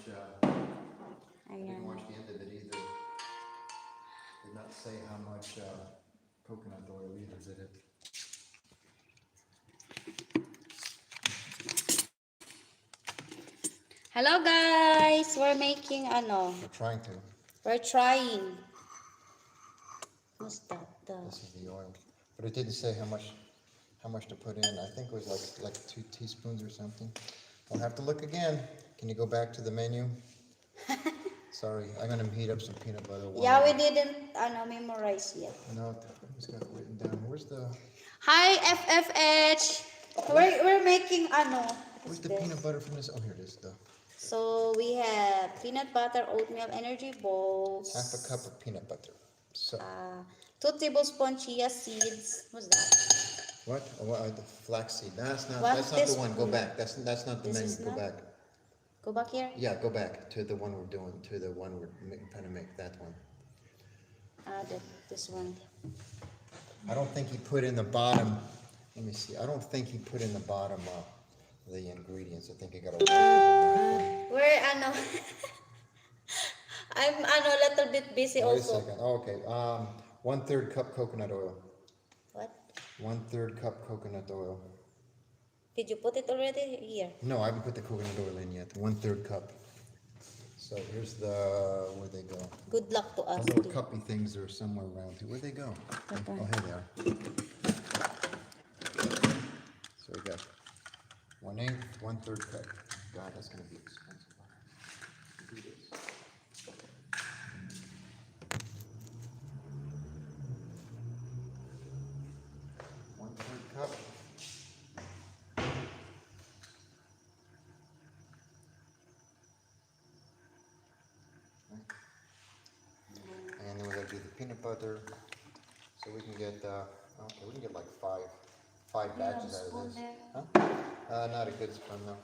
I didn't watch the end of it either. Did not say how much coconut oil either, did it? Hello guys, we're making We're trying to. We're trying. What's that? This is the oil, but it didn't say how much to put in. I think it was like 2 teaspoons or something. I'll have to look again. Can you go back to the menu? Sorry, I'm gonna heat up some peanut butter. Yeah, we didn't memorize yet. No, it's got it written down. Where's the? Hi FFH. We're making Where's the peanut butter from this? Oh, here it is. So we have peanut butter oatmeal energy balls. Half a cup of peanut butter. So. 2 tablespoons chia seeds. What's that? What? Oh, the flaxseed. That's not the one. Go back. That's not the menu. Go back. Go back here? Yeah, go back to the one we're doing, to the one we're trying to make, that one. This one. I don't think he put in the bottom, let me see, I don't think he put in the bottom the ingredients. I think he got a We're I'm a little bit busy Wait also. a second. Oh, okay. 1/3 cup coconut oil. What? 1/3 cup coconut oil. Did you put it already here? No, I haven't put the coconut oil in yet. 1/3 cup. So here's where they go. Good luck to us. The little cuppy things are somewhere around here. Where'd they go? Okay. Oh, here they are. So we got 1/8, 1/3 cup. God, that's going to be expensive. Do this. 1/3 cup. And then we're going to do the peanut butter, so we can get, okay, we can get like five batches out of this. Huh? Not a good spoon, no.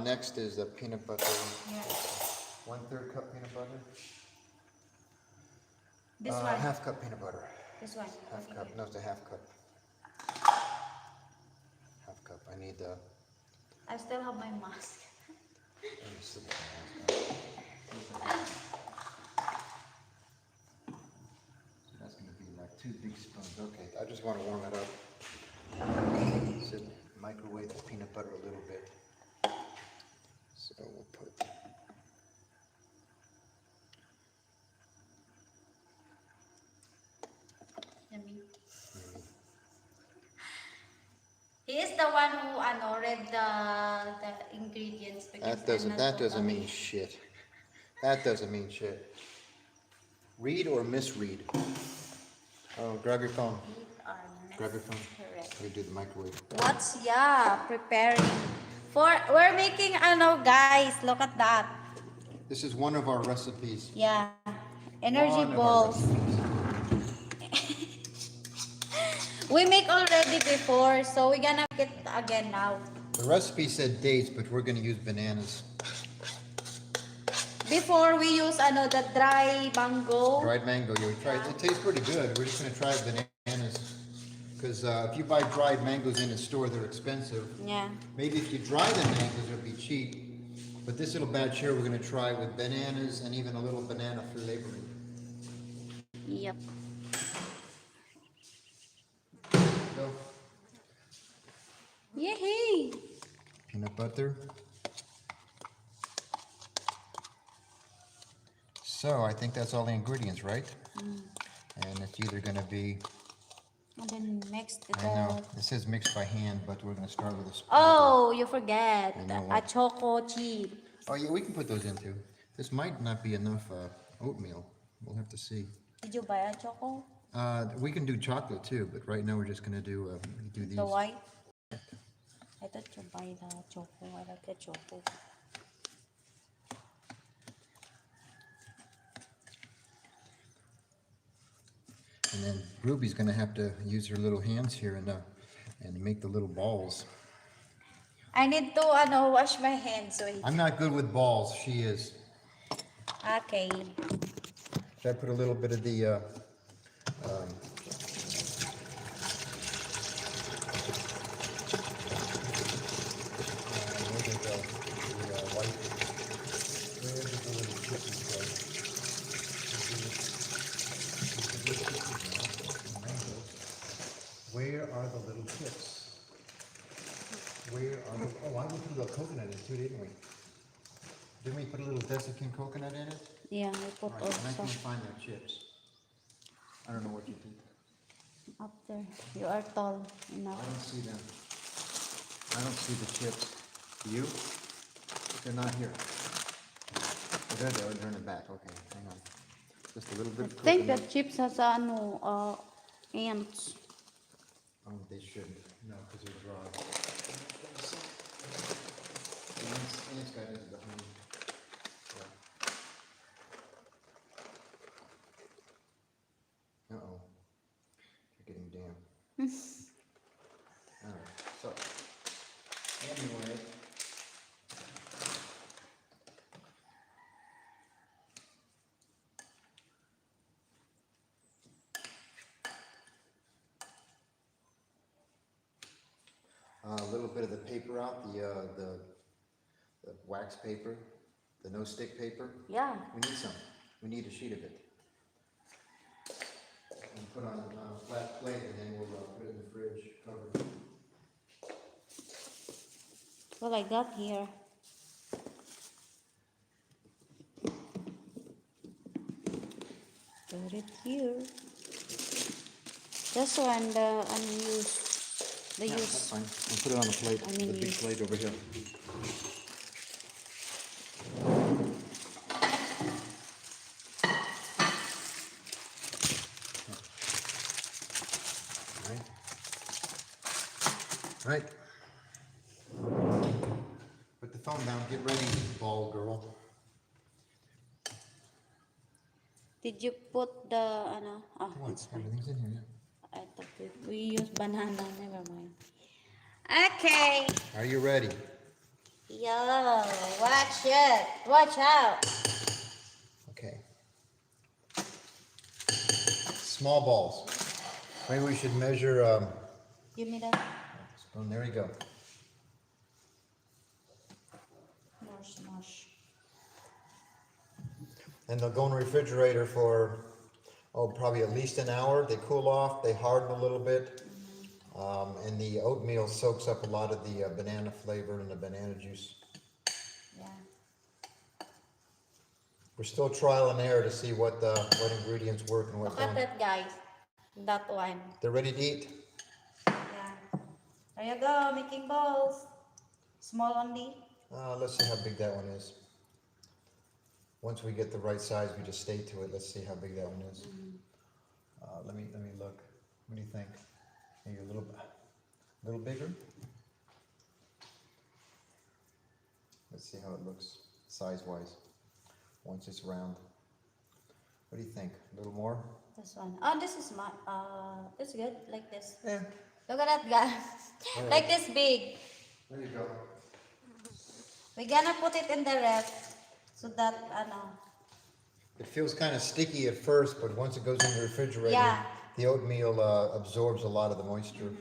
Next is the peanut butter. Yes. 1/3 cup peanut butter. This one. Half cup peanut butter. This one. Half cup. No, it's a half cup. Half cup. I need I still have my mask. let me slip my mask on. So that's going to be like 2 big spoons. Okay, I just want to warm it up. So microwave the peanut butter a little bit. So we'll put. Yummy. He is the one who read the ingredients. That doesn't mean shit. That doesn't mean shit. Read or misread. Oh, grab your phone. Grab your phone. Correct. We do the microwave. What's preparing we're making guys, look at that. This is one of our recipes. Yeah. Energy balls. We make already before, so we're gonna make it again now. The recipe said dates, but we're gonna use bananas. Before we use the dry mango. Dried mango, yeah, we tried. It tastes pretty good. We're just gonna try bananas. Because if you buy dried mangoes in a store, they're expensive. Yeah. Maybe if you dry the mangoes, it'll be cheap. But this little batch here, we're gonna try with bananas and even a little banana flavoring. Yep. So, Yay! peanut butter. So I think that's all the ingredients, right? And it's either gonna be, And then next I know, it says mixed by hand, but we're gonna start with a spoon. Oh, you forget. I know A what. choco chip. Oh yeah, we can put those in too. This might not be enough oatmeal. We'll have to see. Did you buy a choco? We can do chocolate too, but right now we're just gonna do these. The white? I thought you buy the choco. I like the choco. And then Ruby's gonna have to use her little hands here and make the little balls. I need to wash my hands. Wait. I'm not good with balls. She is. Okay. Should I put a little bit of the where did the white? little coconut in it too, didn't we? Didn't we put a little desiccant coconut in it? Yeah, we put Right, and I also. can't find their chips. I don't know what you did. Up there. You are tall I enough. don't see them. I don't see the chips. Do you? They're not here. Oh, there they are. They're in the back. Okay, hang on. Just a little bit I of think coconut. that chips has ants. Oh, they shouldn't. No, because they're dry. Ants got into the honey. Yeah. Uh-oh. They're getting damp. Alright, so, anyway. A little bit of the paper out, the wax paper, the no-stick paper. Yeah. We need some. We need a sheet of it. And put on a flat plate, and then we'll put it in the fridge, cover it. What I got here. Put it here. This one, the unused. The Yeah, used. that's fine. I'll put it on the plate, I mean the big used. plate over here. Right. Put the phone down. Get ready, ball girl. Did you put the Oh, Come on, it's fine. everything's in here. I thought we use banana. Never mind. Okay. Are you ready? Yo, watch it. Watch out. Okay. Small balls. Maybe we should measure. Give me that. Spoon. There you go. More smush. And they'll go in the refrigerator for, probably at least an hour. They cool off, they harden a little bit. And the oatmeal soaks up a lot of the banana flavor and the banana juice. Yeah. We're still trial and error to see what ingredients work and what Look at don't. that, guys. That one. They're ready to eat? Yeah. There you go, making balls. Small only. Let's see how big that one is. Once we get the right size, we just stay to it. Let's see how big that one is. Let me look. What do you think? Maybe a little bigger? Let's see how it looks size-wise once it's round. What do you think? A little more? This one. Oh, this is my. It's good. Like this. Yeah. Look at that, guys. Alright. Like this big. There you go. We're gonna put it in the ref so that It feels kind of sticky at first, but once it goes in the refrigerator, Yeah. the oatmeal absorbs a lot of the moisture.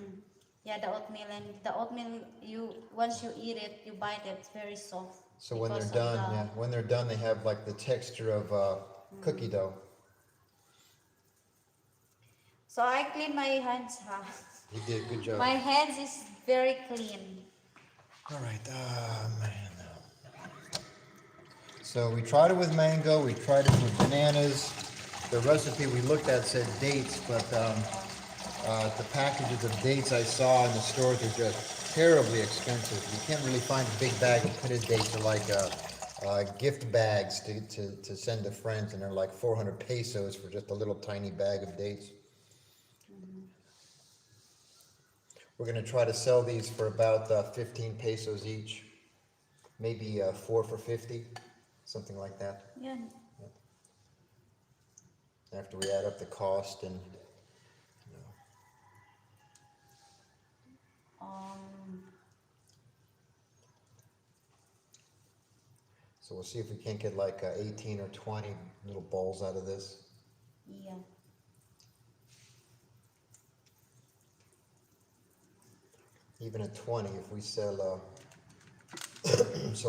Yeah, the oatmeal, and the oatmeal, once you eat it, you bite it, it's very soft. So when they're because of done, the- when they're done, they have like the texture of cookie dough. So I clean my hands, huh? You did a good job. My hands is very clean. All right, man. So we tried it with mango, we tried it with bananas. The recipe we looked at said dates, but the packages of dates I saw in the stores are just terribly expensive. You can't really find a big bag of pitted dates. They're like gift bags to send to friends, and they're like 400 pesos for just a little tiny bag of dates. We're going to try to sell these for about 15 pesos each, maybe 4 for 50, something like that. Yeah. After we add up the cost and, so we'll see if we can't get like 18 or 20 little balls out of this. Yeah. Even at 20, if we sell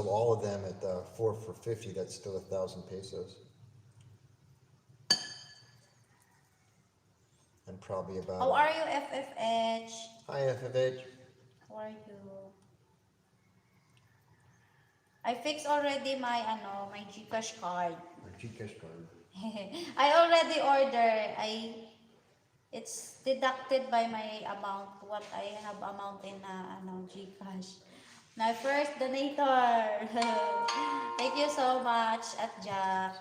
all of them at 4 for 50, that's still 1,000 pesos. And probably about. How are you, FFH? Hi, FFH. How are you? I fixed already my my GCash card. Or Gcash card. I already ordered. It's deducted by my amount, what I have amount in GCash. My first donator. Thank you so much at Jack.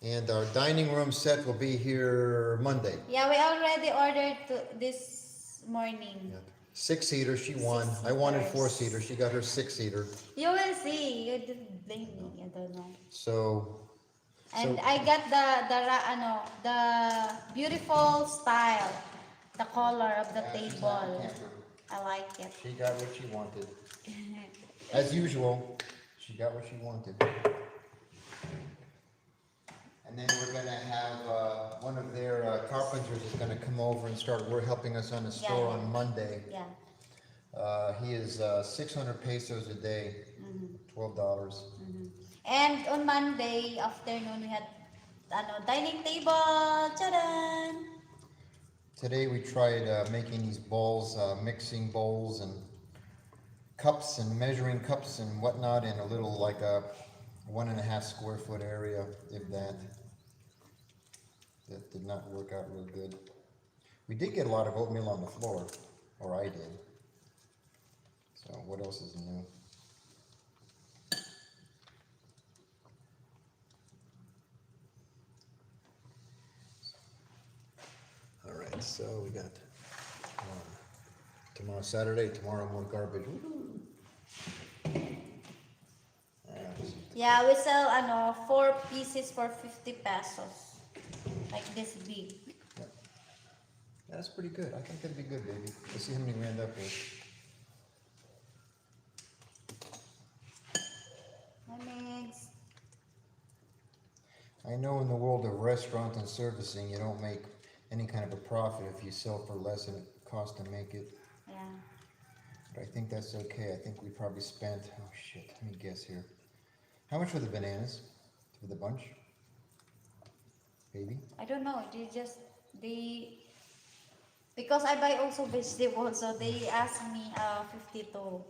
And our dining room set will be here Monday. Yeah, we already ordered this morning. Yeah. 6-seater, she won. I wanted 4-seater. She got her 6-seater. You will see. You didn't blame me. I don't know. So. And I got the beautiful style, the color of the table. I like it. She got what she wanted. As usual, she got what she wanted. And then we're gonna have one of their carpenters is gonna come over and start helping us on the store on Monday. Yeah. He is 600 pesos a day, $12. And on Monday afternoon we had dining table. Charan! Today we tried making these bowls, mixing bowls and cups and measuring cups and whatnot in a little like a 1.5 square foot area, if that. That did not work out real good. We did get a lot of oatmeal on the floor, or I did. So what else is new? All right, so we got tomorrow Saturday, tomorrow more garbage. Yeah, we sell 4 pieces for 50 pesos. Like this big. Yep. That's pretty good. I think that'd be good, baby. Let's see how many we end up with. Mix. I know in the world of restaurant and servicing, you don't make any kind of a profit if you sell for less than it costs to make it. Yeah. But I think that's okay. I think we probably spent, oh shit, let me guess here. How much were the bananas for the bunch? Baby? I don't know. Because I buy also vegetables, so they asked me 52.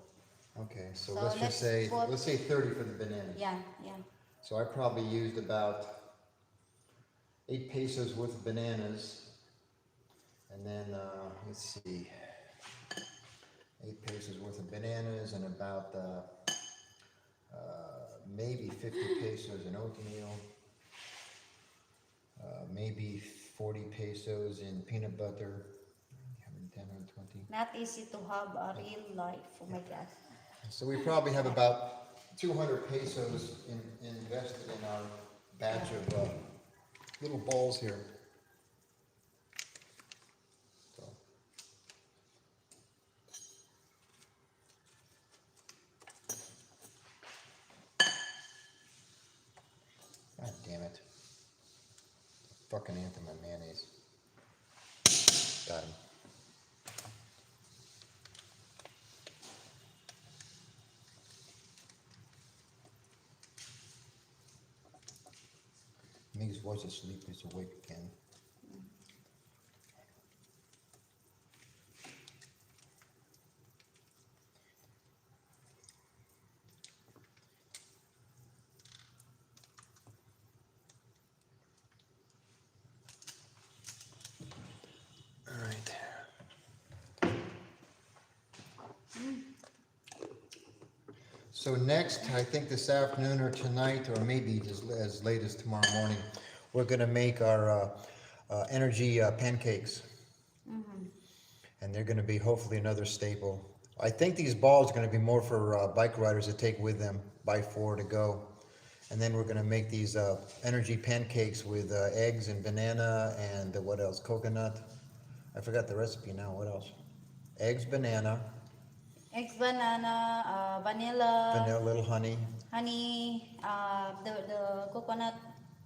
Okay, so So let's just say, let's put- let's say 30 for the bananas. Yeah. So I probably used about 8 pesos worth of bananas. And then, let's see, 8 pesos worth of bananas and about maybe 50 pesos in oatmeal. Maybe 40 pesos in peanut butter. 110, 120. Not easy to have a real life. Oh my God. So we probably have about 200 pesos invested in our batch of little balls here. So. God damn it. Fucking anthem on mayonnaise. Got him. Mig's was asleep, he's awake again. All right. So next, I think this afternoon or tonight, or maybe as late as tomorrow morning, we're gonna make our energy pancakes. And they're gonna be hopefully another staple. I think these balls are gonna be more for bike riders to take with them, buy 4 to go. And then we're gonna make these energy pancakes with eggs and banana and what else, coconut? I forgot the recipe now, what else? Eggs, banana, Eggs, banana, vanilla, little honey, the coconut.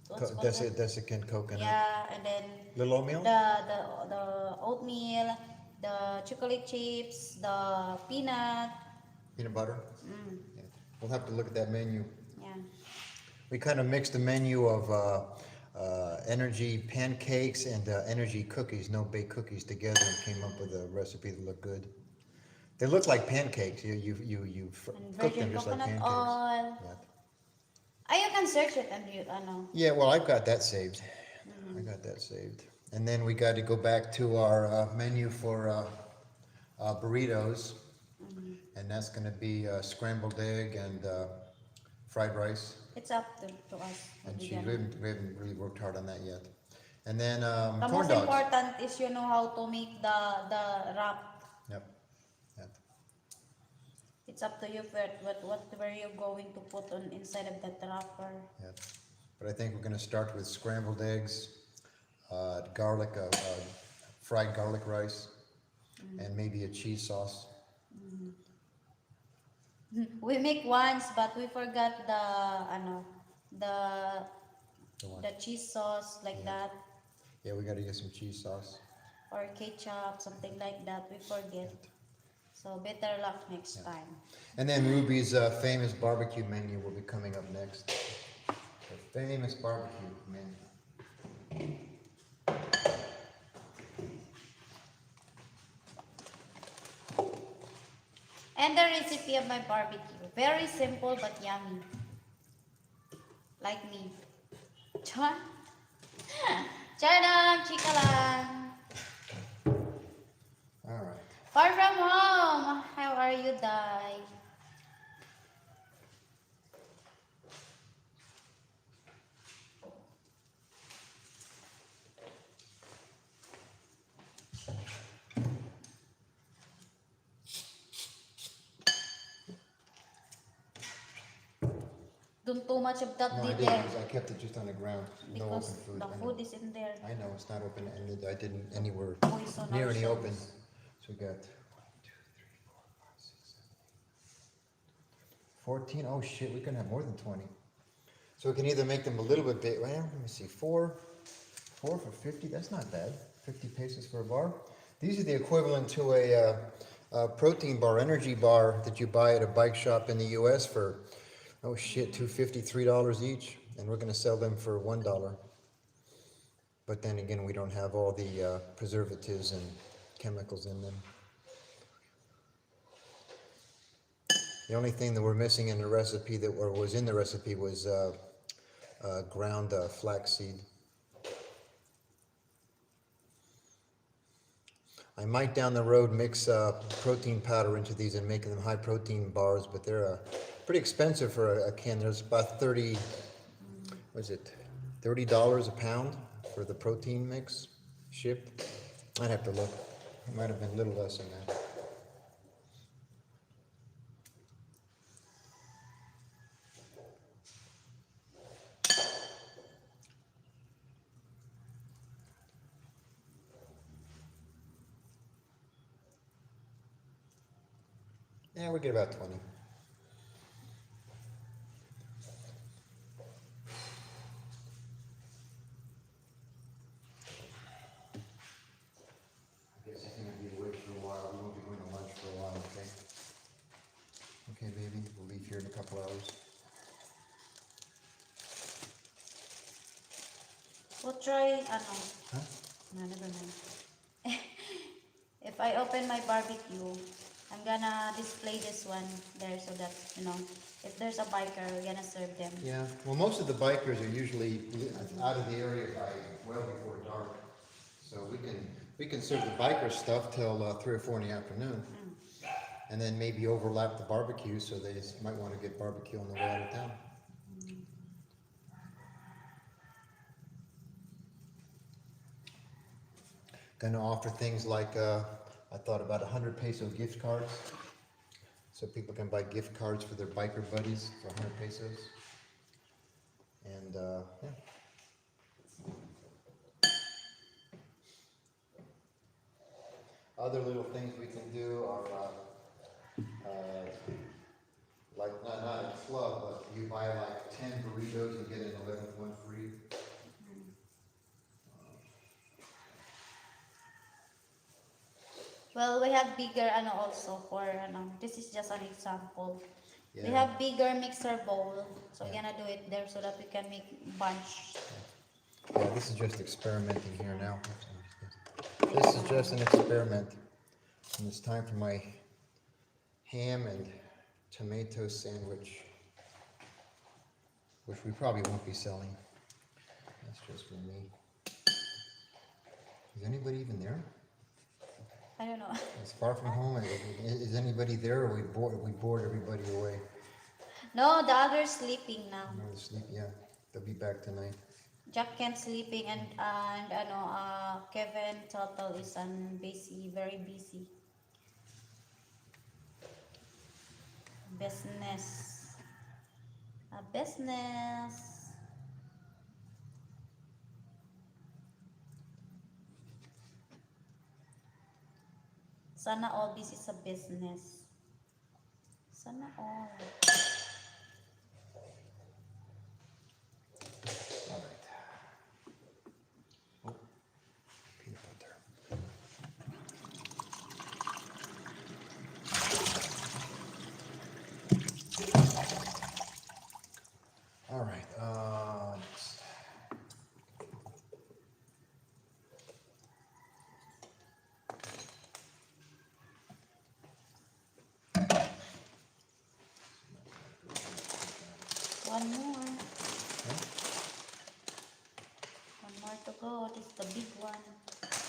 What's called that? desiccant coconut. Yeah, and then Little oatmeal? the oatmeal, the chocolate chips, the peanut. Peanut butter? Yeah. We'll have to look at that menu. Yeah. We kind of mixed the menu of energy pancakes and energy cookies, no bake cookies together, and came up with a recipe that looked good. They look like pancakes. And Cook them virgin just like coconut pancakes. oil. Yeah. You can search it and you, ano. Yeah, well, I've got that saved. I got that saved. And then we got to go back to our menu for burritos, and that's going to be scrambled egg and fried rice. It's up to us. And What we we haven't really worked hard on that yet. And then The corn most dogs. important is you know how to make the wrap. Yep. Yep. It's up to you what were you going to put on inside of that wrapper. Yep. But I think we're going to start with scrambled eggs, garlic, fried garlic rice, and maybe a cheese sauce. We make once, but we forgot the The one. the cheese sauce like that, Yeah, we got to get some cheese sauce. or ketchup, something like that. We forget. So better luck next time. And then Ruby's famous barbecue menu will be coming up next. The famous barbecue menu. And the recipe of my barbecue. Very simple but yummy. Like me. Char? Char lang, chika lang. All right. Far from home. How are you, Dai? Don't too much of that No, I did didn't. there. Because I kept it just on the ground. No open Because food. the I know. food is in there. I know it's not open, and I didn't anywhere Poison near any ourselves. open. So we got 14. Oh shit, we can have more than 20. So we can either make them a little bit big. Well, let me see, four for 50. That's not bad. 50 pesos for a bar. These are the equivalent to a protein bar, energy bar that you buy at a bike shop in the U.S. for, oh shit, $2.50, $3 each, and we're going to sell them for $1. But then again, we don't have all the preservatives and chemicals in them. The only thing that we're missing in the recipe was in the recipe was ground flaxseed. I might down the road mix protein powder into these and make them high protein bars, but they're pretty expensive for a can. There's about $30 a pound for the protein mix shipped. I'd have to look. It might have been a little less than that. Yeah, we get about 20. I guess I'm going to be away for a while. We won't be going to lunch for a while, okay? Okay, baby, we'll leave here in a couple hours. We'll try, Huh? no, never mind. If I open my barbecue, I'm gonna display this one there so that, if there's a biker, we're gonna serve them. Yeah, well, most of the bikers are usually out of the area by well before dark. So we can serve the biker stuff till 3 or 4 in the afternoon. And then maybe overlap the barbecue, so they might want to get barbecue on the way out of town. Gonna offer things like, I thought about 100 peso gift cards. So people can buy gift cards for their biker buddies for 100 pesos. And, yeah. Other little things we can do are, like, not a club, but you buy like 10 burritos and get an 11th one free. Well, we have bigger also for this is just an example. We Yeah. have bigger mixer bowl, so we're gonna do it there so that we can make bunch. Yeah, this is just experimenting here now. This is just an experiment. And it's time for my ham and tomato sandwich, which we probably won't be selling. That's just for me. Is anybody even there? I don't know. It's far from home. Is anybody there, or we bored everybody away? No, the other's sleeping now. No, they're sleep. Yeah, they'll be back tonight. Jack Kent sleeping and Kevin Total is busy, very busy. Business. A business. Sana all busy sa business. Sana all. All right. Oh, peanut butter. All right. Next. One more. Okay. One more to go. This is the big one.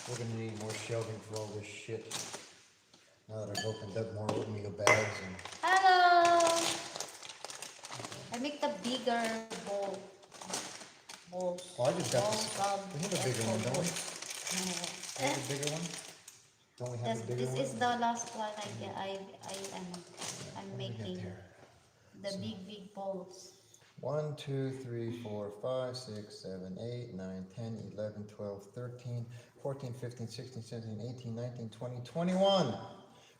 We're gonna need more shelving for all this shit. Now that I've opened up more oatmeal bags and Hello! I make the bigger bowl. Bowls. oh, I just got Bowls this. of We have a bigger one, don't we? We have a bigger one. Don't we have a bigger This one? is the last one I'm What do we got making. there? The big bowls. 1, 2, 3, 4, 5, 6, 7, 8, 9, 10, 11, 12, 13, 14, 15, 16, 17, 18, 19, 20, 21.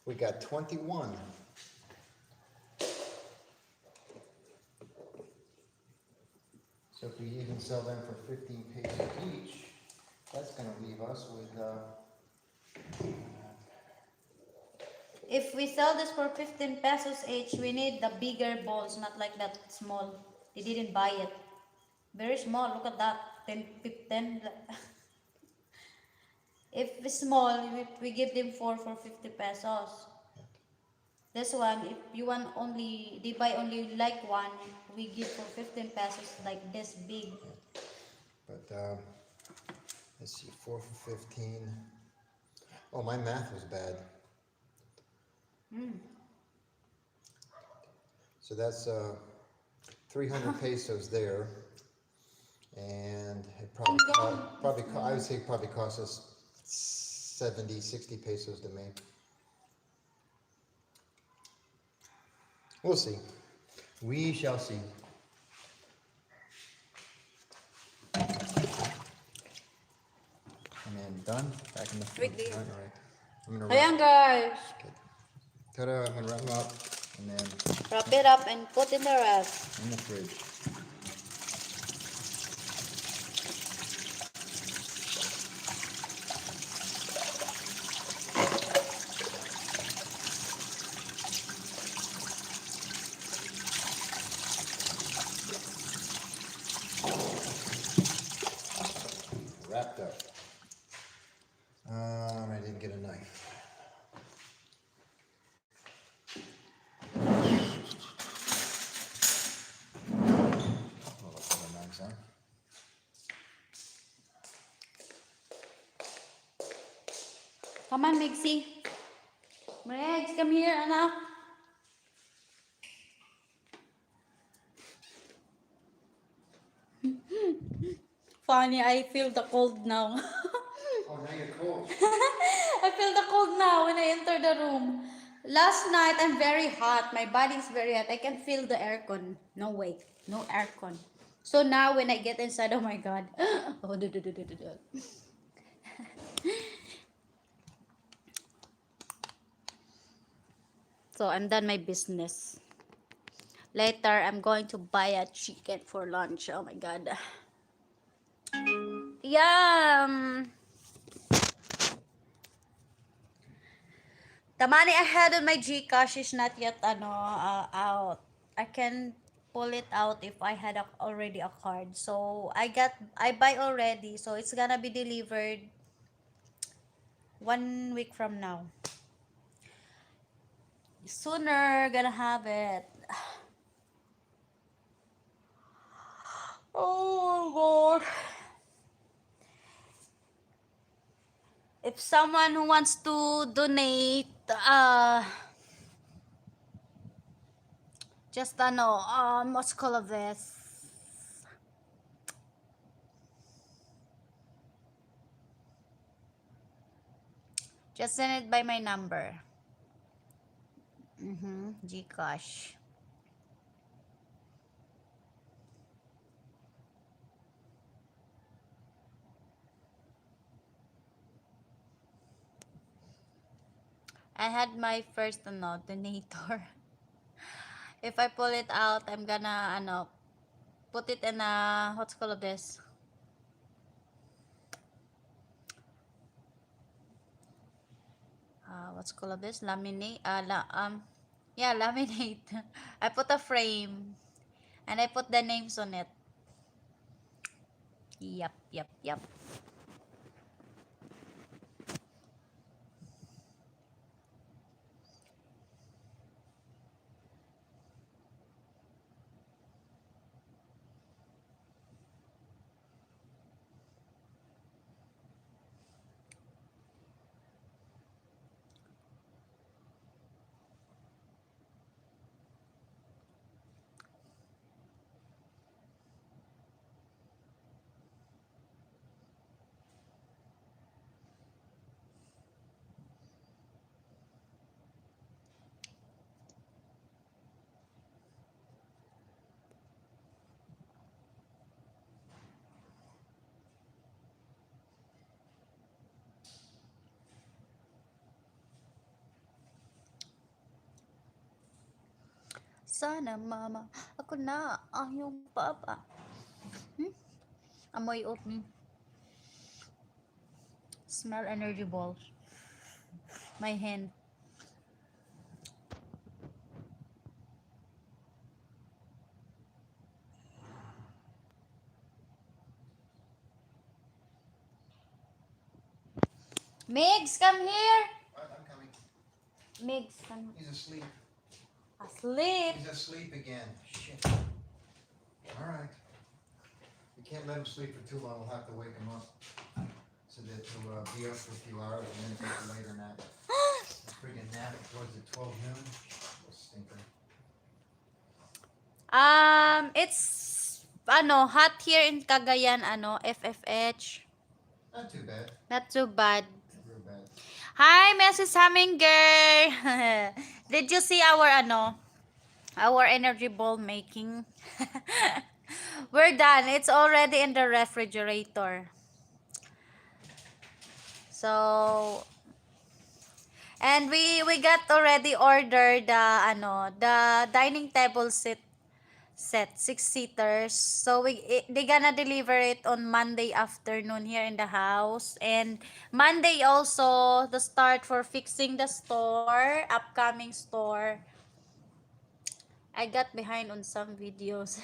We got 21. So if we even sell them for 15 pesos each, that's going to leave us with, If we sell this for 15 pesos each, we need the bigger bowls, not like that small. They didn't buy it. Very small, look at that. 10, 15. If it's small, we give them 4 for 50 pesos. This one, if you want only, they buy only like one, we give for 15 pesos like this big. but let's see, 4 for 15. Oh, my math was bad. So that's 300 pesos there, and it I would say it probably cost us 70, 60 pesos to make. We'll see. We shall see. And then done. Back in the front. Wait, All right. I'm gonna Ayan guys, ta-da! I'm gonna wrap them up and then wrap it up and put in the rest. in the fridge. Wrapped up. I didn't get a knife. Oh, that's what a knives, huh? Come on, Mixie. Megs, come here, anak. Funny, I feel the cold now. Oh, now you're cold. I feel the cold now when I enter the room. Last night, I'm very hot. My body's very hot. I can feel the aircon. No way. No aircon. So now when I get inside, oh my God. Oh, So I'm done my business. Later, I'm going to buy a chicken for lunch. Oh my God. Yum! The money I had on my Gcash is not yet out. I can pull it out if I had already a card. So I buy already. So it's gonna be delivered 1 week from now. Sooner gonna have it. Oh Lord. If someone who wants to donate, just what's called of this? Just send it by my number. Gcash. I had my first donator. If I pull it out, I'm gonna put it in a what's called of this? What's called of this? Laminate. Yeah, laminate. I put a frame and I put the names on it. Yep, yep, yep. Sana mama, ako na yung papa. Amoy oatmeal. Smell energy balls. My hand. Migs, come here. What? I'm coming. Migs, come. He's asleep. Asleep. He's asleep again. Shit. All right. You can't let him sleep for too long. We'll have to wake him up so that he'll be up for a few hours and then take a later nap. A friggin' nap towards the 12 noon. Little stinker. It's hot here in Cagayan, FFH. Not too bad. Not too bad. Not real bad. Hi, Mrs. Humminger. Did you see our energy ball making? We're done. It's already in the refrigerator. So, and we got already ordered the dining table set 6-seaters. So they gonna deliver it on Monday afternoon here in the house, and Monday also the start for fixing the store, upcoming store. I got behind on some videos.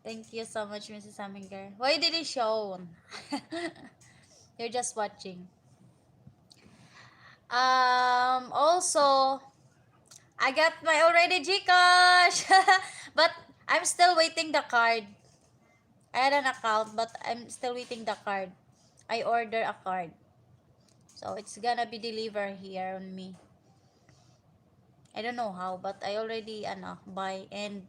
Thank you so much, Mrs. Saminger. Why did it show? You're just watching. Also, I got my already Gcash, but I'm still waiting the card. I had an account, but I'm still waiting the card. I order a card, so it's gonna be delivered here on me. I don't know how, but I already buy. And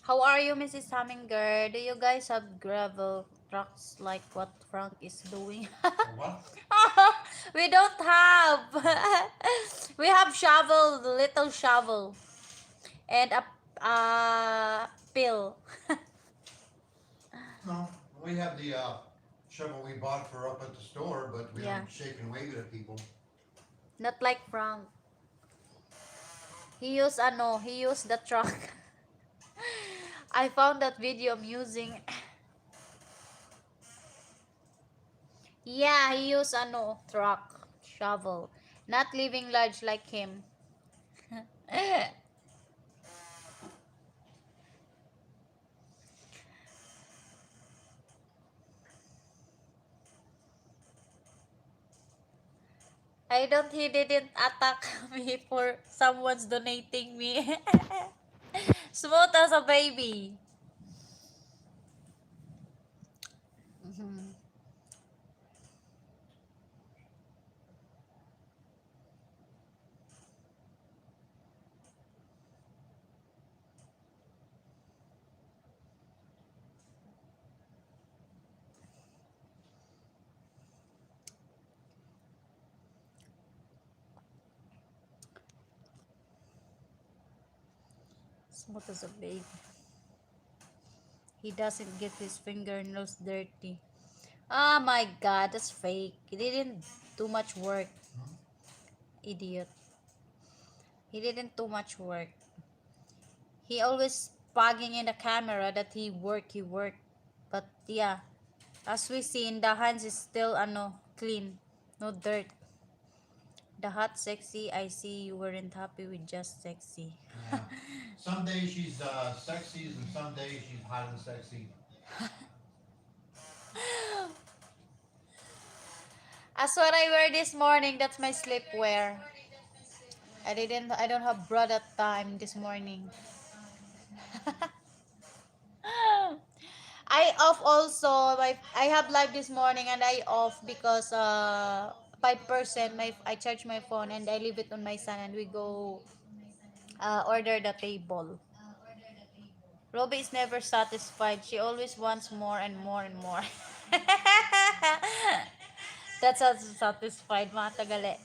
how are you, Mrs. Humminger? Do you guys have gravel trucks like what Frank is doing? What? We don't have. We have shovel, the little shovel, and a pill. No, we have the shovel we bought for up at the store, but we Yeah. don't shake and wave it at people. Not like Frank. He used the truck. I found that video amusing. Yeah, he used truck, shovel. Not living large like him. He didn't attack me for someone's donating me. Smooth as a baby. Mhm. Smooth as a baby. He doesn't get his fingernails dirty. Oh my god, that's fake. He didn't do much work. Idiot. He didn't do much work. He always bragging in the camera that he worked. But yeah, as we see in the hands is still clean. No dirt. The hot sexy, I see you weren't happy with just sexy. Yeah. Some days she's sexy, and some days she's hot and sexy. As what I wear this morning, that's my sleepwear. I don't have bra that time this morning. I off also. I have live this morning and I off because 5% I charge my phone and I leave it on my son and we go order the table. Ruby is never satisfied. She always wants more and more and more. That's how satisfied mga tagali.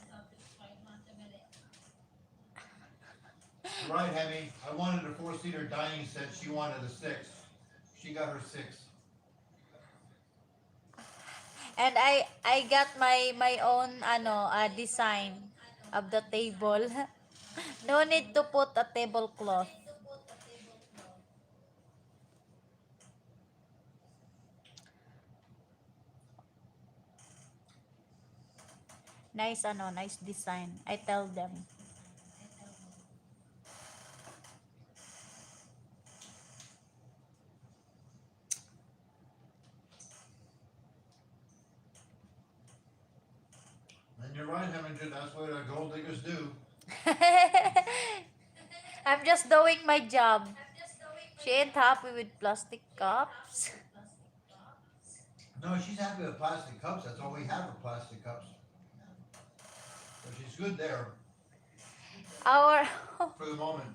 Right, Hemi. I wanted a four-seater dining set. She wanted a six. She got her six. And I got my own design of the table. No need to put a tablecloth. Nice design. I tell them. And you're right, Hemington. That's what gold diggers do. I'm just doing my job. She ain't happy with plastic cups. No, she's happy with plastic cups. That's all we have are plastic cups. So she's good there Our for the moment.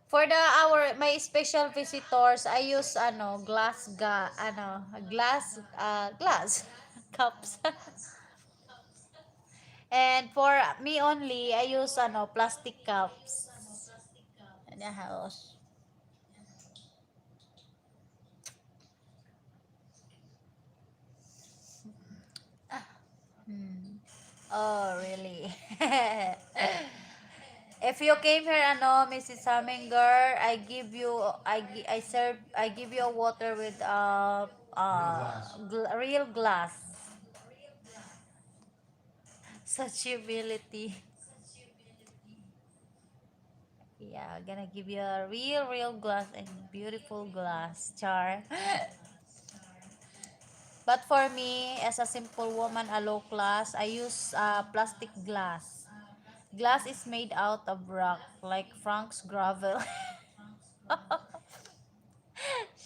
for the our my special visitors, I use glass cups. And for me only, I use plastic cups in the house. Hmm. Oh, really? If you came here, Mrs. Haminger, I give you a water with Real glass. real glass. Such humility. Yeah, I'm gonna give you a real glass and beautiful glass, Char. But for me, as a simple woman, a low class, I use plastic glass. Glass is made out of rock, like Frank's gravel.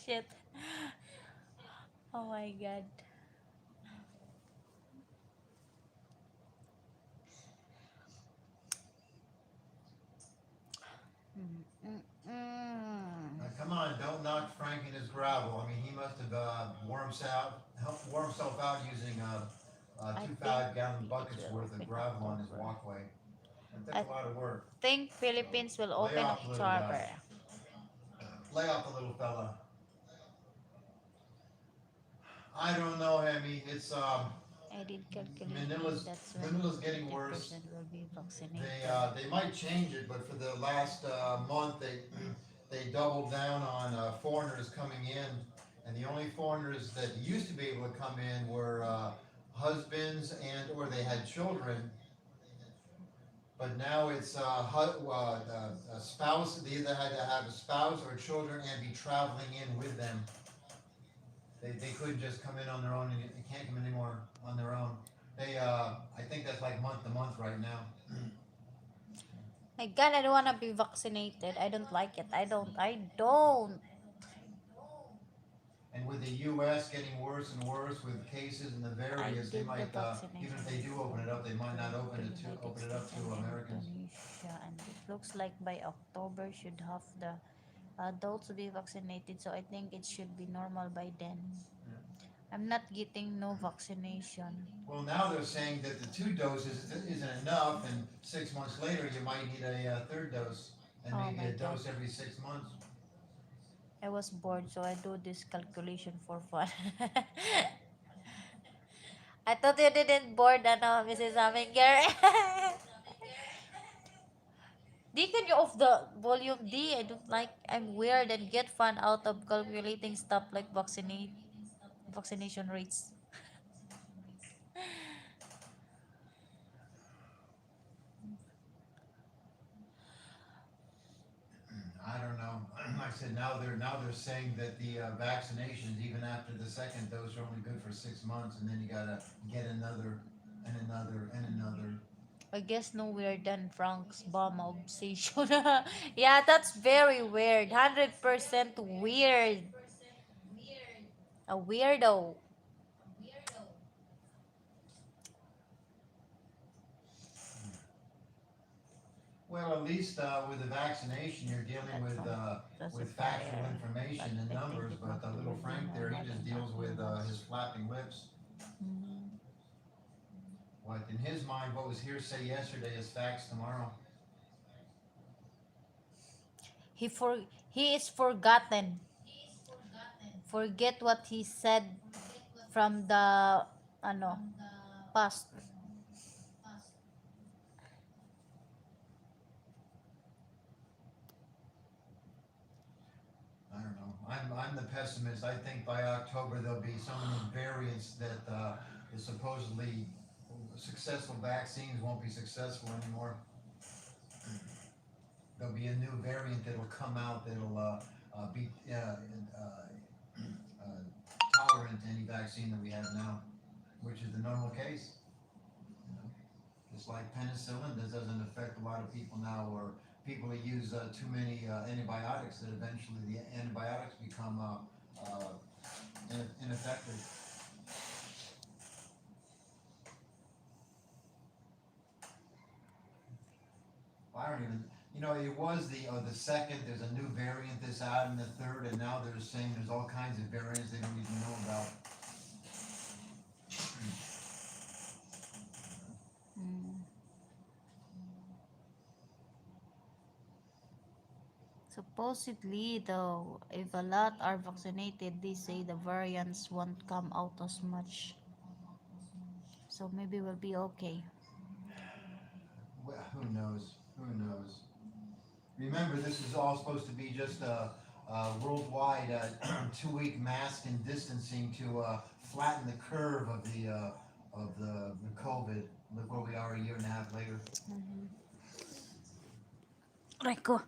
Shit. Oh my god. Mm, mm, mm. Come on, don't knock Frank in his gravel. I mean, he must have helped warm himself out using I two think 5-gallon it buckets will worth of open gravel on his October. walkway. That I took a lot of work. think Philippines will Lay open off the little guy. October. Lay off the little fella. I don't know, Hemi. It's I did calculating. Manila's That's when Manila's getting worse. 50% will be They vaccinated. they might change it, but for the last month they doubled down on foreigners coming in, and the only foreigners that used to be able to come in were husbands and or they had children. But now it's a spouse. They either had to have a spouse or children and be traveling in with them. They couldn't just come in on their own, and they can't come in anymore on their own. They I think that's like month to month right now. My God, I don't want to be vaccinated. I don't like it. I don't. I don't. And with the U.S. getting worse and worse with cases and the I various, they did the might even vaccination if they do open it up, they might not United open it up States to and Americans. Indonesia, and it looks like by October should have the adults be vaccinated. So I think it should be normal by then. Yeah. I'm not getting no vaccination. Well, now they're saying that the two doses isn't enough, and 6 months later you might need a third dose, and Oh maybe my a God. dose every 6 months. I was bored, so I do this calculation for fun. I thought you didn't bored, Mrs. Aminger. D, can you off the volume? D, I don't like, I'm weird and get fun out of calculating stuff like vaccination rates. I don't know. Like I said, now they're saying that the vaccinations, even after the second dose, are only good for 6 months, and then you gotta get another and another and another. I guess no weird than Frank's bomb obsession. Yeah, that's very weird. 100% weird. A weirdo. Well, at least with the vaccination, you're dealing That phone with factual classifier. But information and I think numbers. it But will little be Frank there, he normal just in a deals few with his months. flapping lips. Mm. What in his mind, what was hearsay yesterday is facts tomorrow. He for he is forgotten. Forget what he said from the ano past. I don't know. I'm the pessimist. I think by October there'll be so many variants that the supposedly successful vaccines won't be successful anymore. There'll be a new variant that'll come out that'll be tolerant to any vaccine that we have now, which is the normal case. You know, just like penicillin, this doesn't affect a lot of people now, or people who use too many antibiotics, that eventually the antibiotics become ineffective. I don't even, it was the second. There's a new variant that's out, and the third, and now they're saying there's all kinds of variants they don't even know about. Mm. Supposedly, though, if a lot are vaccinated, they say the variants won't come out as much. So maybe we'll be okay. Well, who knows? Who knows? Remember, this is all supposed to be just a worldwide 2 week mask and distancing to flatten the curve of the COVID. Look where we are a year and a half later. Mm-hmm. Rico.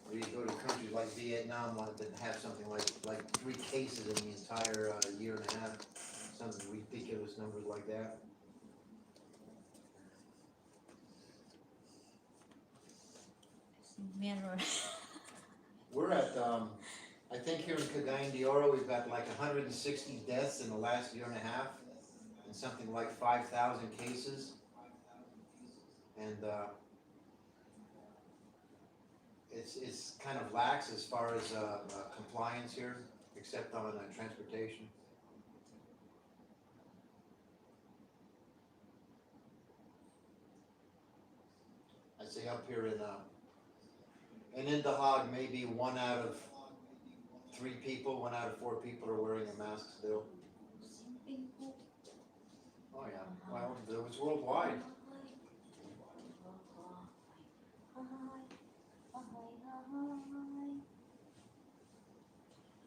Or you go to countries like Vietnam that have something like 3 cases in the entire year and a half. Something ridiculous numbers like that. Mirror. We're at, I think here in Cagayan de Oro, we've got like 160 deaths in the last year and a half, and something like 5,000 cases. And it's kind of lax as far as compliance here, except on transportation. I'd say up here And in the Hague, maybe 1 out of 3 people, 1 out of 4 people are wearing a mask still. Oh yeah, well, it was worldwide.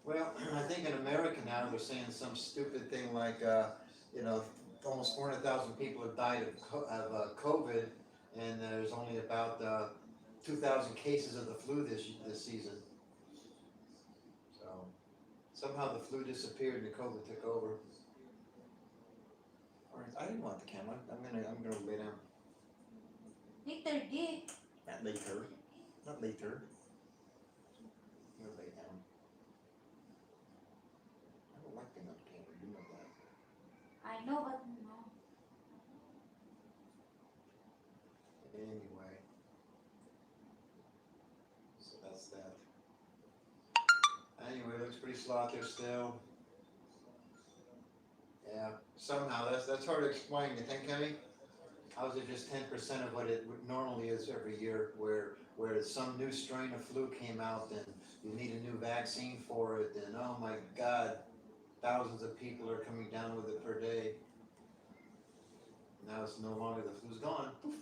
Well, I think in America now they're saying some stupid thing like, you know, almost 400,000 people have died of COVID, and there's only about 2,000 cases of the flu this season. So somehow the flu disappeared and the COVID took over. All right, I didn't want the camera. I'm gonna lay down. Later, Dick. Not later. Not later. I'm gonna lay down. I don't like being on camera. You know that. I know, but no. Anyway, so that's that. Anyway, looks pretty slot there still. Yeah, somehow that's hard to explain. You think, Kenny? How is it just 10% of what it normally is every year? Where some new strain of flu came out, and you need a new vaccine for it, and oh my God, thousands of people are coming down with it per day. Now it's no longer, the flu's gone. Poof.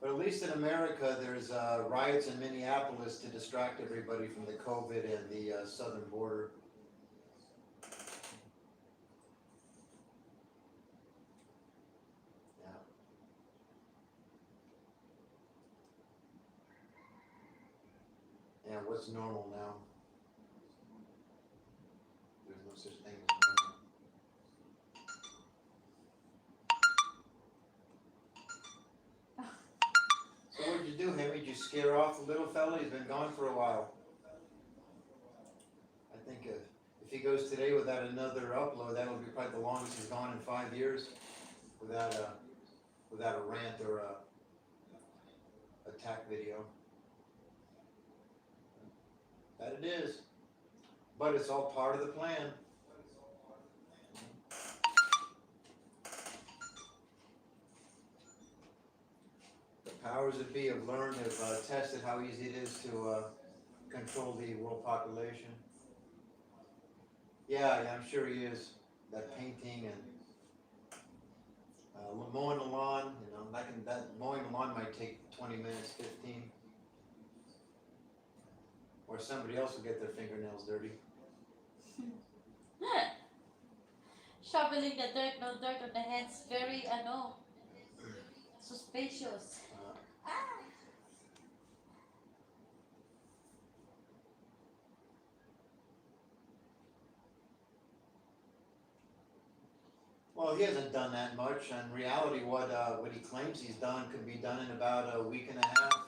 But at least in America, there's riots in Minneapolis to distract everybody from the COVID and the southern border. Yeah. Yeah, what's normal now? There's no such thing as normal. So what did you do, Henry? Did you scare off the little fella? He's been gone for a while. I think if he goes today without another upload, that'll be probably the longest he's gone in 5 years without a rant or a attack video. That it is. But it's all part of the plan. The powers that be have learned, have tested how easy it is to control the world population. Yeah, I'm sure he is. That painting and mowing the lawn, that mowing the lawn might take 20 minutes, 15. Or somebody else will get their fingernails dirty. Shoveling the dirt, no dirt on the hands, very, suspicious. Well, he hasn't done that much. In reality, what he claims he's done could be done in about a week and a half.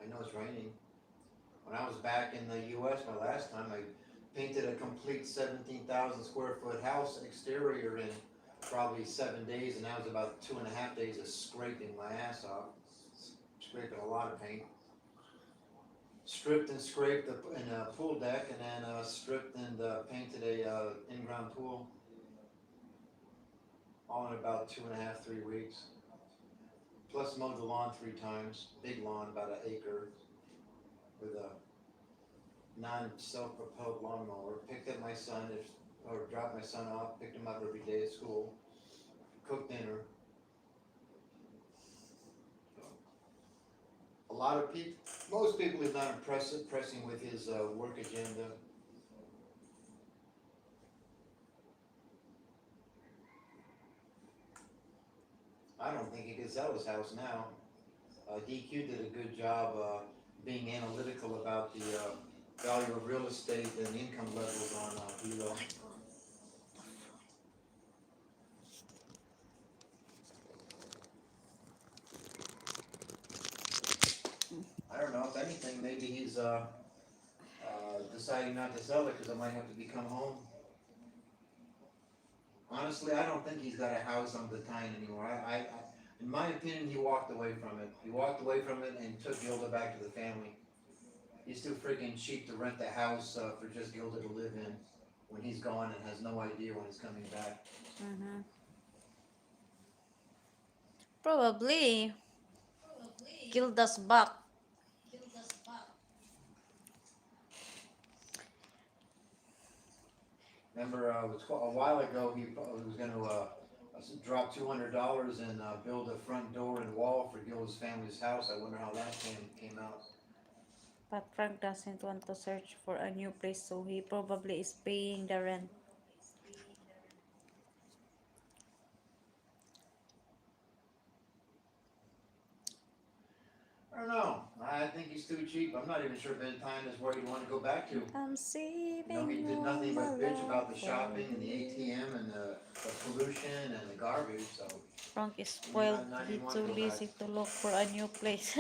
I know it's raining. When I was back in the U.S. my last time, I painted a complete 17,000 square foot house exterior in probably 7 days, and that was about 2.5 days of scraping my ass off, scraping a lot of paint. Stripped and scraped in a pool deck, and then stripped and painted a in-ground pool, all in about 2.5, 3 weeks. Plus mowed the lawn 3 times, big lawn, about an acre, with a non-self-propelled lawnmower. Picked up my son, or dropped my son off, picked him up every day at school, cooked dinner. A lot of people, most people is not pressing with his work agenda. I don't think he could sell his house now. DQ did a good job being analytical about the value of real estate and income levels on Hilo. I don't know, if anything, maybe he's deciding not to sell it because it might have to become home. Honestly, I don't think he's got a house on the Tyne anymore. In my opinion, he walked away from it. He walked away from it and took Gilda back to the family. He's too freaking cheap to rent the house for just Gilda to live in when he's gone and has no idea when he's coming back. Mm-hmm. Probably. Gilda's back. Remember, a while ago he was going to drop $200 and build a front door and wall for Gilda's family's house. I wonder how that came out. But Frank doesn't want to search for a new place, so he probably is paying the rent. I don't know. I think he's too cheap. I'm not even sure Valentine is where he'd want to go back to. I'm saving He did all nothing my but bitch about love the for shopping and the you. ATM and the pollution and the garbage. So Frank is he may spoiled. not He's even want too to go back. lazy to look for a new place.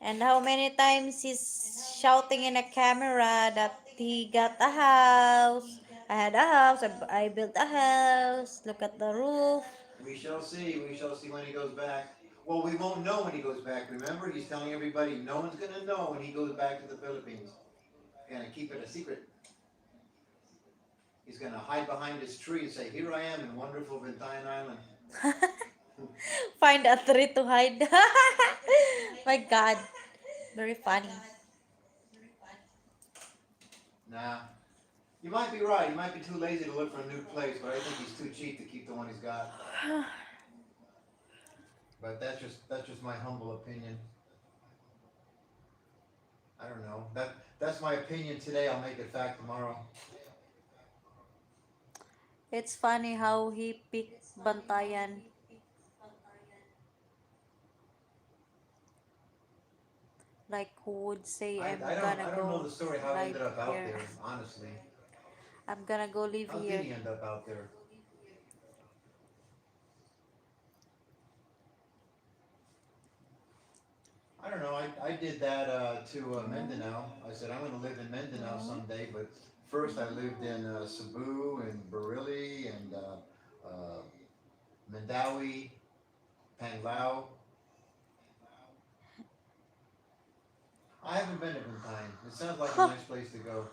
And how many times he's shouting in a camera that he got a house. I had a house. I built a house. Look at the roof. We shall see. We shall see when he goes back. Well, we won't know when he goes back. Remember, he's telling everybody no one's going to know when he goes back to the Philippines. He's going to keep it a secret. He's going to hide behind his tree and say, "Here I am in wonderful Vintayan Island." Find a tree to hide. My God. Very funny. Nah, you might be right. He might be too lazy to look for a new place, but I think he's too cheap to keep the one he's got. But that's just my humble opinion. I don't know. That's my opinion today. I'll make it fact tomorrow. It's funny how he picked Bantayan. Like who would say I, I'm I don't gonna I don't know go the story how he live ended up out here. there. Honestly, I'm gonna go live how did here. he end up out there? I don't know. I did that to Mindanao. I said I'm going to live in Mindanao someday, but first I lived in Cebu and Bareilly and Mandawi, Panglao. I haven't been to Bintan. It sounds like a nice place to go.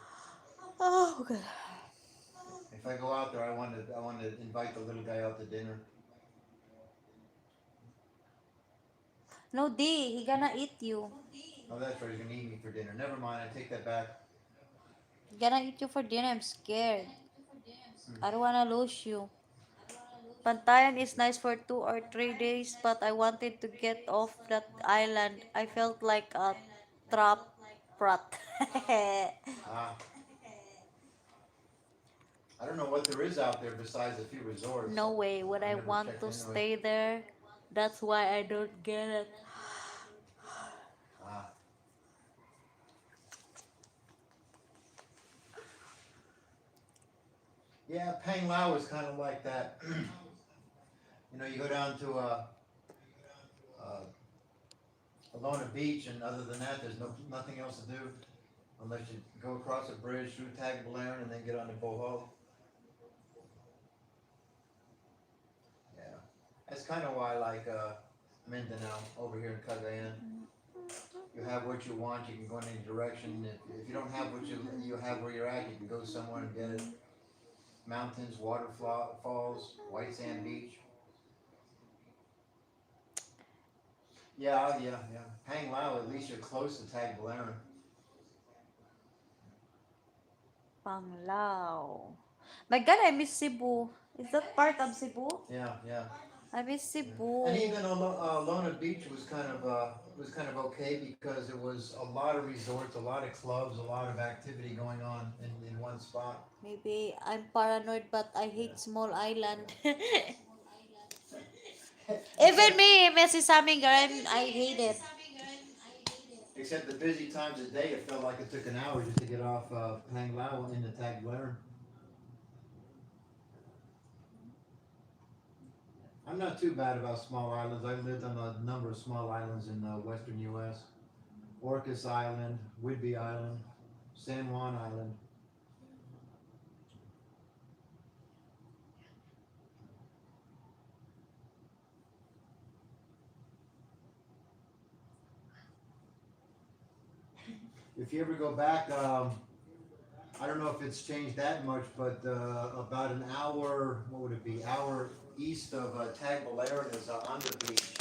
Oh, God. If I go out there, I want to invite the little guy out to dinner. No, D, he gonna eat you. Oh, that's right. He's going to eat me for dinner. Never mind. I take that back. He gonna eat you for dinner. I'm scared. I don't wanna lose you. Bantayan is nice for 2 or 3 days, but I wanted to get off that island. I felt like a trap rat. Ah, I don't know what there is out there besides a few resorts. No way would I I never want checked to into it. stay there. That's why I don't get it. Ah, yeah, Pang Lao is kind of like that. You go down to Alona Beach, and other than that, there's nothing else to do unless you go across a bridge through Tagbilaran and then get on to Bohol. Yeah, that's kind of why I like Mindanao over here in Cagayan. You have what you want. You can go in any direction. If you don't have what you have where you're at, you can go somewhere and get it. Mountains, waterfalls, white sand beach. Yeah. Hang Lao, at least you're close to Tagbilaran. Panglao. My God, I miss Cebu. Is that part of Cebu? Yeah. I miss And Cebu. even Lona Beach was kind of okay because it was a lot of resorts, a lot of clubs, a lot of activity going on in one spot. Maybe I'm paranoid, but I hate small island. Even except me, Messi Saminger, I hate it. except the busy times of day, it felt like it took an hour just to get off Hang Lao into Tagbilaran. I'm not too bad about small islands. I've lived on a number of small islands in the western U.S. Orcas Island, Whidbey Island, San Juan Island. if you ever go back, I don't know if it's changed that much, but about an hour, what would it be? Hour east of Tagbilaran is on the beach,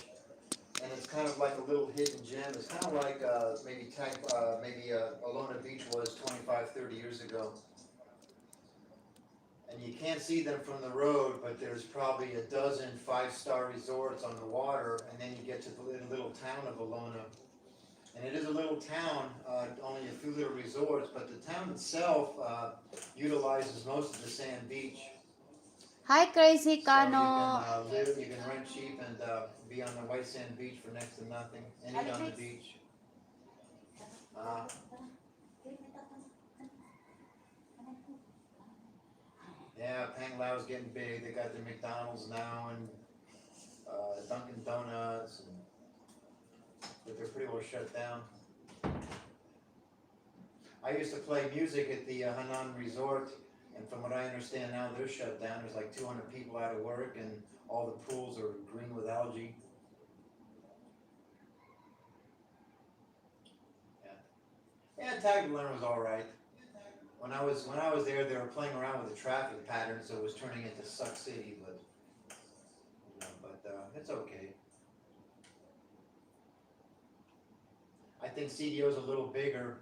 and it's kind of like a little hidden gem. It's kind of like maybe Alona Beach was 25, 30 years ago. And you can't see them from the road, but there's probably a dozen five-star resorts on the water, and then you get to the little town of Alona. And it is a little town, only a few little resorts, but the town itself utilizes most of the sand beach. Hi, Crazy So Kano. you can rent cheap and be on the white sand beach for next to nothing, and eat on the beach. Uh, yeah, Panglao's getting big. They got the McDonald's now and Dunkin' Donuts, but they're pretty well shut down. I used to play music at the Hanan Resort, and from what I understand now, they're shut down. There's like 200 people out of work, and all the pools are green with algae. Yeah, Tagbilaran was all right. When I was there, they were playing around with the traffic pattern, so it was turning into Suck City, but it's okay. I think CDO is a little bigger,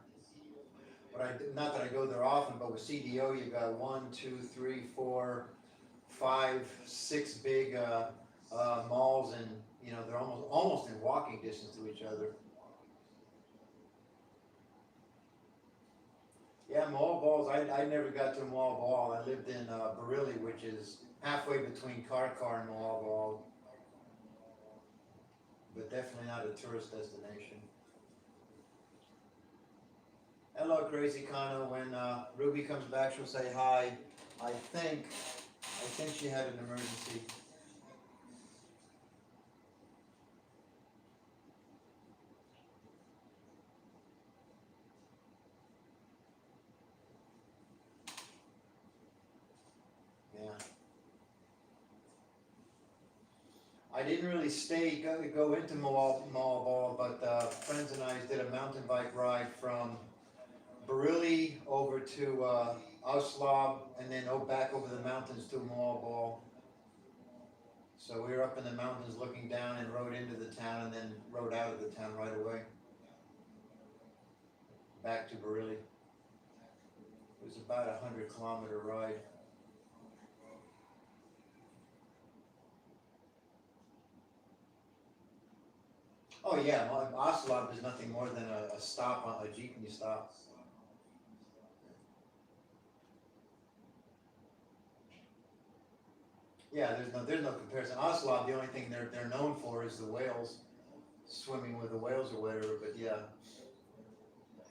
but not that I go there often. But with CDO, you got 1, 2, 3, 4, 5, 6 big malls, and they're almost in walking distance to each other. Yeah, mall balls. I never got to a mall ball. I lived in Bareilly, which is halfway between Karkar and mall ball, but definitely not a tourist destination. Hello, Crazy Kano. When Ruby comes back, she'll say hi. I think she had an emergency. Yeah. I didn't really go into mall ball, but friends and I did a mountain bike ride from Bareilly over to Auslab, and then back over the mountains to Mall Ball. So we were up in the mountains looking down and rode into the town, and then rode out of the town right away, back to Bareilly. It was about a 100-kilometer ride. Oh yeah, Auslab is nothing more than a stop on a jeepney stop. Yeah, there's no comparison. Auslab, the only thing they're known for is the whales, swimming with the whales or whatever. But yeah,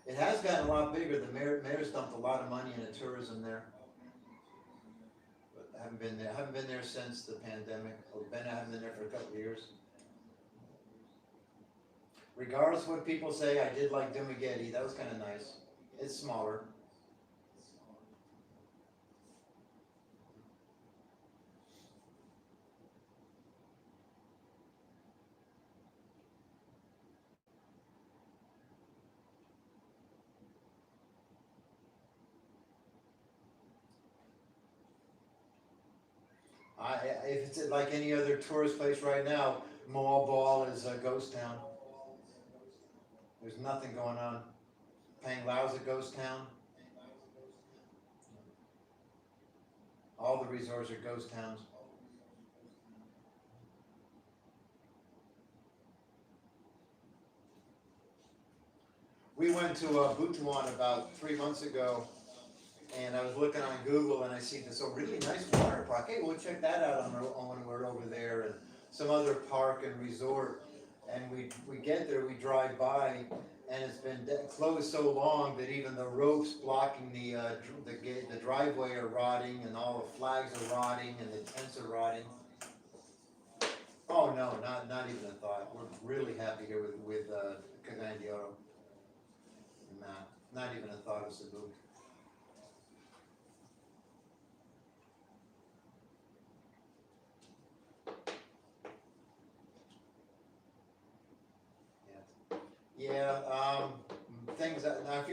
it has gotten a lot bigger. The mayor's dumped a lot of money into tourism there. But I haven't been there. I haven't been there since the pandemic. I haven't been there for a couple of years. Regardless of what people say, I did like Dumageddon. That was kind of nice. It's smaller. If it's like any other tourist place right now, Mall Ball is a ghost town. There's nothing going on. Panglao's a ghost town. All the resorts are ghost towns. We went to Butuan about 3 months ago, and I was looking on Google, and I see this really nice water park. Hey, we'll check that out when we're over there, and some other park and resort. And we get there, we drive by, and it's been closed so long that even the ropes blocking the driveway are rotting, and all the flags are rotting, and the tents are rotting. Oh no, not even a thought. We're really happy here with Cagayan de Oro. Nah, not even a thought of Cebu. Yeah, things that I Now, are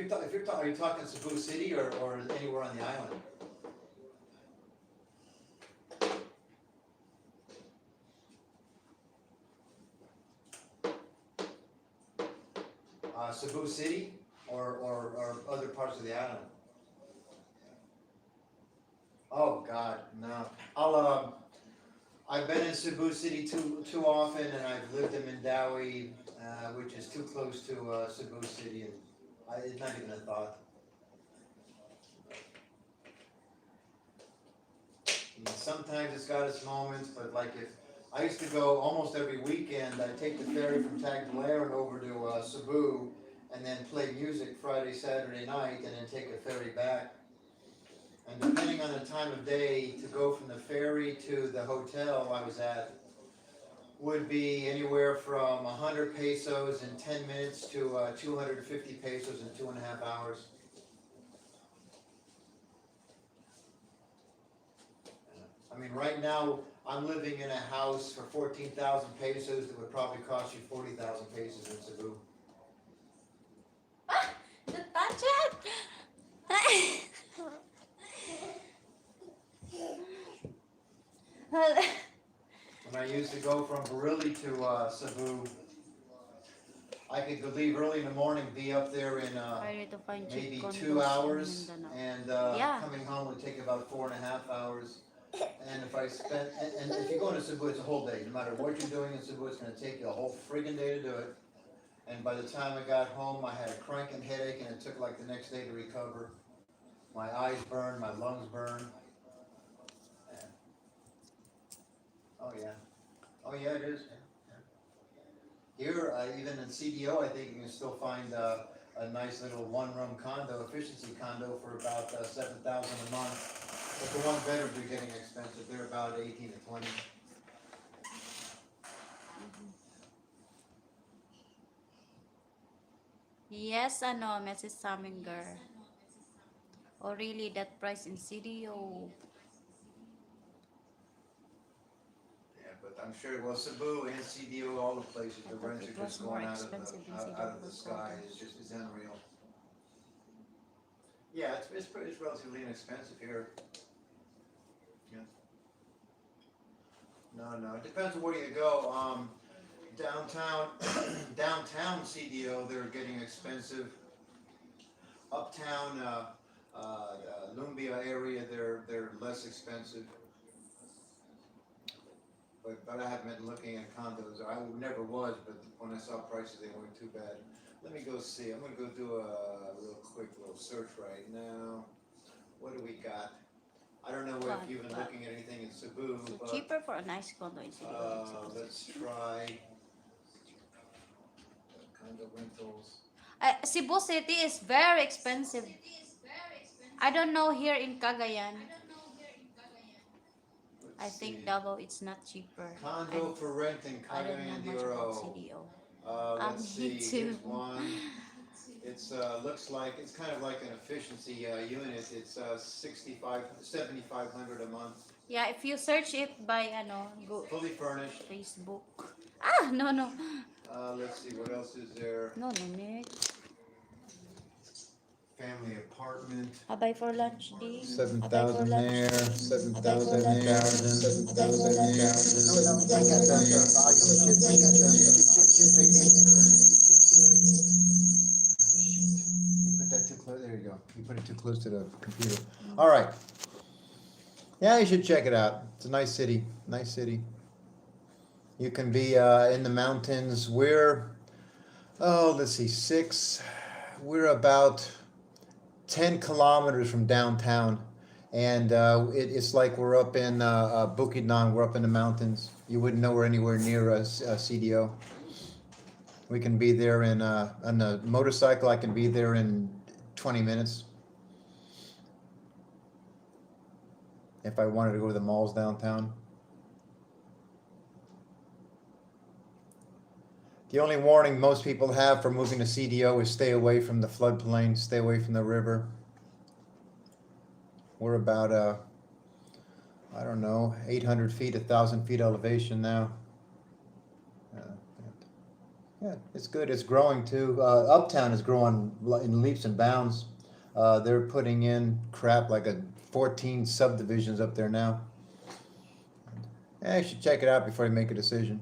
you talking Cebu City or anywhere on the island? Cebu City or other parts of the island? Oh God, no. I've been in Cebu City too often, and I've lived in Mandawi, which is too close to Cebu City, and it's not even a thought. I mean, sometimes it's got its moments, but like if I used to go almost every weekend, I'd take the ferry from Tagbilaran over to Cebu, and then play music Friday, Saturday night, and then take a ferry back. And depending on the time of day, to go from the ferry to the hotel I was at would be anywhere from 100 pesos in 10 minutes to 250 pesos in 2.5 hours. I mean, right now, I'm living in a house for 14,000 pesos that would probably cost you 40,000 pesos in Cebu. The budget! When I used to go from Bareilly to Cebu, I could leave early in the morning, be up there in maybe 2 hours, and coming home would take about 4.5 hours. And if I spent, and if you go into Cebu, it's a whole day. No matter what you're doing in Cebu, it's going to take you a whole friggin' day to do it. And by the time I got home, I had a cranking headache, and it took like the next day to recover. My eyes burned, my lungs burned. And, oh yeah, it is. Here, even in CDO, I think you can still find a nice little one-room condo, efficiency condo, for about 7,000 a month. But the one bedrooms are getting expensive. They're about 18 to 20. Yes, Mrs. Saminger. Oh, really? That price in CDO? Yeah, but I'm sure, well, Cebu and CDO, all the places, the rents are just going out of the sky. It's unreal. Yeah, it's relatively inexpensive here. Yeah. No, it depends on where you go. Downtown, downtown CDO, they're getting expensive. Uptown, Lumbia area, they're less expensive. But I haven't been looking at condos. I never was, but when I saw prices, they weren't too bad. Let me go see. I'm gonna go do a real quick little search right now. What do we got? I don't know if you've been looking at anything in Cebu, but Cheaper for a nice condo in CDO. let's try condo rentals. Cebu City is very expensive. I don't know here in Cagayan. I think Davao it's not cheaper. Condo for rent in I don't know Cagayan de much about Oro. CDO. Let's see. Me too. Here's one. It's looks like it's kind of like an efficiency unit. It's 7,500 a month. Yeah, if you search it by go Fully furnished. Facebook. No. Let's see, what else is there? No, Nick. Family apartment. Abay for lunch, D. 7,000 there. 7,000 there. 7,000 You put that too close. There you go. You put it too close to the computer. All right. Yeah, you should check it out. It's a nice city. Nice city. You can be in the mountains. Let's see, we're about 10 kilometers from downtown. And it's like we're up in Bukidnon, we're up in the mountains. You wouldn't know we're anywhere near a CDO. We can be there on a motorcycle, I can be there in 20 minutes. If I wanted to go to the malls downtown. The only warning most people have for moving to CDO is stay away from the floodplain, stay away from the river. We're about, 800 feet, 1,000 feet elevation now. Yeah, it's good. It's growing too. Uptown is growing in leaps and bounds. They're putting in crap like 14 subdivisions up there now. Yeah, you should check it out before you make a decision.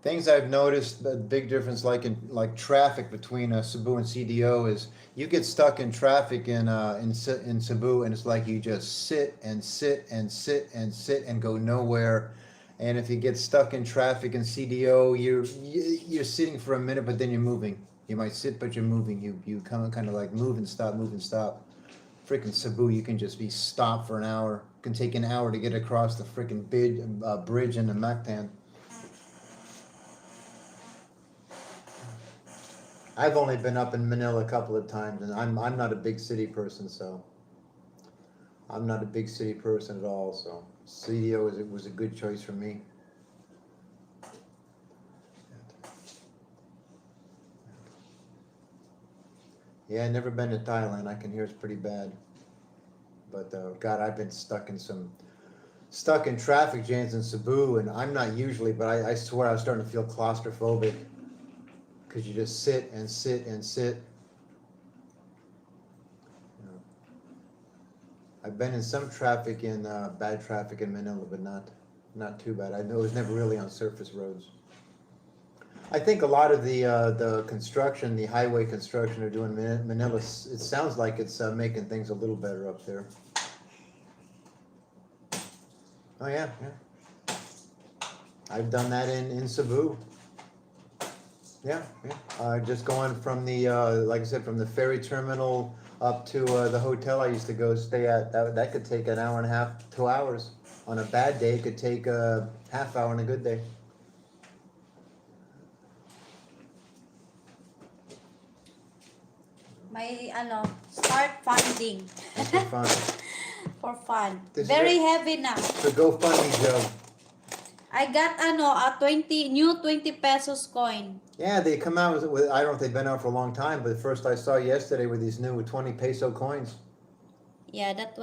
Things I've noticed, the big difference, like traffic between Cebu and CDO, is you get stuck in traffic in Cebu, and it's like you just sit and sit and sit and sit and go nowhere. And if you get stuck in traffic in CDO, you're sitting for a minute, but then you're moving. You might sit, but you're moving. You kind of like move and stop, move and stop. Freaking Cebu, you can just be stopped for an hour. It can take an hour to get across the freaking bridge in the Mactan. I've only been up in Manila a couple of times, and I'm not a big city person, so I'm not a big city person at all. So CDO was a good choice for me. Yeah, I've never been to Thailand. I can hear it's pretty bad, but God, I've been stuck in traffic jams in Cebu, and I'm not usually, but I swear I was starting to feel claustrophobic. Because you just sit and sit and sit. You know, I've been in some traffic bad traffic in Manila, but not too bad. I know it was never really on surface roads. I think a lot of the construction, the highway construction they're doing in Manila, it sounds like it's making things a little better up there. Oh yeah, yeah. I've done that in Cebu. Yeah, yeah. Just going from like I said, from the ferry terminal up to the hotel I used to go stay at. That could take an hour and a half, 2 hours. On a bad day, it could take a half hour on a good day. Start funding. That's for fun. For fun. This Very heavy now. So GoFundMe job. I got a 20 pesos coin. Yeah, they come out with I don't know if they've been out for a long time, but the first I saw yesterday were these new 20 peso coins. Yeah, that's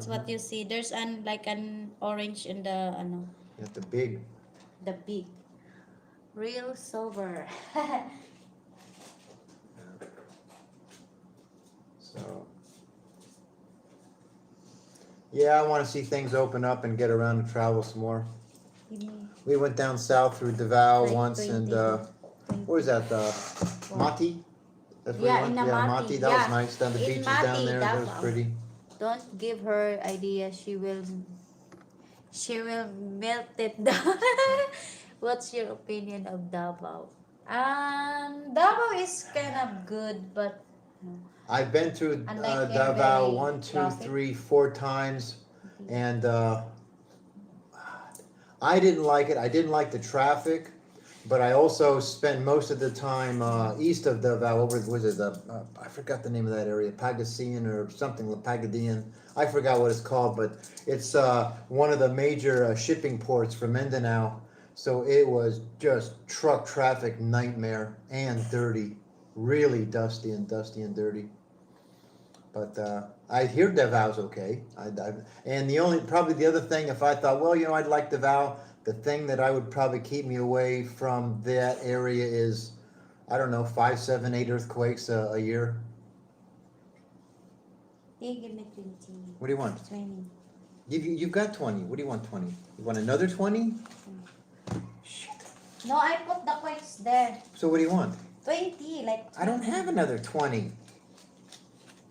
what you see. There's an orange in the Yeah, the big. The big. Real silver. So yeah, I want to see things open up and get around and travel some more. We went down south through Davao once, and where's that? Mati? That's where Yeah, we in went? Yeah, Mati. That was nice. Down the In beaches Mati, down there. That was Davao. pretty. Don't give her idea. She will melt it down. What's your opinion of Davao? Davao is kind of good, but I've been through unlike Davao very 1, 2, traffic. 3, 4 times, and I didn't like it. I didn't like the traffic, but I also spent most of the time east of Davao. Over was it? I forgot the name of that area, Pagasian or something, Pagadian. I forgot what it's called, but it's one of the major shipping ports for Mindanao. So it was just truck traffic nightmare and dirty, really dusty and dirty. But I hear Davao's okay. And probably the other thing, if I thought, well, I'd like Davao, the thing that I would probably keep me away from that area is, I don't know, 5, 7, 8 earthquakes a year. Give me 20. What do you want? 20. You've got 20. What do you want, 20? You want another 20? Shit. No, I put the coins there. So what do you want? 20, like 20. I don't have another 20.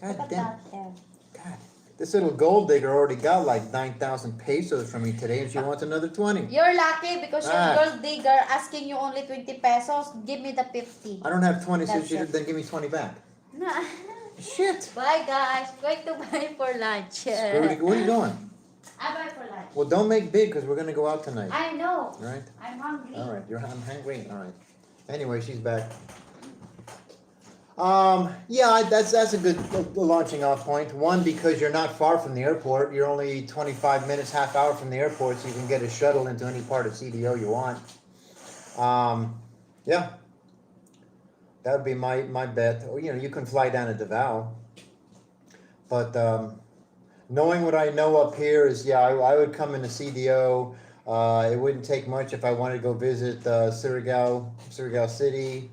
God Look at damn. that there. God. This little gold digger already got like 9,000 pesos from me today, and she wants another 20. You're lucky because your gold digger asking you only 20 pesos. Give me the 50. I don't have 20, so That's it. then give me 20 back. No. Shit. Bye guys. Going to buy for lunch. Where are you going? I buy for lunch. Well, don't make big because we're going to go out tonight. I know. All right? I'm hungry. All right. I'm hungry. All right. Anyway, she's back. Yeah, that's a good launching off point. One, because you're not far from the airport. You're only 25 minutes, half hour from the airport, so you can get a shuttle into any part of CDO you want. Yeah, that would be my bet. Or, you can fly down to Davao, but knowing what I know up here is, yeah, I would come into CDO. It wouldn't take much if I wanted to go visit Surigao City,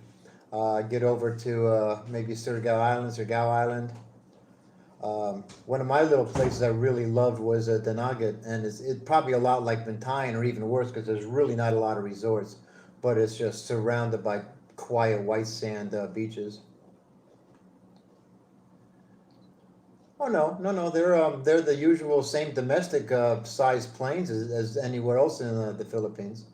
get over to maybe Surigao Island. One of my little places I really loved was Danagat, and it's probably a lot like Bintayan or even worse because there's really not a lot of resorts, but it's just surrounded by quiet white sand beaches. Oh no, they're the usual same domestic sized planes as anywhere else in the Philippines.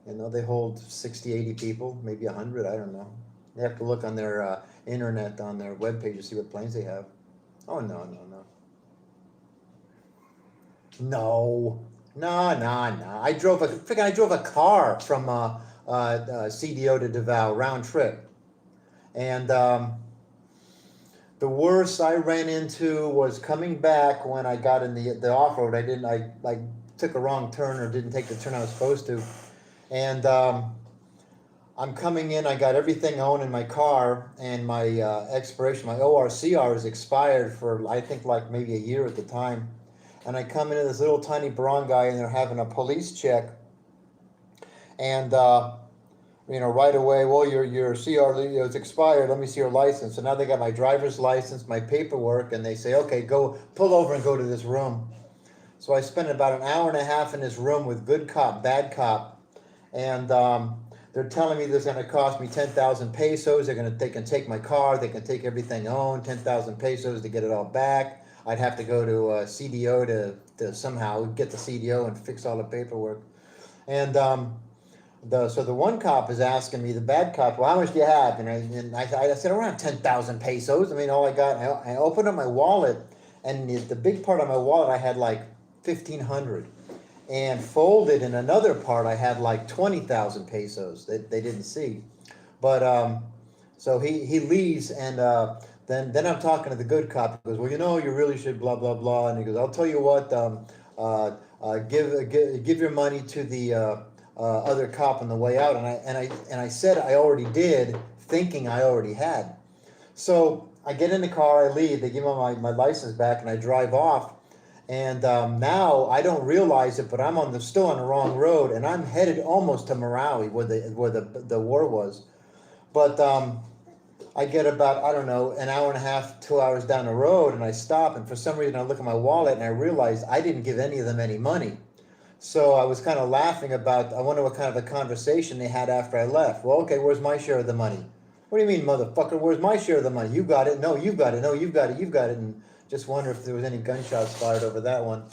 You know, they hold 60, 80 people, maybe 100, I don't know. You have to look on their internet, on their webpage to see what planes they have. Oh, no. No. I drove a car from CDO to Davao, round trip. And the worst I ran into was coming back when I got in the off-road. I took a wrong turn or didn't take the turn I was supposed to. And I'm coming in, I got everything owned in my car, and my my ORCR is expired for, I think, like maybe a year at the time. And I come into this little tiny barangay, and they're having a police check. And, right away, well, your CR is expired, let me see your license. So now they got my driver's license, my paperwork, and they say, okay, go pull over and go to this room. So I spent about an hour and a half in this room with good cop, bad cop. And they're telling me this is going to cost me 10,000 pesos. They can take my car, they can take everything owned, 10,000 pesos to get it all back. I'd have to go to CDO to somehow get the CDO and fix all the paperwork. And so the one cop is asking me, the bad cop, well, how much do you have? And I said, around 10,000 pesos. I mean, all I got, I opened up my wallet, and the big part of my wallet, I had like 1,500. And folded in another part, I had like 20,000 pesos that they didn't see. But so he leaves, and then I'm talking to the good cop. He goes, well, you really should blah blah blah. And he goes, I'll tell you what, give your money to the other cop on the way out. And I said I already did, thinking I already had. So I get in the car, I leave. They give me my license back, and I drive off. And now I don't realize it, but I'm still on the wrong road, and I'm headed almost to Marawi, where the war was. But I get about, I don't know, an hour and a half, 2 hours down the road, and I stop, and for some reason I look at my wallet, and I realize I didn't give any of them any money. So I was kind of laughing about, I wonder what kind of a conversation they had after I left. Well, okay, where's my share of the money? What do you mean, motherfucker? Where's my share of the money? You got it. No, you've got it. No, you've got it. You've got it. And just wonder if there was any gunshots fired over that one.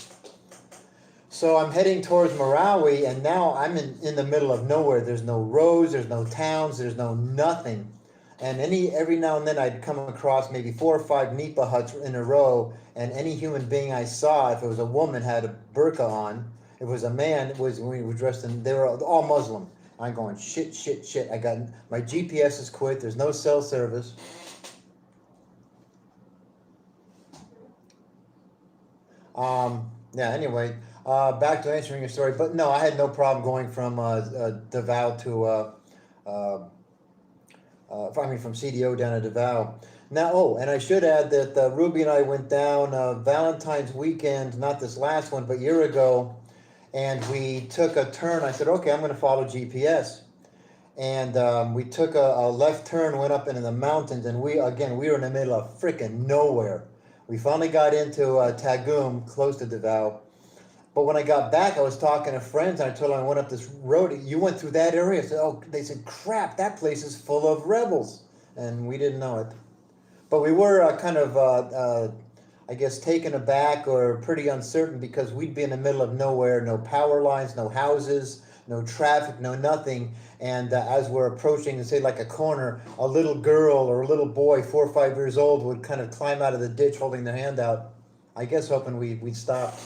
So I'm heading towards Marawi, and now I'm in the middle of nowhere. There's no roads, there's no towns, there's no nothing. And every now and then I'd come across maybe 4 or 5 nipa huts in a row, and any human being I saw, if it was a woman, had a burqa on. If it was a man, we were dressed in, they were all Muslim. I'm going, shit. I got, my GPS is quit, there's no cell service. Anyway, back to answering your story. But no, I had no problem going from Davao to, from CDO down to Davao. Now, and I should add that Ruby and I went down Valentine's weekend, not this last one, but a year ago, and we took a turn. I said, okay, I'm going to follow GPS. And we took a left turn, went up into the mountains, and we were in the middle of freaking nowhere. We finally got into Tagum, close to Davao. But when I got back, I was talking to friends, and I told them I went up this road. You went through that area? I said, they said, crap, that place is full of rebels. And we didn't know it. But we were kind of, I guess, taken aback or pretty uncertain because we'd be in the middle of nowhere, no power lines, no houses, no traffic, no nothing. And as we're approaching, say, like a corner, a little girl or a little boy, 4 or 5 years old, would kind of climb out of the ditch holding their hand out, I guess hoping we'd stop.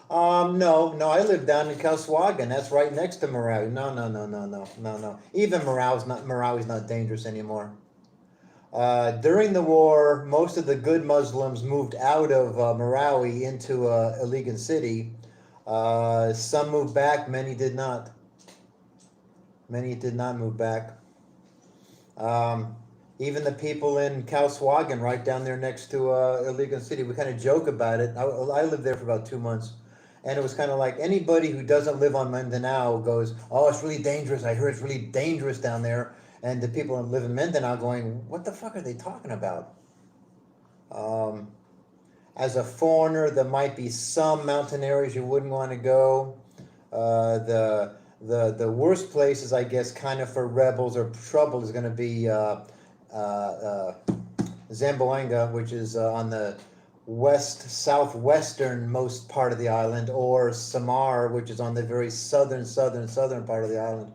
No, I live down in Calswagan. That's right next to Marawi. No. Even Marawi's not dangerous anymore. During the war, most of the good Muslims moved out of Marawi into Iligan City. Some moved back, many did not. Many did not move back. Even the people in Kauswagen, right down there next to Illegal City, we kind of joke about it. I lived there for about 2 months, and it was kind of like anybody who doesn't live on Mindanao goes, "Oh, it's really dangerous. I heard it's really dangerous down there." And the people who live in Mindanao going, "What the fuck are they talking about?" Um, as a foreigner, there might be some mountain areas you wouldn't want to go. The worst places, I guess, kind of for rebels or trouble is going to be Zamboanga, which is on the southwestern most part of the island, or Samar, which is on the very southern part of the island.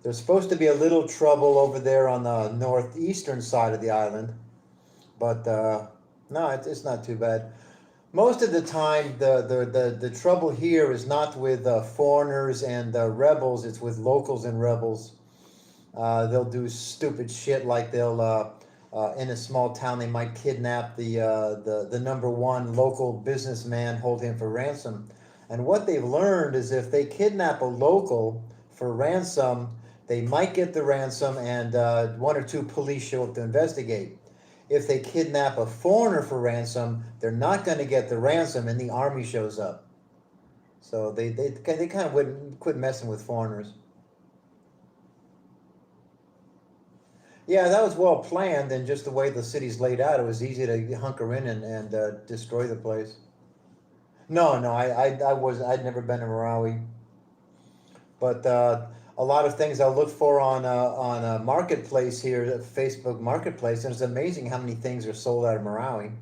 There's supposed to be a little trouble over there on the northeastern side of the island, but no, it's not too bad. Most of the time, the trouble here is not with foreigners and rebels, it's with locals and rebels. They'll do stupid shit like they'll, in a small town, they might kidnap the number one local businessman, hold him for ransom. And what they've learned is if they kidnap a local for ransom, they might get the ransom and one or two police show up to investigate. If they kidnap a foreigner for ransom, they're not going to get the ransom and the army shows up. So they kind of wouldn't quit messing with foreigners. Yeah, that was well planned, and just the way the city's laid out, it was easy to hunker in and destroy the place. No, I'd never been to Marawi, but a lot of things I look for on a marketplace here, Facebook Marketplace, and it's amazing how many things are sold out of Marawi.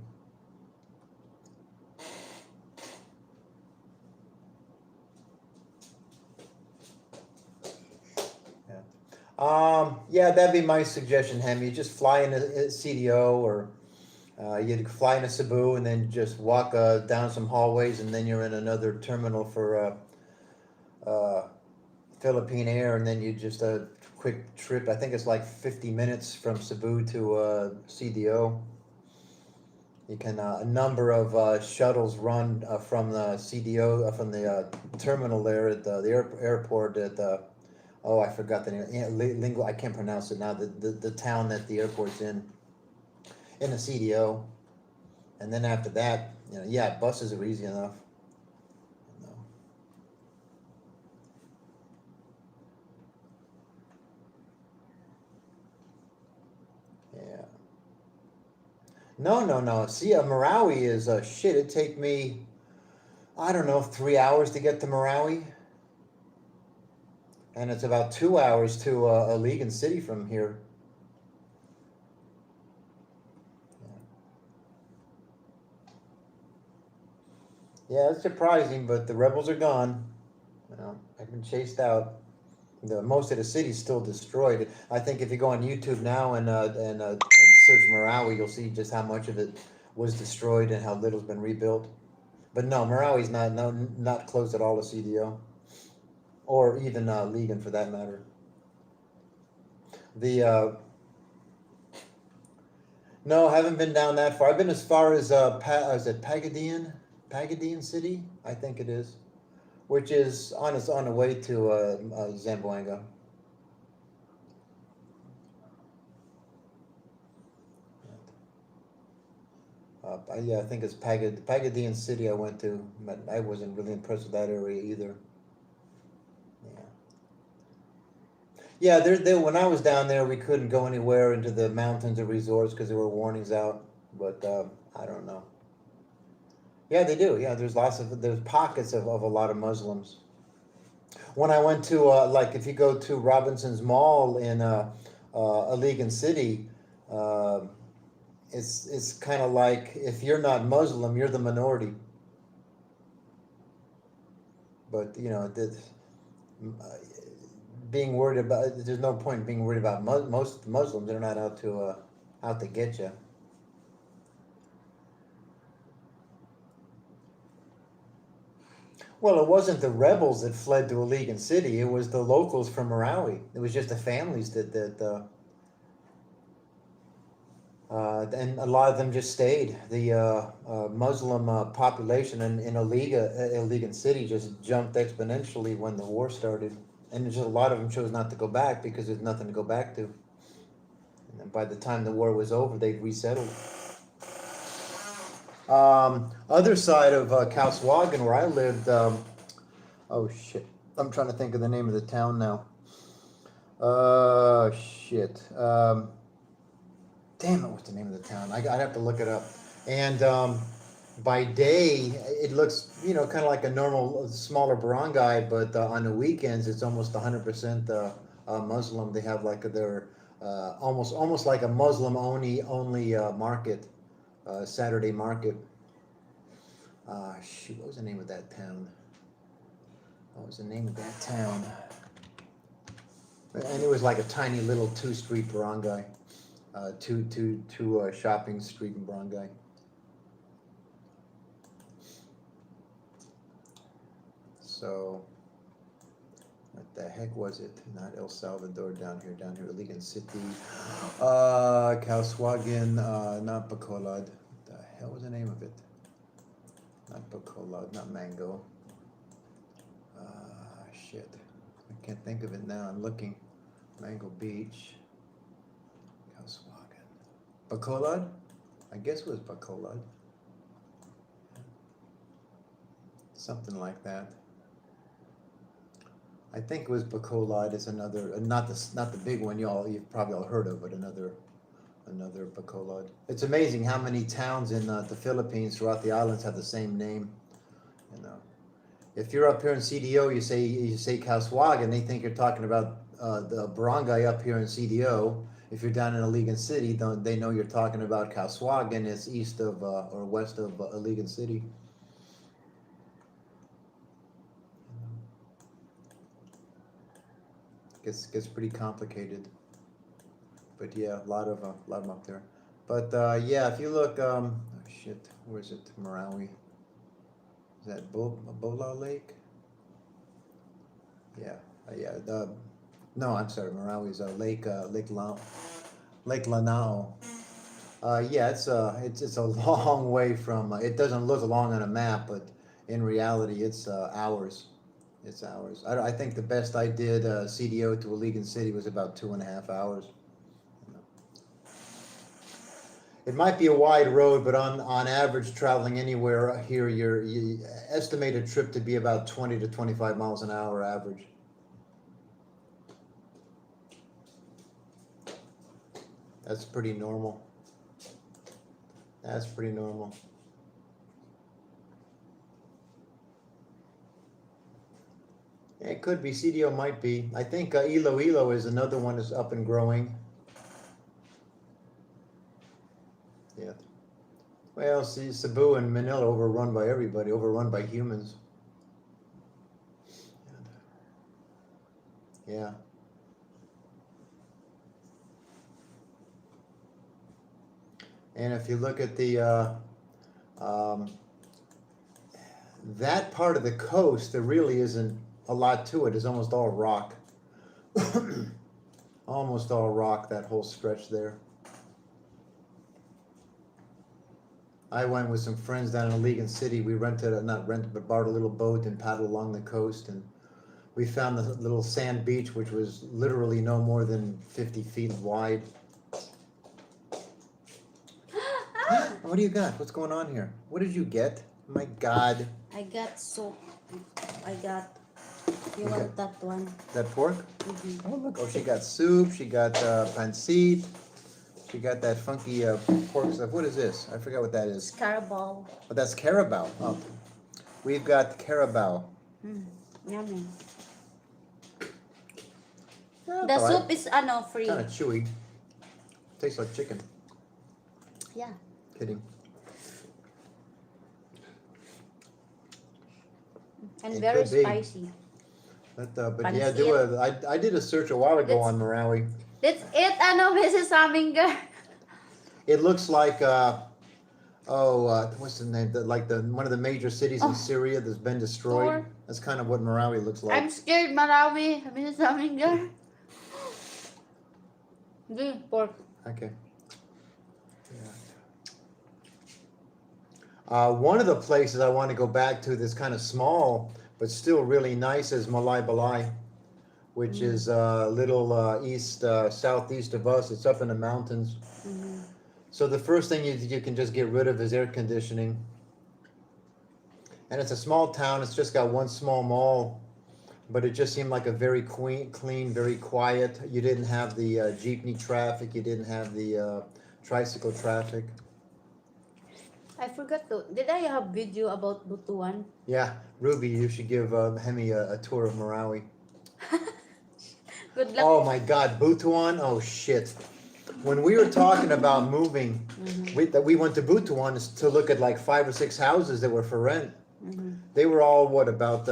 Yeah, that'd be my suggestion, Hem. You just fly in a CDO, or you'd fly in a Cebu and then just walk down some hallways, and then you're in another terminal for Philippine Air, and then you just a quick trip. I think it's like 50 minutes from Cebu to CDO. You can a number of shuttles run from the CDO, from the terminal there at the airport at oh, I forgot the name. Yeah, Lingo, I can't pronounce it now. The town that the airport's in a CDO, and then after that, yeah, buses are easy enough. Yeah. No. See, Marawi is shit. It'd take me, I don't know, 3 hours to get to Marawi, and it's about 2 hours to Iligan City from here. Yeah, it's surprising, but the rebels are gone. I've been chased out. Most of the city's still destroyed. I think if you go on YouTube now and search Marawi, you'll see just how much of it was destroyed and how little's been rebuilt. But no, Marawi's not close at all to CDO, or even Ligan for that matter. No, I haven't been down that far. I've been as far as is it Pagadian City, I think it is, which is on the way to Zamboanga. Yeah, I think it's Pagadian City I went to, but I wasn't really impressed with that area either. Yeah, when I was down there, we couldn't go anywhere into the mountains or resorts because there were warnings out. But I don't know. Yeah, they do. Yeah, there's pockets of a lot of Muslims. When I went to like if you go to Robinson's Mall in Iligan City, it's kind of like if you're not Muslim, you're the minority. But being worried about, there's no point in being worried about most Muslims. They're not out to get you. Well, it wasn't the rebels that fled to Iligan City. It was the locals from Marawi. It was just the families and a lot of them just stayed. The Muslim population in Iligan City just jumped exponentially when the war started. And just a lot of them chose not to go back because there's nothing to go back to. And by the time the war was over, they resettled. Other side of Kauswagen, where I lived, oh shit, I'm trying to think of the name of the town now. Shit. Damn it, what's the name of the town? I'd have to look it up. And by day, it looks, you know, kind of like a normal, smaller barangay, but on the weekends, it's almost 100% Muslim. They have like their almost like a Muslim only market, Saturday market. Shoot, what was the name of that town? What was the name of that town? And it was like a tiny little 2-street barangay, two shopping street in barangay. So, what the heck was it? Not El Salvador, down here, Iligan City, Kauswagen, not Bacolod. What the hell was the name of it? Not Bacolod, not Mango. Shit. I can't think of it now. I'm looking. Mango Beach. Kauswagen. Bacolod? I guess it was Bacolod. Something like that. I think it was Bacolod. It's another, not the big one you've probably all heard of, but another Bacolod. It's amazing how many towns in the Philippines throughout the islands have the same name. You know, if you're up here in CDO, you say Kauswagen, they think you're talking about the barangay up here in CDO. If you're down in Iligan City, they know you're talking about Kauswagen. It's east of or west of Iligan City. Gets pretty complicated, but yeah, a lot of them up there. But yeah, if you look, oh shit, where is it? Marawi. Is that Bola Lake? Yeah, yeah. No, I'm sorry, Marawi is Lake Lanao. Yeah, it's a long way from. It doesn't look long on a map, but in reality, it's hours. It's hours. I think the best I did CDO to Iligan City was about 2.5 hours. It might be a wide road, but on average, traveling anywhere here, you estimate a trip to be about 20 to 25 miles an hour average. That's pretty normal. That's pretty normal. It could be. CDO might be. I think Iloilo is another one that's up and growing. Yeah. Well, see, Cebu and Manila overrun by everybody, overrun by humans. Yeah. And if you look at the that part of the coast, there really isn't a lot to it. It's almost all rock. Almost all rock, that whole stretch there. I went with some friends down in Iligan City. We but borrowed a little boat and paddled along the coast, and we found the little sand beach, which was literally no more than 50 feet wide. What do you got? What's going on here? What did you get? My God. I got soup. You want that one? That pork? Mm-hmm. Oh, look. Oh, she got soup. She got pancit. She got that funky pork stuff. What is this? I forgot what that is. Carabao. Oh, that's carabao. Oh. We've got carabao. Yummy. Yeah, The soup is free. Kind of chewy. Tastes like chicken. Yeah. Kidding. And It very could be. spicy. But yeah, I did a search a while ago on Marawi. That's it, Mrs. Saminger. It looks like what's the name? One of the major cities in Syria that's been destroyed. Sure. That's kind of what Marawi looks like. I'm scared, Marawi. Mrs. Saminger. Pork. Okay. Yeah. One of the places I want to go back to that's kind of small but still really nice is Malay Balai. which is a little southeast of us. It's up in the mountains. So the first thing you can just get rid of is air conditioning. And it's a small town. It's just got one small mall, but it just seemed like a very clean, very quiet. You didn't have the jeepney traffic. You didn't have the tricycle traffic. I forgot to. Did I have video about Butuan? Yeah, Ruby, you should give Hemi a tour of Marawi. Good luck. Oh my God, Butuan! Oh shit! When we were talking about moving, we went to Butuan to look at like 5 or 6 houses that were for rent. They were all what, about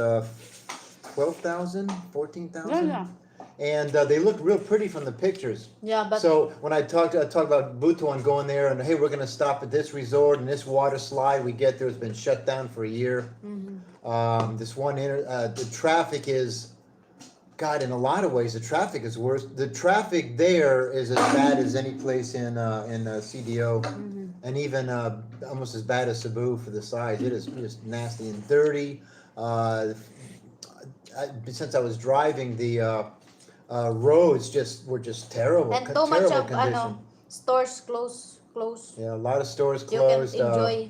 12,000, 14,000, Yeah. and they looked real pretty from the pictures. Yeah, but So when I talked about Butuan going there, and hey, we're gonna stop at this resort and this water slide. We get there, it's been shut down for a year. This one, the traffic is, God, in a lot of ways, the traffic is worse. The traffic there is as bad as any place in CDO, and even almost as bad as Cebu for the size. It is just nasty and dirty. Since I was driving, the roads were just terrible. and too much terrible of condition. stores close. Yeah, a lot of stores You closed. can enjoy.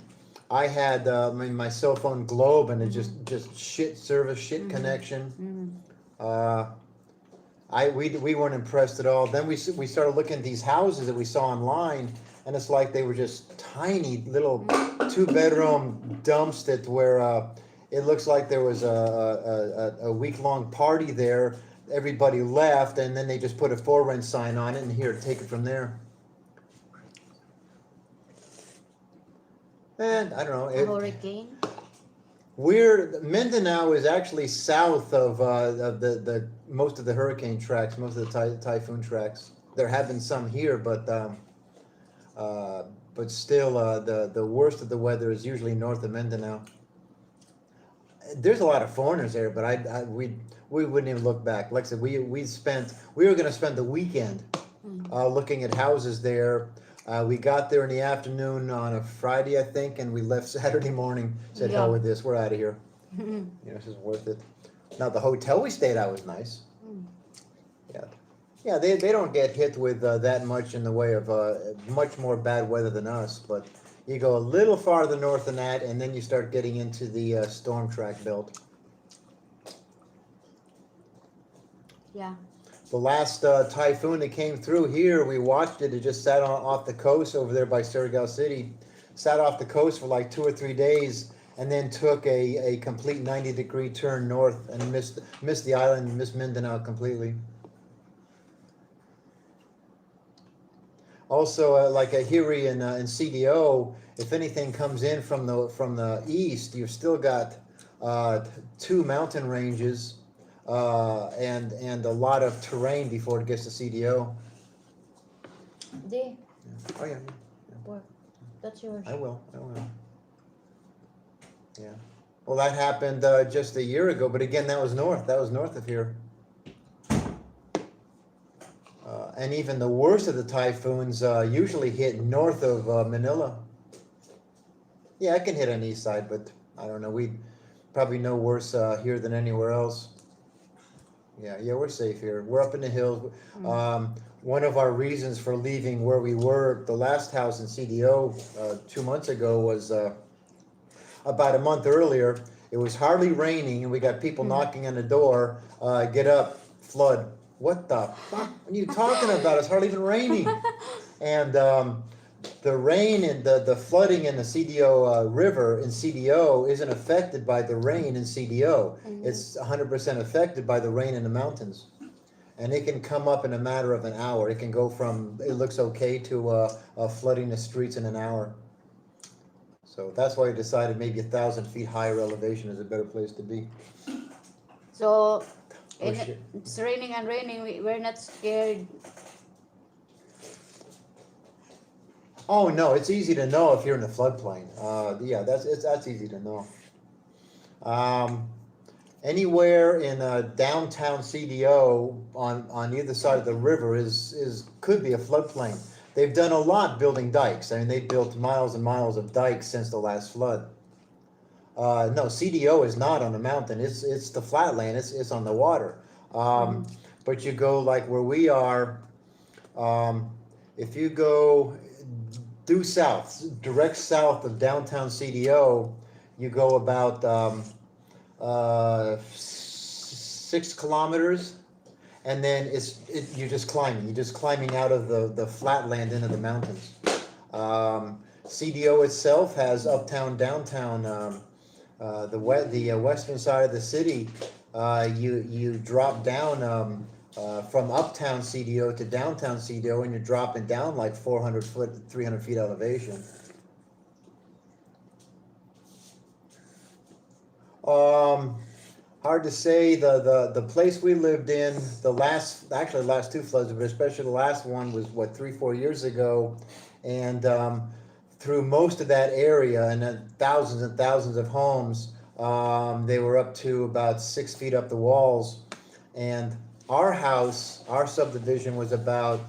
I had my cell phone Globe, and it just shit service, shit connection. We weren't impressed at all. Then we started looking at these houses that we saw online, and it's like they were just tiny little 2-bedroom dumps that where it looks like there was a week-long party there. Everybody left, and then they just put a for rent sign on it, and here, take it from there. And I don't know. A hurricane. Mindanao is actually south of the most of the hurricane tracks, most of the typhoon tracks. There have been some here, but still, the worst of the weather is usually north of Mindanao. There's a lot of foreigners there, but we wouldn't even look back. Like I said, we were going to spend the weekend looking at houses there. We got there in the afternoon on a Friday, I think, and we left Saturday morning. Said, hell with this, we're out of here. This isn't worth it. Now, the hotel we stayed at was nice. Yeah, they don't get hit with that much in the way of much more bad weather than us, but you go a little farther north than that, and then you start getting into the storm track belt. Yeah. The last typhoon that came through here, we watched it. It just sat off the coast over there by Surigao City. Sat off the coast for like 2 or 3 days, and then took a complete 90-degree turn north and missed the island, missed Mindanao completely. Also, like a Hiri in CDO, if anything comes in from the east, you've still got 2 mountain ranges. And a lot of terrain before it gets to CDO. They. Oh yeah. Work. That's yours. I will. Yeah. Well, that happened just a year ago, but again, that was north. That was north of here. And even the worst of the typhoons usually hit north of Manila. Yeah, it can hit on the east side, but I don't know. We probably no worse here than anywhere else. Yeah, we're safe here. We're up in the hills. One of our reasons for leaving where we were, the last house in CDO 2 months ago, was about a month earlier. It was hardly raining, and we got people knocking on the door. Get up, flood. What the fuck are you talking about? It's hardly even raining. And the rain and the flooding in the CDO river in CDO isn't affected by the rain in CDO. It's 100% affected by the rain in the mountains. And it can come up in a matter of an hour. It can go from, it looks okay, to flooding the streets in an hour. So that's why I decided maybe 1,000 feet higher elevation is a better place to be. So, it's raining and raining. We're not scared. Oh no, it's easy to know if you're in the floodplain. Yeah, that's easy to know. Anywhere in downtown CDO on either side of the river could be a floodplain. They've done a lot building dikes. I mean, they built miles and miles of dikes since the last flood. No, CDO is not on the mountain. It's the flatland. It's on the water. But you go like where we are, if you go due south, direct south of downtown CDO, you go about 6 kilometers, and then you're just climbing out of the flatland into the mountains. CDO itself has uptown, downtown, the western side of the city. You drop down from uptown CDO to downtown CDO, and you're dropping down like 400 foot, 300 feet elevation. Hard to say. The place we lived in, the last two floods, but especially the last one was what, 3-4 years ago, and through most of that area and thousands of homes, they were up to about 6 feet up the walls, and our house, our subdivision was about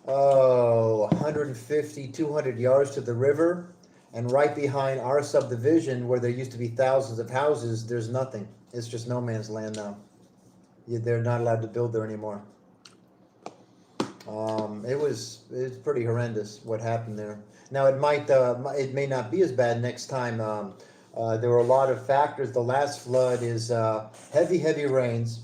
150, 200 yards to the river. And right behind our subdivision, where there used to be thousands of houses, there's nothing. It's just no man's land now. They're not allowed to build there anymore. It's pretty horrendous what happened there. Now it may not be as bad next time. There were a lot of factors. The last flood is heavy rains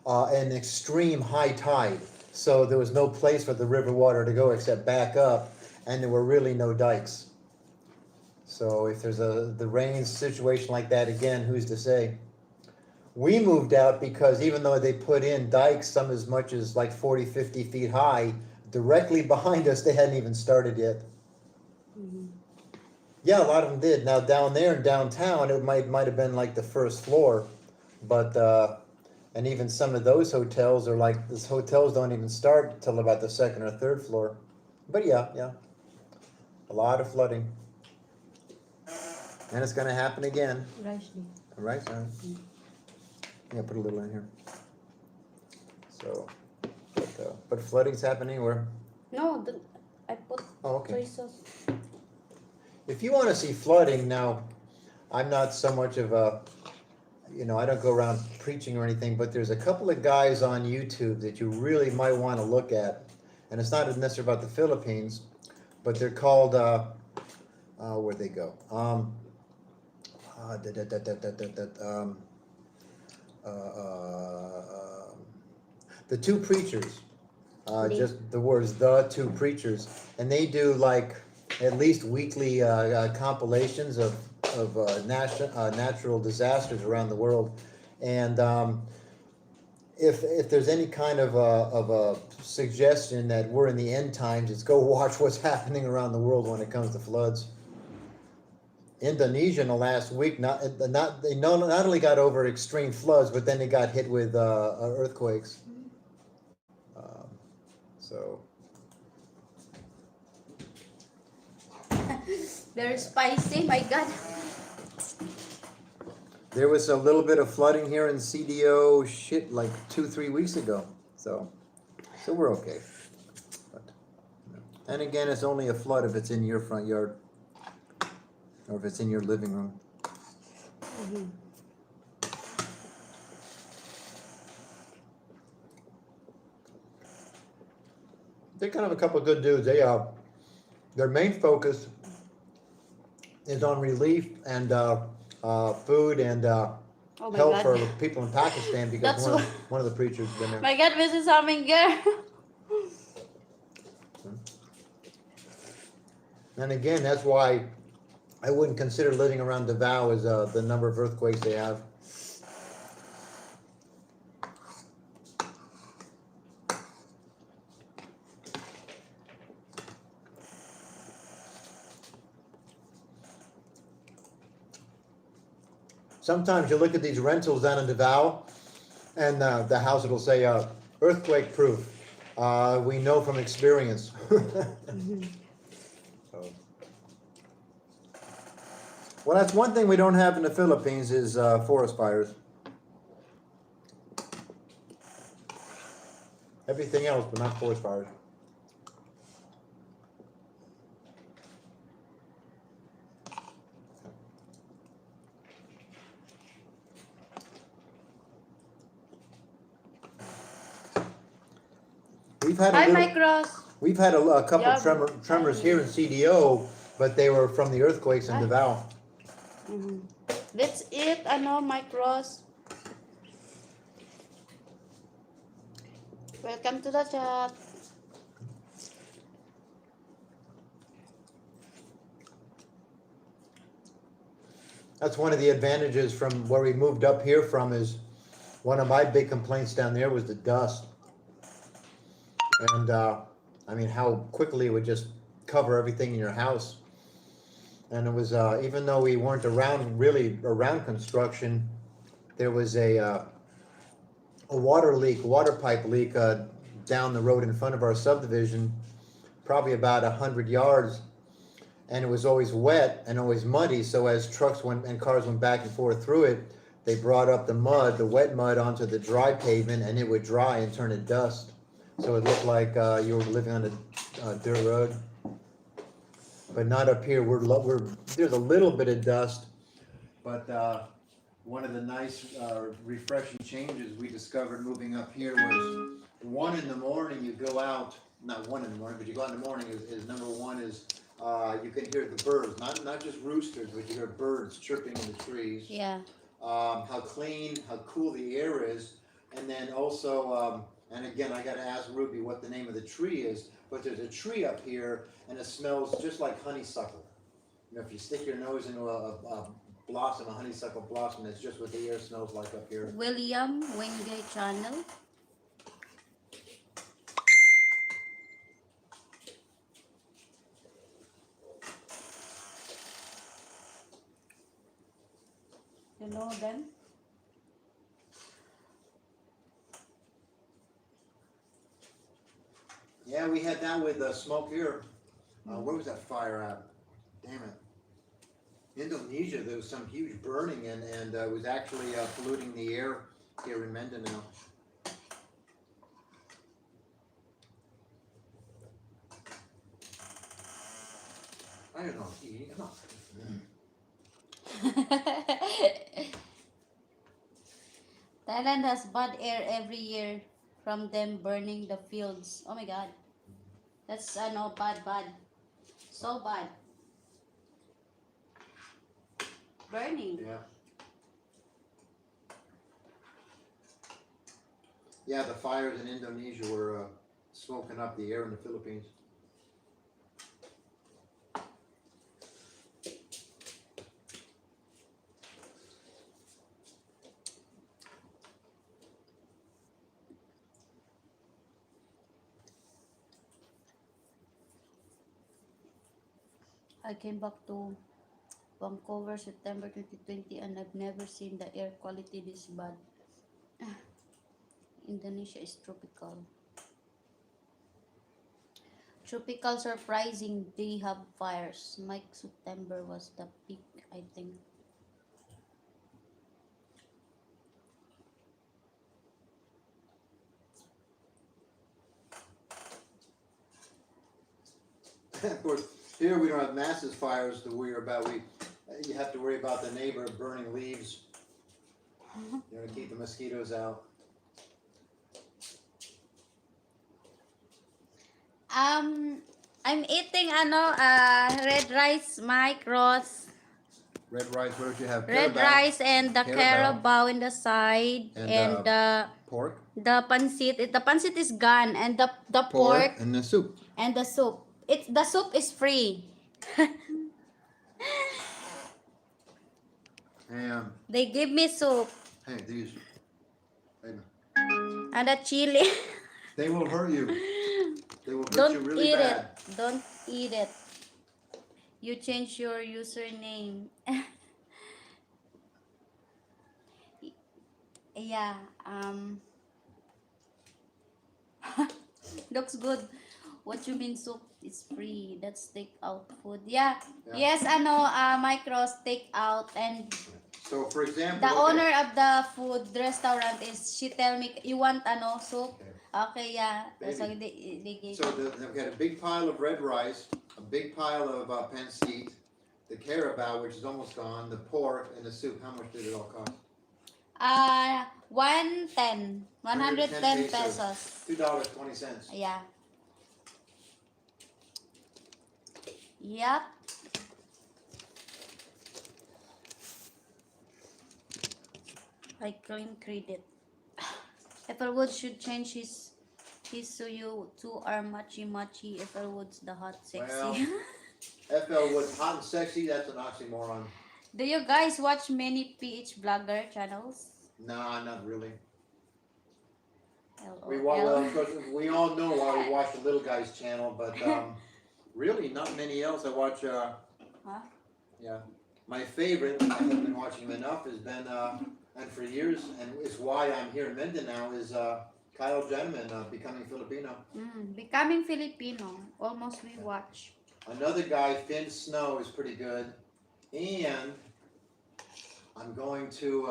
and extreme high tide. So there was no place for the river water to go except back up, and there were really no dikes. So if there's the rain situation like that again, who's to say? We moved out because even though they put in dikes, some as much as like 40, 50 feet high, directly behind us, they hadn't even started yet. Mm-hmm. Yeah, a lot of them did. Now down there in downtown, it might have been like the first floor, but and even some of those hotels are like, these hotels don't even start till about the second or third floor. But yeah, a lot of flooding. And it's going to happen again. Right, son? Yeah, put a little in here. So, but flooding's happening where? No, I put okay. soy sauce. If you want to see flooding, now, I'm not so much of a, I don't go around preaching or anything, but there's a couple of guys on YouTube that you really might want to look at. And it's not necessarily about the Philippines, but they're called, where'd they go? The Two Preachers, just the words, the Two Preachers, and they do like at least weekly compilations of natural disasters around the world, and if there's any kind of a suggestion that we're in the end times, it's go watch what's happening around the world when it comes to floods. Indonesia in the last week they not only got over extreme floods, but then they got hit with earthquakes. So very spicy, my God. There was a little bit of flooding here in CDO like 2-3 weeks ago. So we're okay. But, and again, it's only a flood if it's in your front yard. Or if it's in your living room. Mm-hmm. They're kind of a couple of good dudes. Their main focus is on relief and food and help for people in Pakistan, because one of the preachers been there. My God, Mrs. Huminger. And again, that's why I wouldn't consider living around Davao as the number of earthquakes they have. Sometimes you look at these rentals down in Davao, and the house, it'll say earthquake proof. We know from experience. Mm-hmm. Well, that's one thing we don't have in the Philippines is forest fires. Everything else, but not forest fires. we've had a Hi, little, Micros. we've had a couple Yeah. tremors here in CDO, but they were from the earthquakes in Davao. Let's eat, Micros. Welcome to the chat. That's one of the advantages from where we moved up here from is one of my big complaints down there was the dust. And I mean, how quickly it would just cover everything in your house. And it was, even though we weren't really around construction, there was a water pipe leak down the road in front of our subdivision, probably about 100 yards. And it was always wet and always muddy, so as trucks and cars went back and forth through it, they brought up the wet mud onto the dry pavement, and it would dry and turn to dust. So it looked like you were living on a dirt road. But not up here. There's a little bit of dust, but one of the nice refreshing changes we discovered moving up here was 1 in the morning. You go out, not 1 in the morning, but you go out in the morning. Is number one is you can hear the birds, not just roosters, but you hear birds chirping in the trees. Yeah. How clean, how cool the air is, and then also, and again, I got to ask Ruby what the name of the tree is. But there's a tree up here, and it smells just like honeysuckle. You know, if you stick your nose into a blossom, a honeysuckle blossom, that's just what the air smells like up here. William Wingate Channel. You know them? Yeah, we had that with smoke here. Where was that fire at? Damn it. Indonesia, there was some huge burning, and it was actually polluting the air here in Mindanao. I don't know. Thailand has bad air every year from them burning the fields. Oh my god. That's bad. So bad. Burning. Yeah. Yeah, the fires in Indonesia were smoking up the air in the Philippines. I came back to Vancouver September 2020 and I've never seen the air quality this bad. Indonesia is tropical. Tropical surprising, they have fires. Mike September was the peak, I think. Of course, here we don't have massive fires to worry about. You have to worry about the neighbor burning leaves. You know, to keep the mosquitoes out. I'm eating red rice, Mike Ross. Red rice, what did you have? Red Carabao, rice and the carabao in the side and the pork. The pancit. The pancit is gone and the pork And the soup. and the soup. The soup is free. And They give me soup hey, these. and the chili. They will hurt you. They will hurt Don't you really eat bad. it. Don't eat it. You change your username. Yeah. Looks good. What you mean soup is free? That's takeout food. Yeah. Yes, Micros takeout and So for example, the owner of the food restaurant she tell me you want soup. Okay, yeah. So they gave. So they've got a big pile of red rice, a big pile of pancit, the carabao, which is almost gone, the pork, and the soup. How much did it all cost? 110. 110 pesos. $2.20. Yeah. Yep. I claim credit. Everwood should change his suyo to our machi machi. Everwood's the hot sexy. Well, FL Wood's hot and sexy, that's an oxymoron. Do you guys watch many PH blogger channels? Nah, not really. LOL. Of course, we all know why we watch the little guy's channel, but really not many else. I watch, Huh? yeah. My favorite, I haven't been watching him enough, has been, and for years, and is why I'm here in Minden now, is Kyle Jenman, Becoming Filipino. Becoming Filipino. Almost we watch. Another guy, Finn Snow, is pretty good. And I'm going to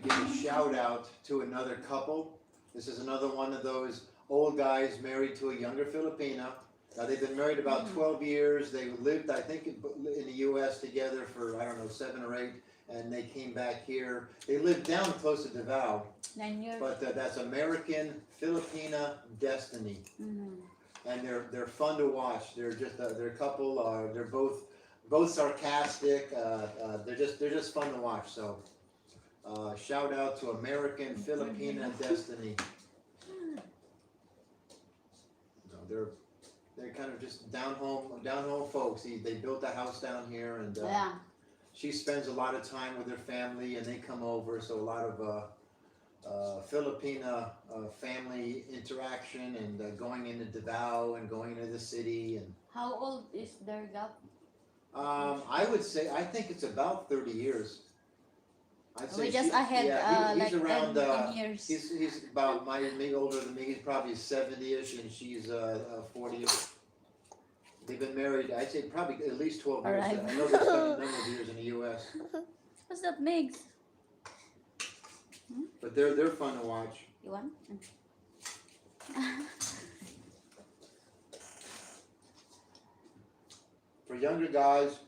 give a shout out to another couple. This is another one of those old guys married to a younger Filipina. They've been married about 12 years. They lived, I think, in the U.S. together for, I don't know, 7 or 8. And they came back here. They lived down close to Davao. 9 years. But that's American Filipina Destiny. And they're fun to watch. They're just they're a couple. They're both sarcastic. They're just fun to watch. So shout out to American Filipina Destiny. No, they're kind of just down home folks. They built a house down here, and she spends a lot of time with her family, and they come over. So a lot of Filipina family interaction, and going into Davao and going into the city. And how old is their gap? I would say, I think it's about 30 years. I'd say we just ahead, he's like around 10 years. He's about maybe older than me. He's probably 70ish, and she's 40ish. They've been married, I'd say probably at least 12 years. Right. I know they spent a number of years in the U.S. What's that mix? But they're fun to watch. You want? For younger guys,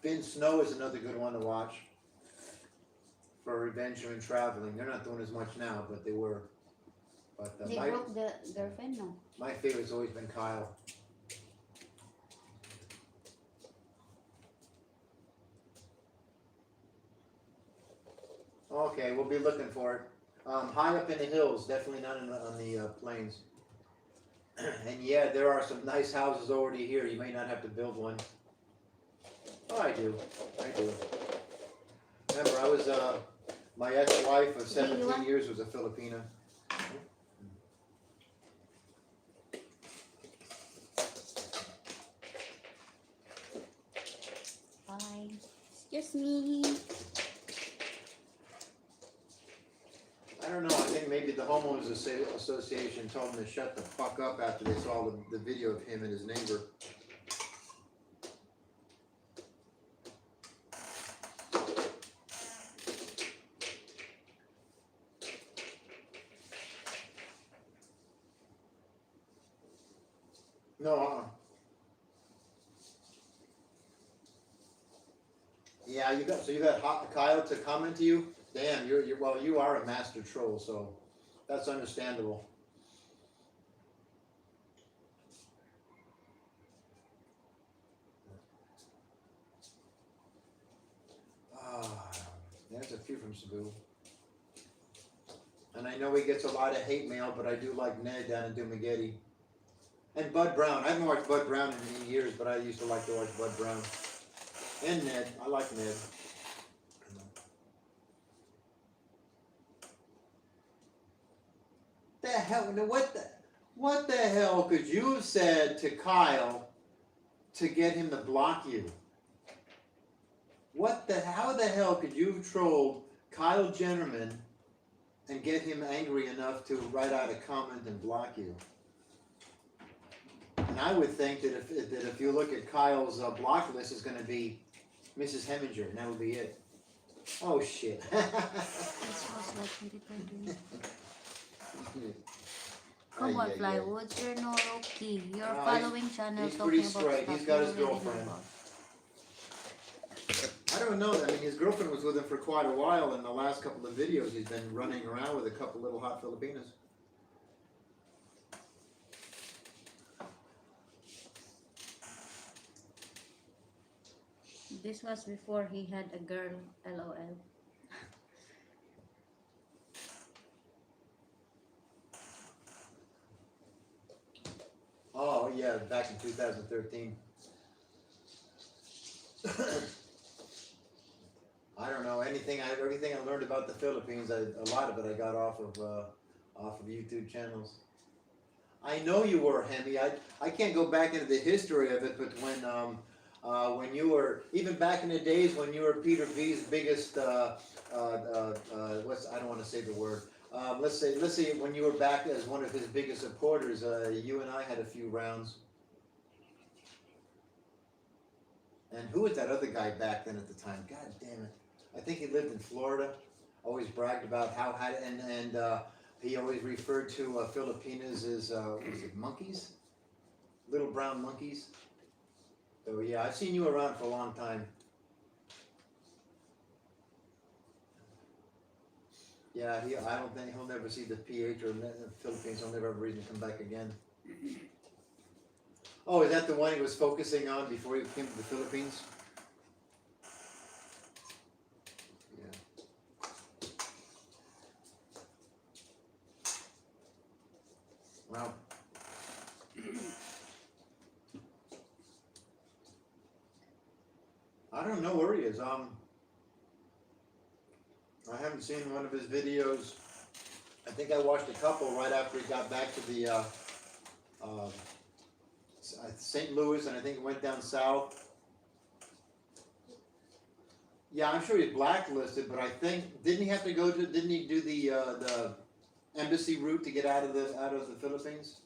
Finn Snow is another good one to watch for adventure and traveling. They're not doing as much now, but they were. But they broke their fin, no? My favorite's always been Kyle. Okay, we'll be looking for it. High up in the hills, definitely not on the plains. And yeah, there are some nice houses already here. You may not have to build one. Oh, I do. Remember, I was, my ex-wife of 17 years was a Filipina. Bye. Excuse me. I don't know, I think maybe the homeowners association told him to shut the fuck up after they saw the video of him and his neighbor. No, Yeah, you got Kyle to comment to you? Damn, you are a master troll, so that's understandable. There's a few from Cebu. And I know he gets a lot of hate mail, but I do like Ned down in Dumaguete. And Bud Brown. I haven't watched Bud Brown in years, but I used to like to watch Bud Brown. And Ned. I like Ned. The hell? What the hell could you have said to Kyle to get him to block you? How the hell could you have trolled Kyle Jennerman and get him angry enough to write out a comment and block you? And I would think that if you look at Kyle's block list, it's going to be Mrs. Heminger, and that would be it. Oh shit! Come on, Flywoods, you're no rookie. You're following channel he's talking pretty about straight. stuff He's got you his really know girlfriend. about. I don't know. I mean, his girlfriend was with him for quite a while. In the last couple of videos, he's been running around with a couple little hot Filipinas. This was before he had a girl, LOL. Oh yeah, back in 2013. I don't know everything I learned about the Philippines. A lot of it I got off of YouTube channels. I know you were, Hemi. I can't go back into the history of it, but when you were, even back in the days when you were Peter V's biggest I don't want to say the word. Let's say when you were back as one of his biggest supporters, you and I had a few rounds. And who was that other guy back then at the time? God damn it! I think he lived in Florida. Always bragged about how had and he always referred to Filipinas as was it monkeys, little brown monkeys. So yeah, I've seen you around for a long time. Yeah, I don't think he'll never see the PH or the Philippines. He'll never have a reason to come back again. Oh, is that the one he was focusing on before he came to the Philippines? Yeah. Well, I don't know where he is. I haven't seen one of his videos. I think I watched a couple right after he got back to the St. Louis, and I think he went down south. Yeah, I'm sure he's blacklisted, but I think didn't he do the embassy route to get out of the Philippines?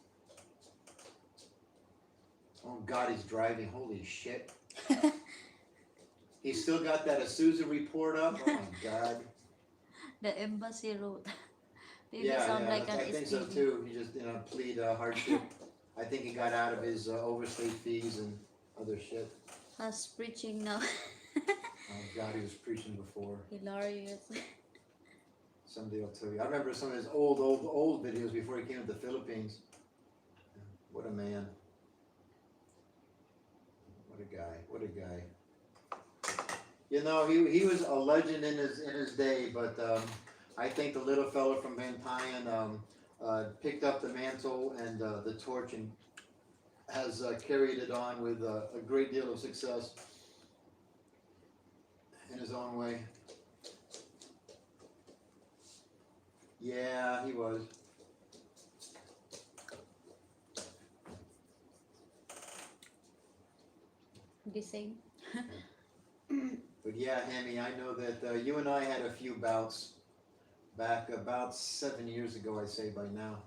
Oh God, he's driving. Holy shit. He's still got that Azusa report up. Oh my God. The embassy route. I think so too. He just plead hardship. I think he got out of his overstay fees and other shit. Us preaching now. Oh God, he was preaching before. Hilarious. Someday I'll tell you. I remember some of his old videos before he came to the Philippines. What a man. What a guy. What a guy. You know, he was a legend in his day, but I think the little fella from Van Tyen picked up the mantle and the torch and has carried it on with a great deal of success in his own way. Yeah, he was. The same. But yeah, Hemi, I know that you and I had a few bouts back about 7 years ago, I'd say by now.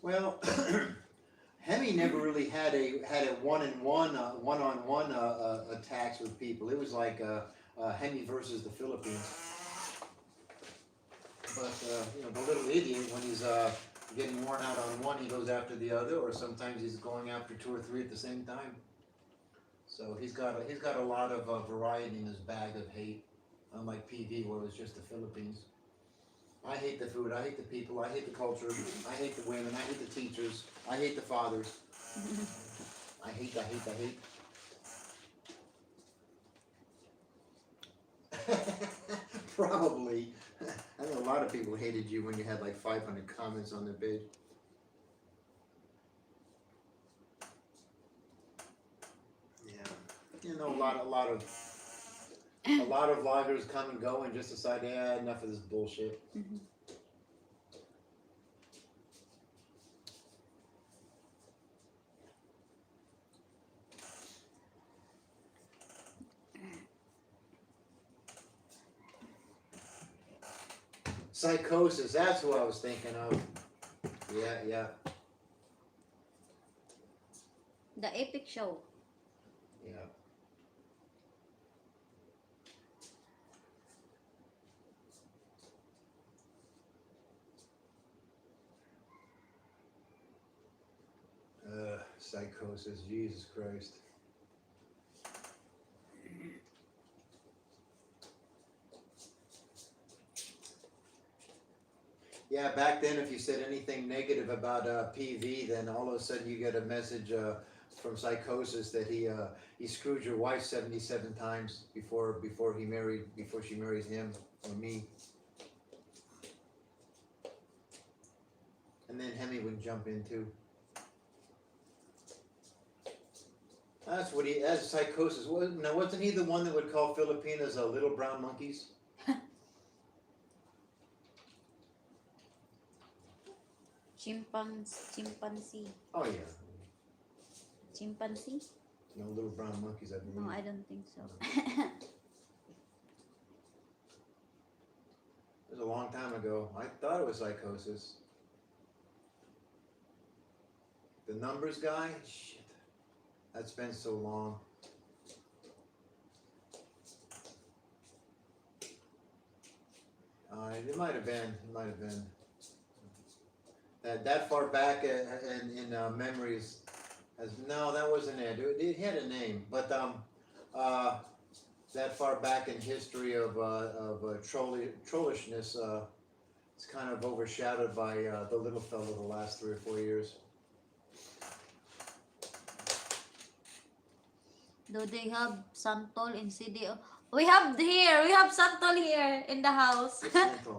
Well, Hemi never really had a one-on-one attacks with people. It was like Hemi versus the Philippines. But the little idiot, when he's getting worn out on one, he goes after the other, or sometimes he's going after two or three at the same time. So he's got a lot of variety in his bag of hate, unlike PV, where it was just the Philippines. I hate the food, I hate the people, I hate the culture, I hate the women, I hate the teachers, I hate the fathers. I hate. Probably. I know a lot of people hated you when you had like 500 comments on their page. Yeah. A lot of vloggers come and go and just decide, yeah, enough of this bullshit. Mm-hmm. Psychosis, that's who I was thinking of. Yeah. The epic show. Yeah. Psychosis, Jesus Christ. Yeah, back then, if you said anything negative about PV, then all of a sudden you get a message from Psychosis that he screwed your wife 77 times before she marries him or me. And then Hemi would jump in too. That's Psychosis. Now, wasn't he the one that would call Filipinas little brown monkeys? Chimpanzee. Oh yeah. Chimpanzee? No, little brown monkeys, I believe. No, I don't think so. It was a long time ago. I thought it was Psychosis. The numbers guy? Shit. That's been so long. It might have been. That far back in memories. No, that wasn't it. It had a name, but that far back in history of trollishness, it's kind of overshadowed by the little fellow the last 3 or 4 years. Do they have santol in CDO? We have santol here in the house.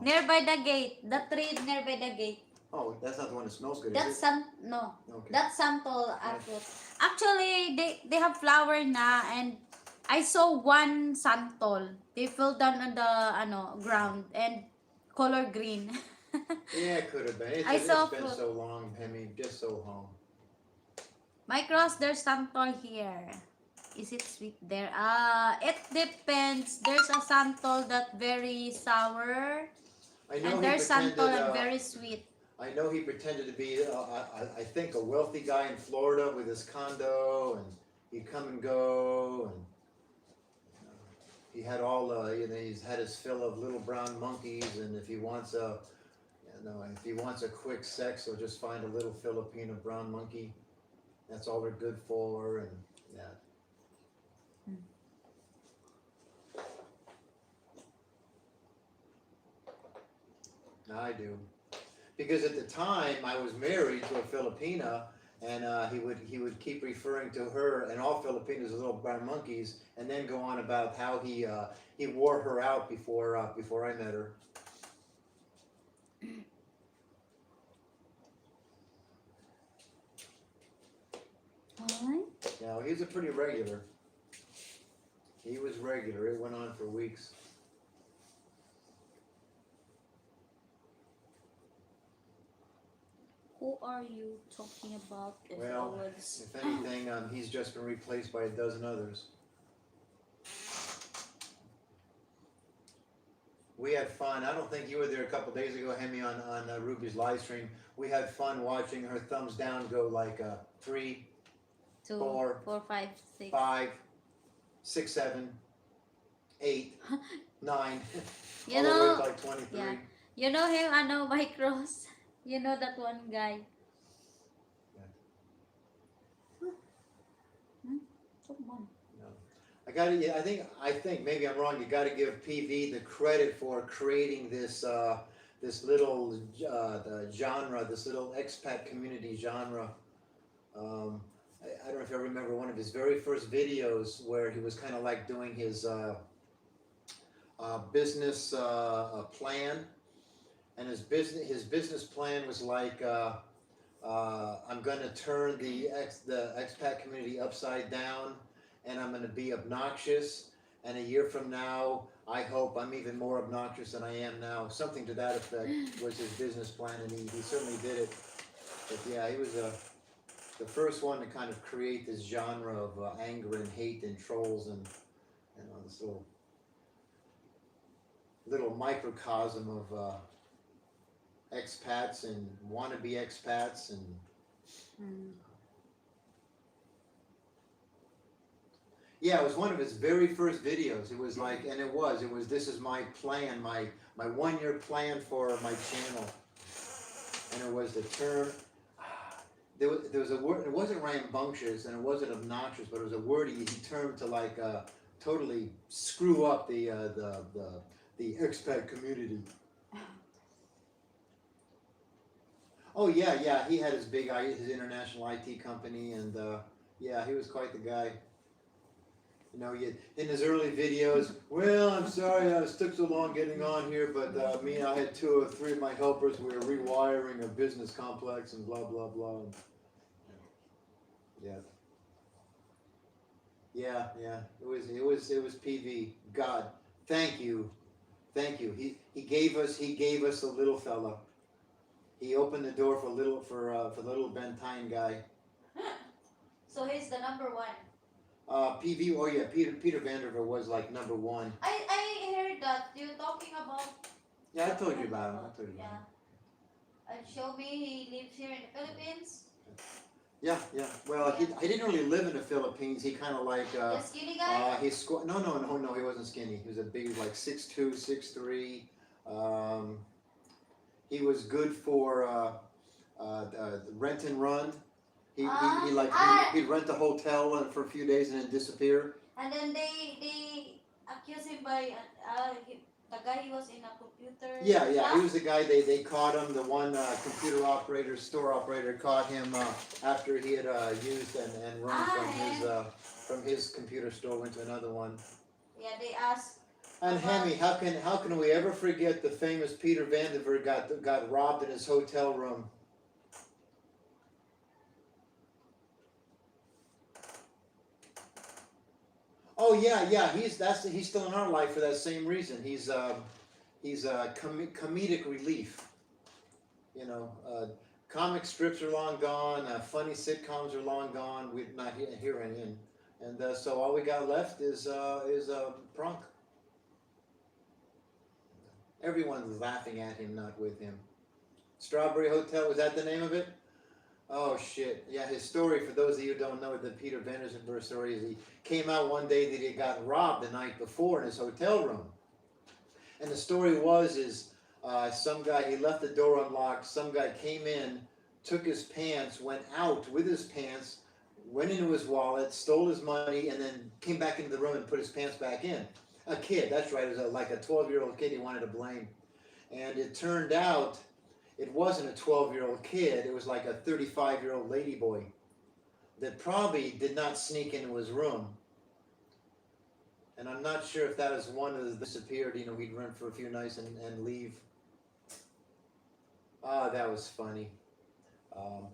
Nearby the gate. The tree nearby the gate. Oh, that's not the one that smells good, That's is it? no. Okay. That's santol fruit. Actually, they have flower na, and I saw one santol. They fell down on the ground and color green. Yeah, it could have been. It's been so long, Hemi, just so long. My cross, there's santol here. Is it sweet there? It depends. There's a santol that very sour, and there's santol and very sweet. I know he pretended to be, I think, a wealthy guy in Florida with his condo, and he'd come and go, and he had he's had his fill of little brown monkeys, and if he wants a quick sex, he'll just find a little Filipino brown monkey. That's all they're good for, and yeah. I do. Because at the time I was married to a Filipina, and he would keep referring to her and all Filipinos as little brown monkeys, and then go on about how he wore her out before I met her. Alright. Yeah, he was a pretty regular. He was regular. It went on for weeks. Who are you talking about? Well, if anything, he's just been replaced by a dozen others. We had fun. I don't think you were there a couple days ago, Hemi, on Ruby's live stream. We had fun watching her thumbs down go like 3, 2, 4, 5, 6, 5, 6, 7, 8, 9. You all know, the way to like 23. yeah. You know him, Mike Ross? You know that one guy? Yeah. Come on. No. I think maybe I'm wrong. You got to give PV the credit for creating this this little the genre, this little expat community genre. I don't know if you remember one of his very first videos where he was kind of like doing his business plan, and his business plan was like I'm going to turn the expat community upside down, and I'm going to be obnoxious, and a year from now I hope I'm even more obnoxious than I am now. Something to that effect was his business plan, and he certainly did it. But yeah, he was the first one to kind of create this genre of anger and hate and trolls, and this little microcosm of expats and wannabe expats, and yeah, it was one of his very first videos. It was like, and it was this is my plan, my 1-year plan for my channel, and it was to turn there was a word. It wasn't rambunctious and it wasn't obnoxious, but it was a word he termed to like totally screw up the expat community. Oh yeah, yeah. He had his his international IT company, and yeah, he was quite the guy. You know, in his early videos, well, I'm sorry it took so long getting on here, but me, I had 2 or 3 of my helpers. We were rewiring a business complex and blah blah blah. And, yeah, yeah, yeah. It was PV. God, thank you, thank you. He gave us a little fella. He opened the door for little Bentine guy. So he's the number one. PV. Oh yeah, Peter Vanderzenberg was like number 1. I heard that you talking about. Yeah, I told you about him. I told you about him. Yeah. And show me he lives here in the Philippines. Yeah, yeah. Well, he didn't really live in the Philippines. He kind of like The skinny guy. No. He wasn't skinny. He was a big, like 6'2", 6'3". He was good for rent and run. He'd rent a hotel for a few days and then disappear. And then they accuse him by the guy he was in a computer. Yeah, yeah. shop. He was the guy they caught him. The one computer operator, store operator, caught him after he had used and run from his computer store, went to another one. Yeah, they asked. And Hemi, how can we ever forget the famous Peter Vanderzenberg got robbed in his hotel room? Oh yeah, yeah. He's still in our life for that same reason. He's comedic relief. You know, comic strips are long gone. Funny sitcoms are long gone. We're not hearing any. And so all we got left is Prunk. Everyone's laughing at him, not with him. Strawberry Hotel, was that the name of it? Oh shit. Yeah, his story, for those of you who don't know, the Peter Vanderzenberg story, is he came out one day that he had gotten robbed the night before in his hotel room. And the story is some guy, he left the door unlocked, some guy came in, took his pants, went out with his pants, went into his wallet, stole his money, and then came back into the room and put his pants back in. A kid, that's right, it was like a 12-year-old kid he wanted to blame. And it turned out it wasn't a 12-year-old kid, it was like a 35-year-old ladyboy that probably did not sneak into his room. And I'm not sure if that was one of the disappeared, you know, he'd run for a few nights and leave. Ah, that was funny.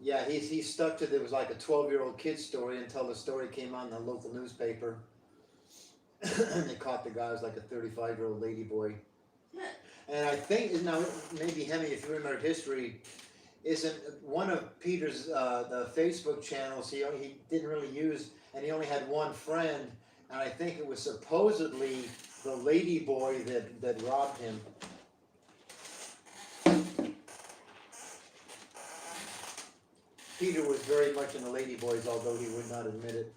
Yeah, he stuck to it was like a 12-year-old kid story until the story came out in the local newspaper. And they caught the guy, it was like a 35-year-old ladyboy. And I think, now maybe Hemi, if you remember history, isn't one of Peter's the Facebook channels he didn't really use, and he only had one friend, and I think it was supposedly the ladyboy that robbed him. Peter was very much in the ladyboys, although he would not admit it.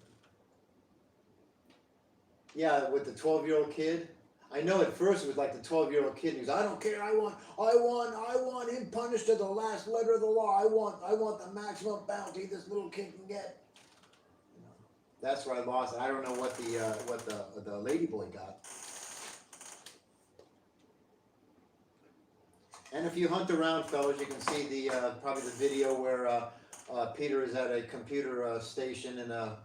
Yeah, with the 12-year-old kid. I know at first it was like the 12-year-old kid. He goes, I don't care. I want him punished to the last letter of the law. I want the maximum bounty this little kid can get. You know, that's where I lost it. I don't know what the ladyboy got. And if you hunt around, fellas, you can see the probably the video where Peter is at a computer station in a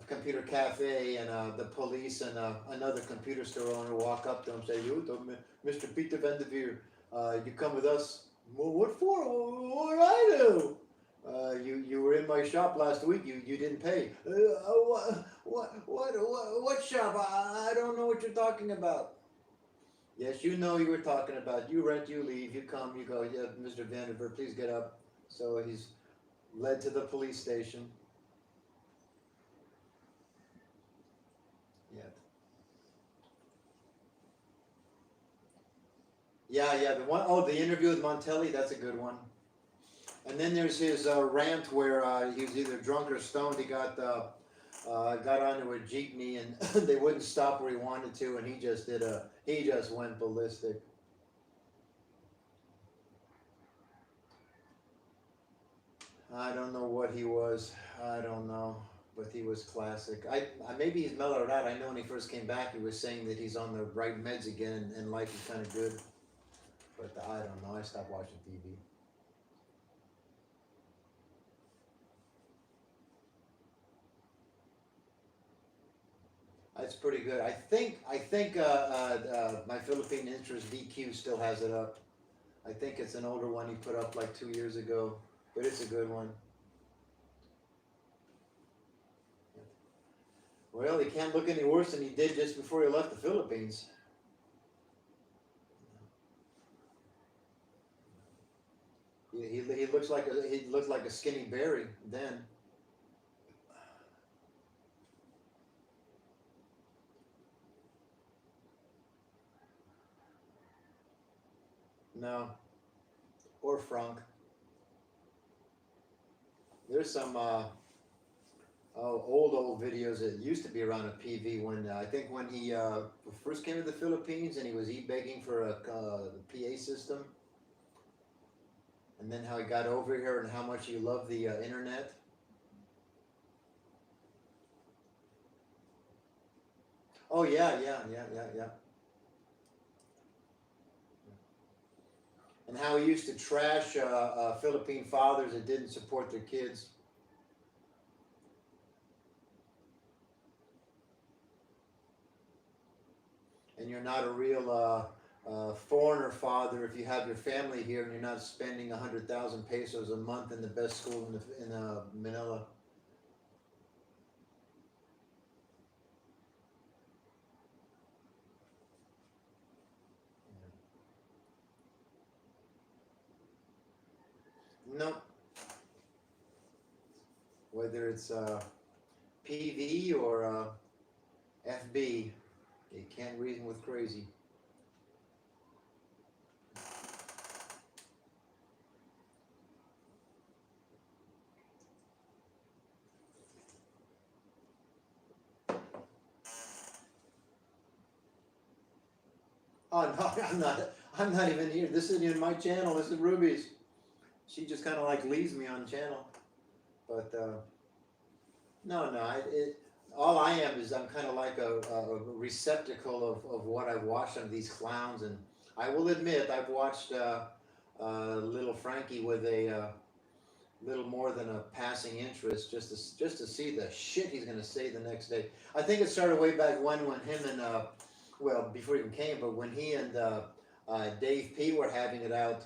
computer cafe, and the police and another computer store owner walk up to him and say, "You, Mr. Peter Vanderzenberg, you come with us." Well, what for? What did I do? You were in my shop last week. You didn't pay. What shop? I don't know what you're talking about. Yes, you know you were talking about. You rent, you leave, you come, you go. Yeah, Mr. Vanderzenberg, please get up. So he's led to the police station. Yeah, the interview with Montelli, that's a good one. And then there's his rant where he was either drunk or stoned. He got onto a jeepney and they wouldn't stop where he wanted to, and he just went ballistic. I don't know what he was. I don't know. But he was classic. Maybe he's mellowed out. I know when he first came back, he was saying that he's on the right meds again and life is kind of good. But I don't know. I stopped watching TV. That's pretty good. I think my Philippine interest DQ still has it up. I think it's an older one he put up like 2 years ago, but it's a good one. Well, he can't look any worse than he did just before he left the Philippines. He looks like a skinny berry then. No, or Frank. There's some old videos that used to be around a PV when I think when he first came to the Philippines and he was begging for a PA system, and then how he got over here and how much he loved the internet. Oh yeah. And how he used to trash Philippine fathers that didn't support their kids. And you're not a real foreigner father if you have your family here and you're not spending 100,000 pesos a month in the best school in Manila. No, whether it's PV or FB, you can't reason with crazy. Oh no, I'm not. I'm not even here. This isn't even my channel. This is Ruby's. She just kind of like leaves me on channel. But no. All I am is I'm kind of like a receptacle of what I've watched of these clowns, and I will admit I've watched little Frankie with a little more than a passing interest, just to see the shit he's gonna say the next day. I think it started way back when him and well before he even came, but when he and Dave P were having it out,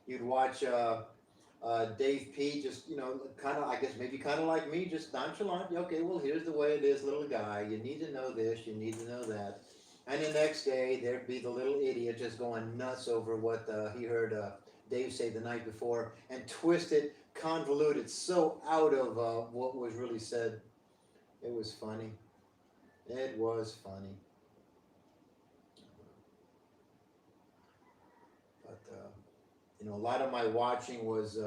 you'd watch. Dave P just, kind of, I guess maybe kind of like me, just nonchalant. Okay, well, here's the way it is, little guy. You need to know this, you need to know that. And the next day, there'd be the little idiot just going nuts over what he heard Dave say the night before and twisted, convoluted so out of what was really said. It was funny. It was funny. But, a lot of my watching was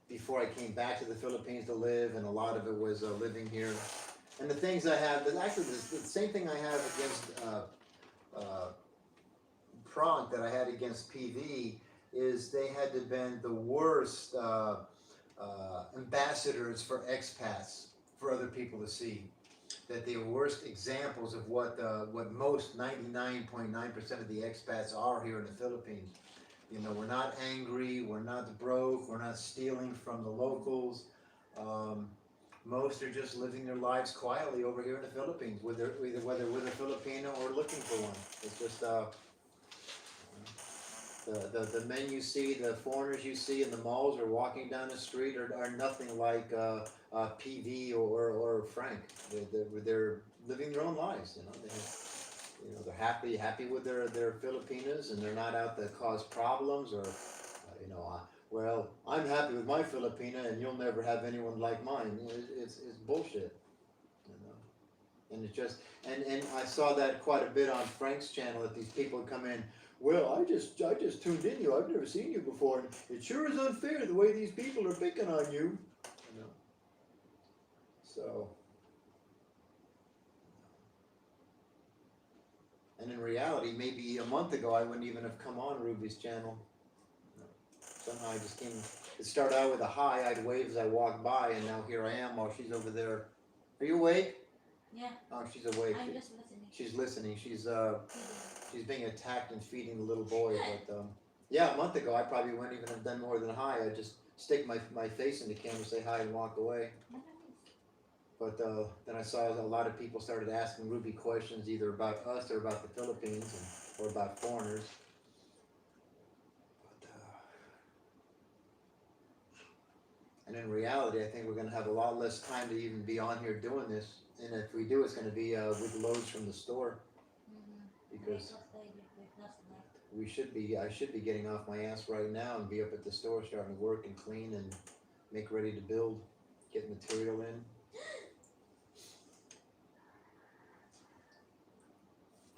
before I came back to the Philippines to live, and a lot of it was living here. And the things I have, actually the same thing I have against Prague that I had against PV is they had to been the worst ambassadors for expats for other people to see. That they were worst examples of what most 99.9% of the expats are here in the Philippines. We're not angry, we're not broke, we're not stealing from the locals. Most are just living their lives quietly over here in the Philippines, whether with a Filipino or looking for one. It's just the men you see, the foreigners you see in the malls or walking down the street are nothing like PV or Frank. They're living their own lives. They're happy with their Filipinas, and they're not out to cause problems or well, I'm happy with my Filipina, and you'll never have anyone like mine. It's bullshit. And it just and I saw that quite a bit on Frank's channel that these people come in. Well, I just tuned in you. I've never seen you before, and it sure is unfair the way these people are picking on you. So, and in reality, maybe a month ago I wouldn't even have come on Ruby's channel. Somehow I just it started out with a hi, I'd wave as I walked by, and now here I am while she's over there. Are you awake? Yeah. Oh, she's awake. I'm just listening. She's listening. She's being attacked and feeding the little boy. But yeah, a month ago I probably wouldn't even have done more than hi. I'd just stick my face in the camera, say hi, and walk away. But then I saw a lot of people started asking Ruby questions either about us or about the Philippines or about foreigners. But, and in reality, I think we're going to have a lot less time to even be on here doing this. And if we do, it's going to be with loads from the store. Because I should be getting off my ass right now and be up at the store starting to work and clean and make ready to build, get material in.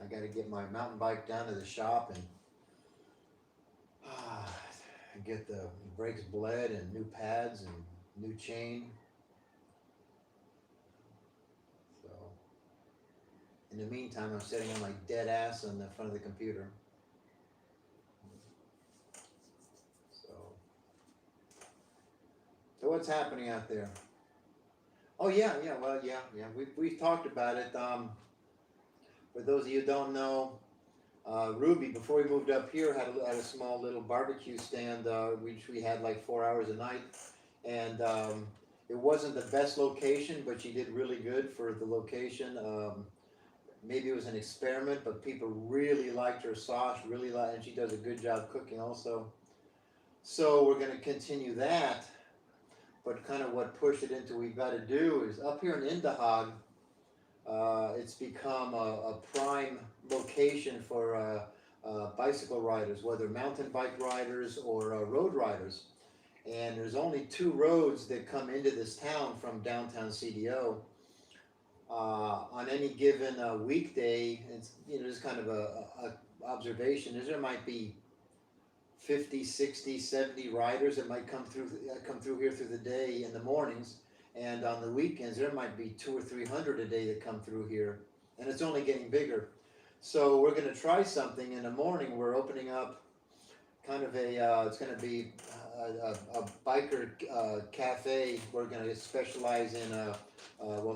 I got to get my mountain bike down to the shop and get the brakes bled and new pads and new chain. So, in the meantime, I'm sitting on my dead ass on the front of the computer. So what's happening out there? Oh yeah. We've talked about it. For those of you who don't know, Ruby, before we moved up here, had a small little barbecue stand, which we had like 4 hours a night, and it wasn't the best location, but she did really good for the location. Maybe it was an experiment, but people really liked her sauce, and she does a good job cooking also. So we're going to continue that, but kind of what pushed it into we've got to do is up here in Indahag, it's become a prime location for bicycle riders, whether mountain bike riders or road riders. And there's only 2 roads that come into this town from downtown CDO. On any given weekday, it's just kind of a observation. There might be 50, 60, 70 riders that might come through here through the day in the mornings. And on the weekends, there might be 200 or 300 a day that come through here, and it's only getting bigger. So we're going to try something in the morning. We're opening up kind of it's going to be a biker cafe. We're going to specialize in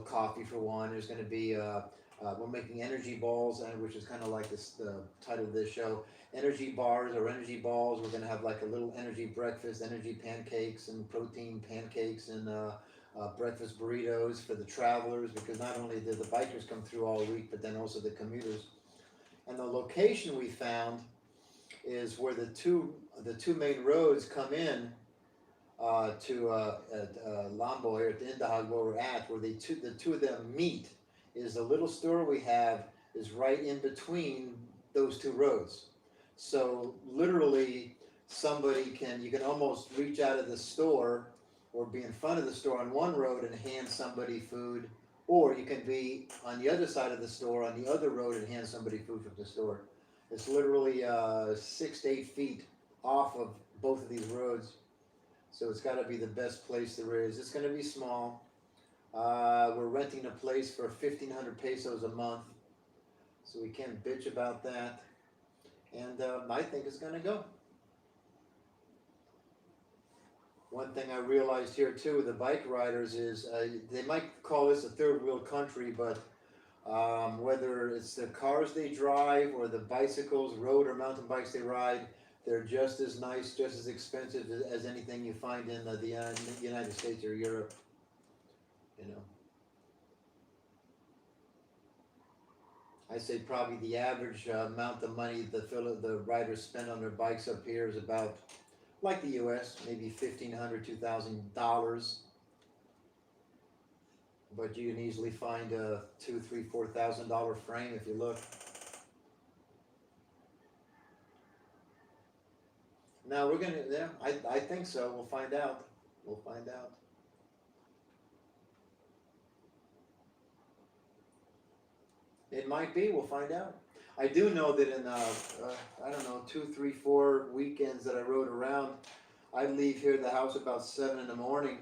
coffee for one. There's going to be we're making energy balls, which is kind of like the title of this show. Energy bars or energy balls. We're going to have like a little energy breakfast, energy pancakes and protein pancakes and breakfast burritos for the travelers, because not only did the bikers come through all week, but then also the commuters. And the location we found is where the two main roads come in to Lamboy, or to Indahag, where we're at, where the two of them meet. Is the little store we have is right in between those 2 roads. So literally, you can almost reach out of the store or be in front of the store on one road and hand somebody food, or you can be on the other side of the store on the other road and hand somebody food from the store. It's literally 6 to 8 feet off of both of these roads, so it's got to be the best place there is. It's going to be small. We're renting a place for 1,500 pesos a month, so we can't bitch about that, and I think it's going to go. One thing I realized here too with the bike riders is they might call this a third world country, but whether it's the cars they drive or the bicycles, road or mountain bikes they ride, they're just as nice, just as expensive as anything you find in the United States or Europe. I say probably the average amount of money the riders spend on their bikes up here is about, like the U.S., maybe $1,500, $2,000. But you can easily find a $2,000, $3,000, $4,000 frame if you look. Now we're gonna, yeah, I think so. We'll find out. We'll find out. It might be. We'll find out. I do know that in I don't know, 2, 3, 4 weekends that I rode around, I'd leave here at the house about 7 in the morning,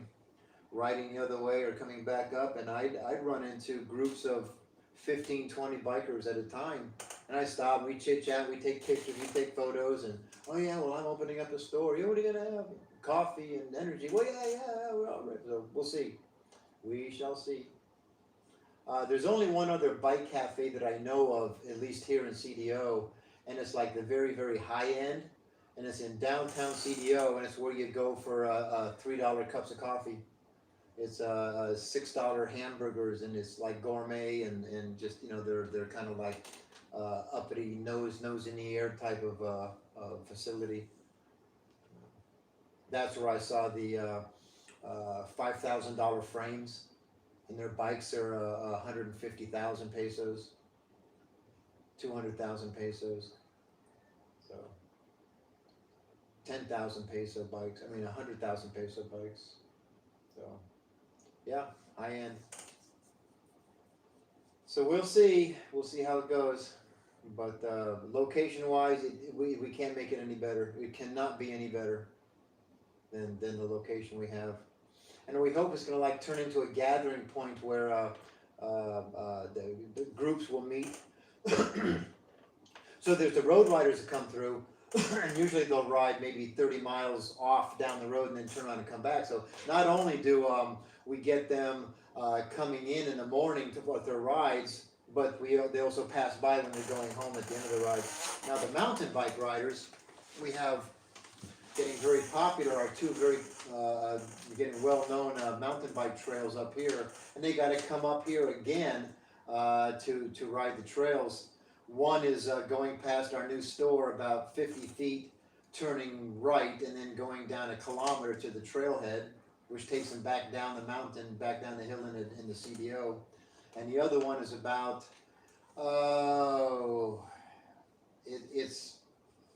riding the other way or coming back up, and I'd run into groups of 15, 20 bikers at a time, And I stop, we chit chat, we take pictures, we take photos, and oh yeah, well I'm opening up a store. You know what are you gonna have? Coffee and energy. Well yeah, we're all right. So we'll see. We shall see. There's only one other bike cafe that I know of, at least here in CDO, and it's like the very, very high end, and it's in downtown CDO, and it's where you go for $3 cups of coffee. It's $6 hamburgers, and it's like gourmet, and just they're kind of like uppity, nose in the air type of facility. That's where I saw the $5,000 frames. And their bikes are 150,000 pesos, 200,000 pesos, so 10,000 peso bikes. I mean 100,000 peso bikes. So yeah, high end. So we'll see how it goes. But location wise, we can't make it any better. It cannot be any better than the location we have. And we hope it's going to like turn into a gathering point where the groups will meet. So there's the road riders that come through, and usually they'll ride maybe 30 miles off down the road and then turn around and come back. So not only do we get them coming in the morning with their rides, but they also pass by when they're going home at the end of the ride. Now the mountain bike riders, we have getting very popular are two very getting well-known mountain bike trails up here, and they got to come up here again to ride the trails. One is going past our new store about 50 feet, turning right, and then going down a kilometer to the trailhead, which takes them back down the mountain, back down the hill in the CDO. And the other one is about it's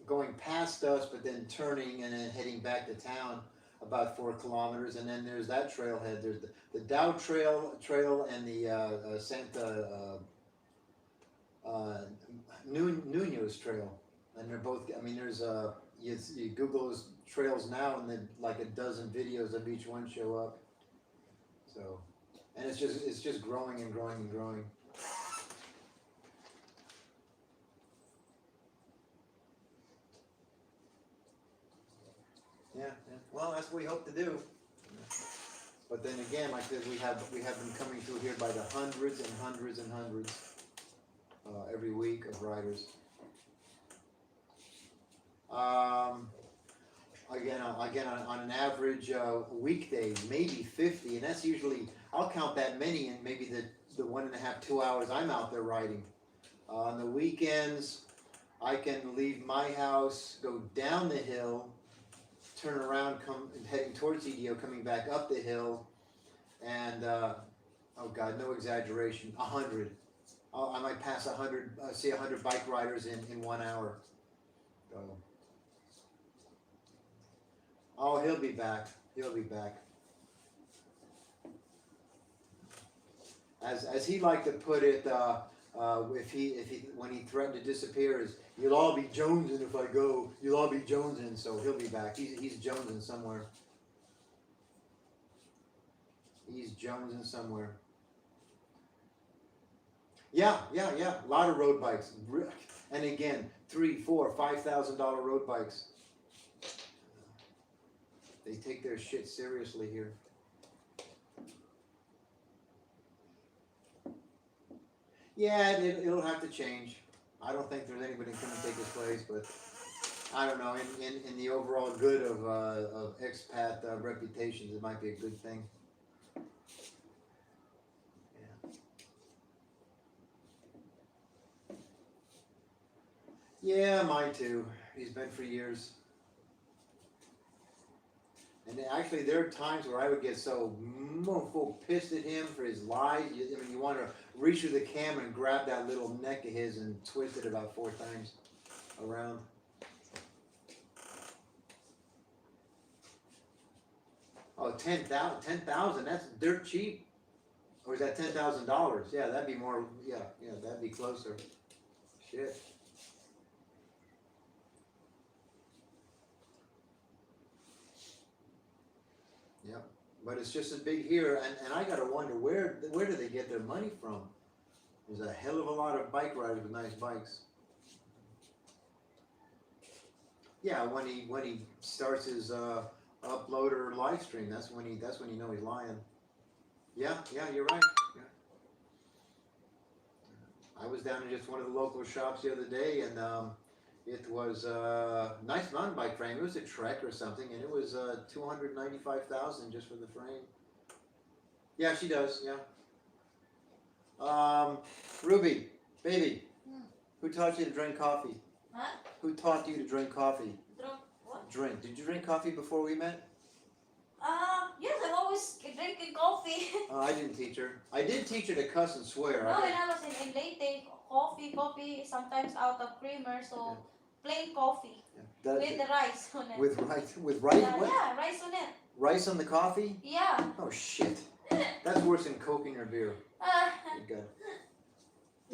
going past us, but then turning and then heading back to town about 4 kilometers, and then there's that trailhead. There's the Dow Trail and the Santa Nuno's Trail, and they're both. I mean, there's you Google those trails now, and then like a dozen videos of each one show up. So, and it's just growing and growing and growing. Yeah. Well, that's what we hope to do. But then again, like this, we have them coming through here by the hundreds and hundreds and hundreds every week of riders. Again, on an average weekday, maybe 50, and that's usually I'll count that many in maybe the 1.5 2 hours I'm out there riding. On the weekends, I can leave my house, go down the hill, turn around, heading towards EDO, coming back up the hill, and oh God, no exaggeration, 100. I might pass 100, see 100 bike riders in 1 hour. So, oh, he'll be back. He'll be back. As he liked to put it, if he when he threatened to disappear, is you'll all be jonesing if I go. You'll all be jonesing, so he'll be back. He's jonesing somewhere. He's jonesing somewhere. Yeah. A lot of road bikes, and again, $3,000, $4,000, $5,000 road bikes. They take their shit seriously here. Yeah, it'll have to change. I don't think there's anybody who can take his place, but I don't know. In the overall good of expat reputations, it might be a good thing. Yeah, mine too. He's been for years. And actually, there are times where I would get so pissed at him for his lies. I mean, you want to reach through the camera and grab that little neck of his and twist it about 4 times around. Oh, 10,000, that's dirt cheap. Or is that $10,000? Yeah, that'd be more, yeah, that'd be closer. Shit. Yep, but it's just as big here, and I gotta wonder where do they get their money from? There's a hell of a lot of bike riders with nice bikes. Yeah, when he starts his upload or live stream, that's when you know he's lying. Yeah, you're right. Yeah. I was down in just one of the local shops the other day, and it was a nice mountain bike frame. It was a Trek or something, and it was 295,000 just for the frame. Yeah, she does. Yeah. Ruby, baby, who taught you to drink coffee? Huh? Who taught you to drink coffee? Drink what? Drink. Did you drink coffee before we met? Yes, I'm always drinking coffee. I didn't teach her. I did teach her to cuss and swear. No, when I was in Leyte, coffee, sometimes out of creamer, so plain coffee with the rice on it. With rice? Yeah, What? yeah, rice on it. Rice on the coffee? Yeah. Oh shit. That's worse than Coke in your beer. Good.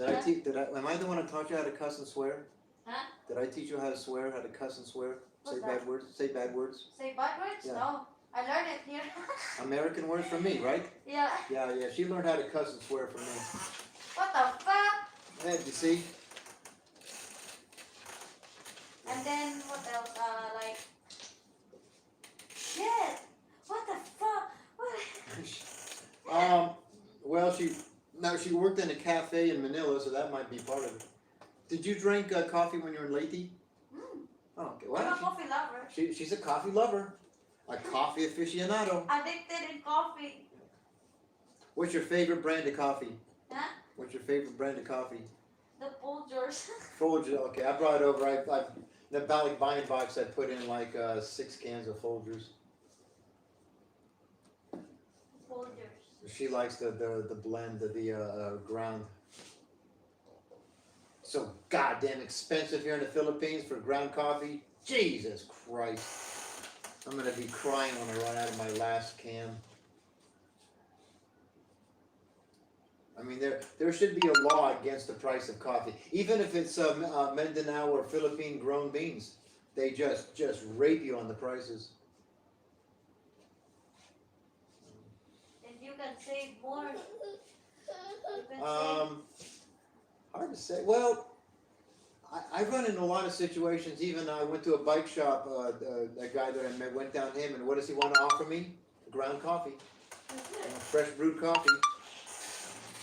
Am I the one who taught you how to cuss and swear? Huh? Did I teach you how to swear, how to cuss and swear? What's Say that? bad words? Say bad words? Say bad words? Yeah. No. I learned it here. American words from me, right? Yeah. Yeah. She learned how to cuss and swear from me. What the fuck? Hey, you see? And then what else? Like, shit. What the fuck? What? Well, she worked in a cafe in Manila, so that might be part of it. Did you drink coffee when you were in Leyte? Oh, okay. Well, I'm a coffee lover. she's a coffee lover, a coffee aficionado. Addicted in coffee. What's your favorite brand of coffee? Huh? What's your favorite brand of coffee? The Folgers. Folgers. Okay, I brought it over. I in the Bally buying box. I put in like 6 cans of Folgers. Folgers. She likes the blend, the ground. So goddamn expensive here in the Philippines for ground coffee. Jesus Christ. I'm gonna be crying when I run out of my last can. I mean, there should be a law against the price of coffee, even if it's Mindanao or Philippine grown beans. They just rape you on the prices. If you can save more, Hard to say. Well, I run into a lot of situations. Even I went to a bike shop. A guy that I met went down to him, and what does he want to offer me? Ground coffee, fresh brewed coffee.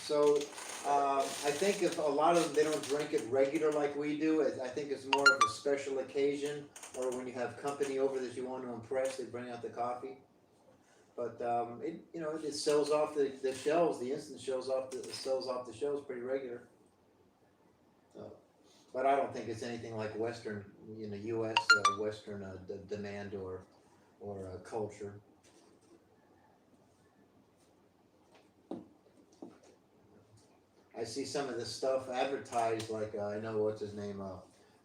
So I think if a lot of them, they don't drink it regular like we do. I think it's more of a special occasion, or when you have company over that you want to impress, they bring out the coffee. But it sells off the shelves. The instant sells off the shelves pretty regular. But I don't think it's anything like Western, U.S. Western demand or culture. I see some of this stuff advertised, like I know what's his name,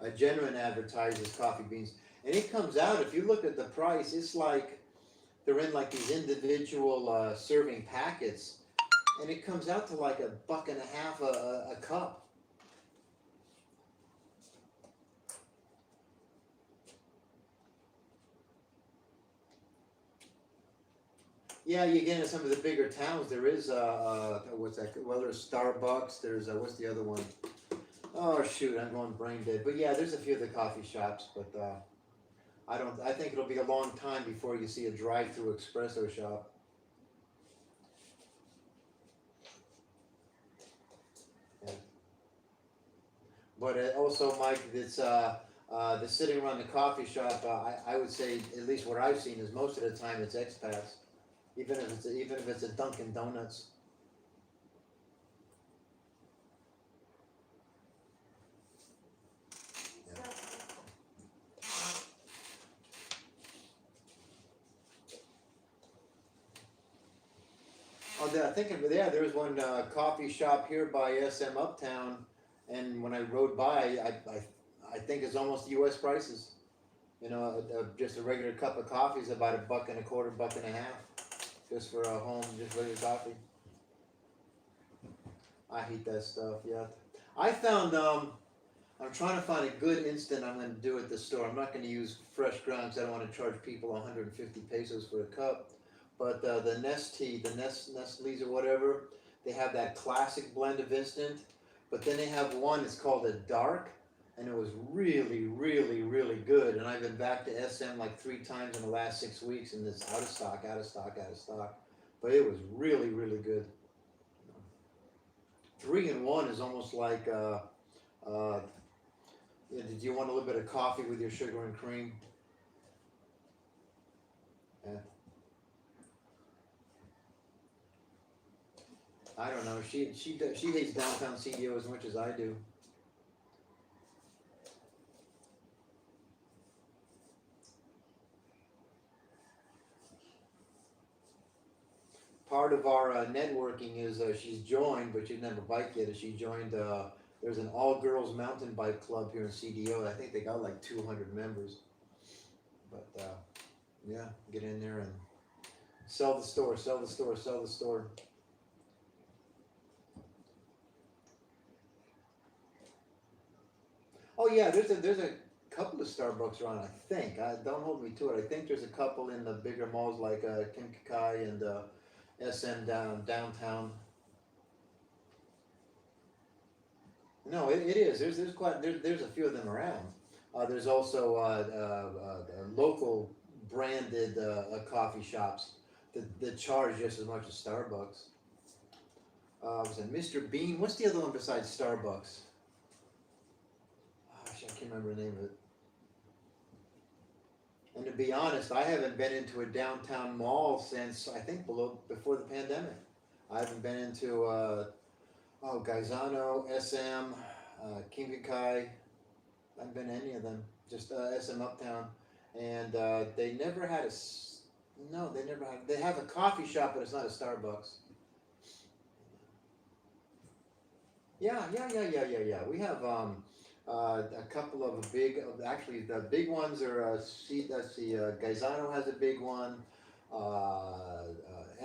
a Genuine advertises coffee beans, and it comes out. If you look at the price, it's like they're in like these individual serving packets, and it comes out to like $1.50 a cup. Yeah, you get into some of the bigger towns. There is what's that? Well, there's Starbucks. There's what's the other one? Oh shoot, I'm going brain dead. But yeah, there's a few of the coffee shops, but I think it'll be a long time before you see a drive-through espresso shop. Yeah. But also, Mike, it's the sitting around the coffee shop. I would say, at least what I've seen is most of the time it's expats. Even if it's a Dunkin' Donuts. Yeah. Oh, I think there's one coffee shop here by SM Uptown, and when I rode by, I think it's almost U.S. prices. Just a regular cup of coffee is about $1.25, $1.50. Just for a home, just regular coffee. I hate that stuff, yeah. I found, I'm trying to find a good instant I'm going to do at the store. I'm not going to use fresh grounds. I don't want to charge people 150 pesos for a cup. But the Nestle's or whatever, they have that classic blend of instant. But then they have one, it's called a dark. and it was really, really, really good. And I've been back to SM like 3 times in the last 6 weeks, and it's out of stock, out of stock, out of stock. But it was really, really good. 3-in-1 is almost like, did you want a little bit of coffee with your sugar and cream? Yeah. I don't know. She hates downtown CEO as much as I do. Part of our networking is she's joined, but she didn't have a bike yet. She joined. There's an all-girls mountain bike club here in CDO. I think they got like 200 members. But yeah, get in there and sell the store, sell the store, sell the store. Oh yeah, there's a couple of Starbucks around. I think. Don't hold me to it. I think there's a couple in the bigger malls like Kinkakai and SM downtown. No, it is. There's a few of them around. There's also local branded coffee shops that charge just as much as Starbucks. Was it Mr. Bean? What's the other one besides Starbucks? Gosh, I can't remember the name of it. And to be honest, I haven't been into a downtown mall since I think before the pandemic. I haven't been into Gaisano, SM, Kinkakai. I haven't been to any of them. Just SM Uptown, and they never had no, they never had. They have a coffee shop, but it's not a Starbucks. Yeah. We have a couple of big. Actually, the big ones are. Let's see. Gaisano has a big one.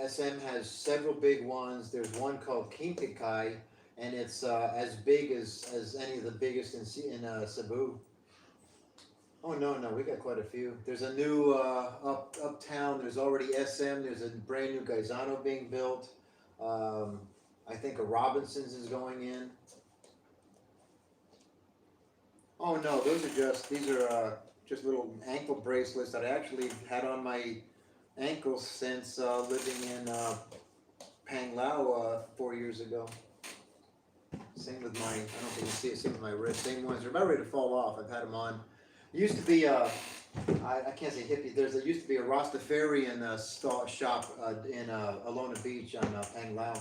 SM has several big ones. There's one called Kinkakai, and it's as big as any of the biggest in Cebu. Oh no, we got quite a few. There's a new uptown. There's already SM. There's a brand new Gaisano being built. I think a Robinson's is going in. Oh no, these are just little ankle bracelets that I actually had on my ankles since living in Panglao 4 years ago. Same with I don't think you can see it, same with my wrist. Same ones, they're about ready to fall off. I've had them on. It used to be, I can't say hippie, there used to be a Rastafarian shop in Alona Beach on Panglao.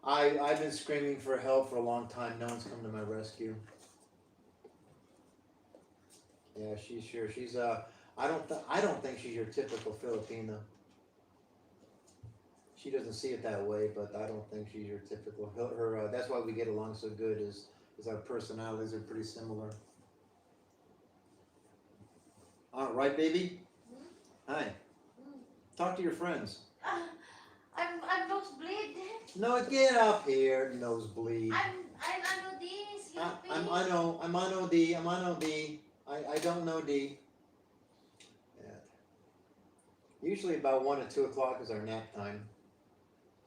I've been screaming for help for a long time. No one's come to my rescue. Yeah, she's I don't think she's your typical Filipina. She doesn't see it that way, but I don't think she's your typical. That's why we get along so good. Is our personalities are pretty similar. All right, baby. Hi. Talk to your friends. I'm nosebleed. No, get up here, nosebleed. I'm on this. I'm on OD. I don't know D. Yeah. Usually about 1 or 2 o'clock is our nap time.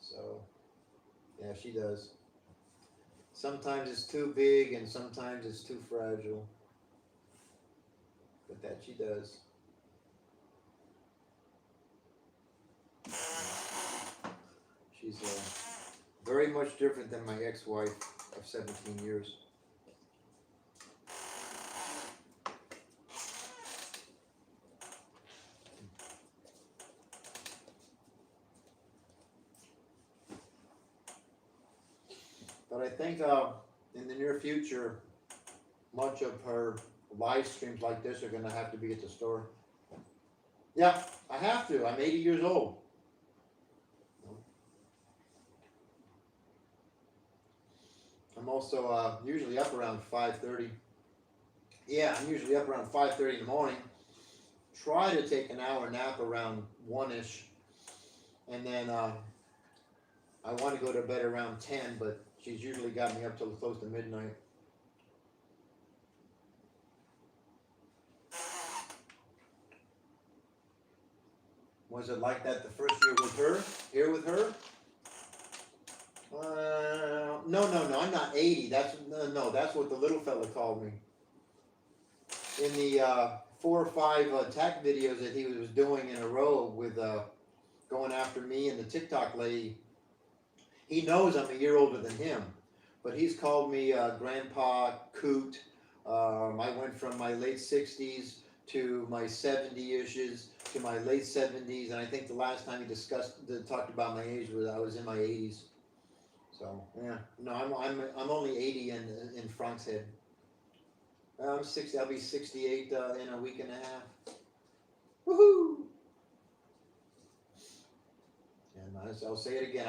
So, yeah, she does. Sometimes it's too big and sometimes it's too fragile. But that she does. She's very much different than my ex-wife of 17 years. But I think in the near future, much of her live streams like this are going to have to be at the store. Yeah, I have to. I'm 80 years old. I'm also usually up around 5:30. Yeah, I'm usually up around 5:30 in the morning. Try to take an hour nap around 1-ish. And then I want to go to bed around 10, but she's usually got me up till close to midnight. Was it like that the first year with her? Here with her? No, I'm not 80. That's what the little fella called me. In the 4 or 5 attack videos that he was doing in a row with going after me and the TikTok lady, he knows I'm a year older than him, but he's called me Grandpa Coot. I went from my late 60s to my 70-ishes to my late 70s, and I think the last time he talked about my age was I was in my 80s. So yeah, no, I'm only 80 in Frank's head. I'm 60. I'll be 68 in a week and a half. Woohoo! And I'll say it again.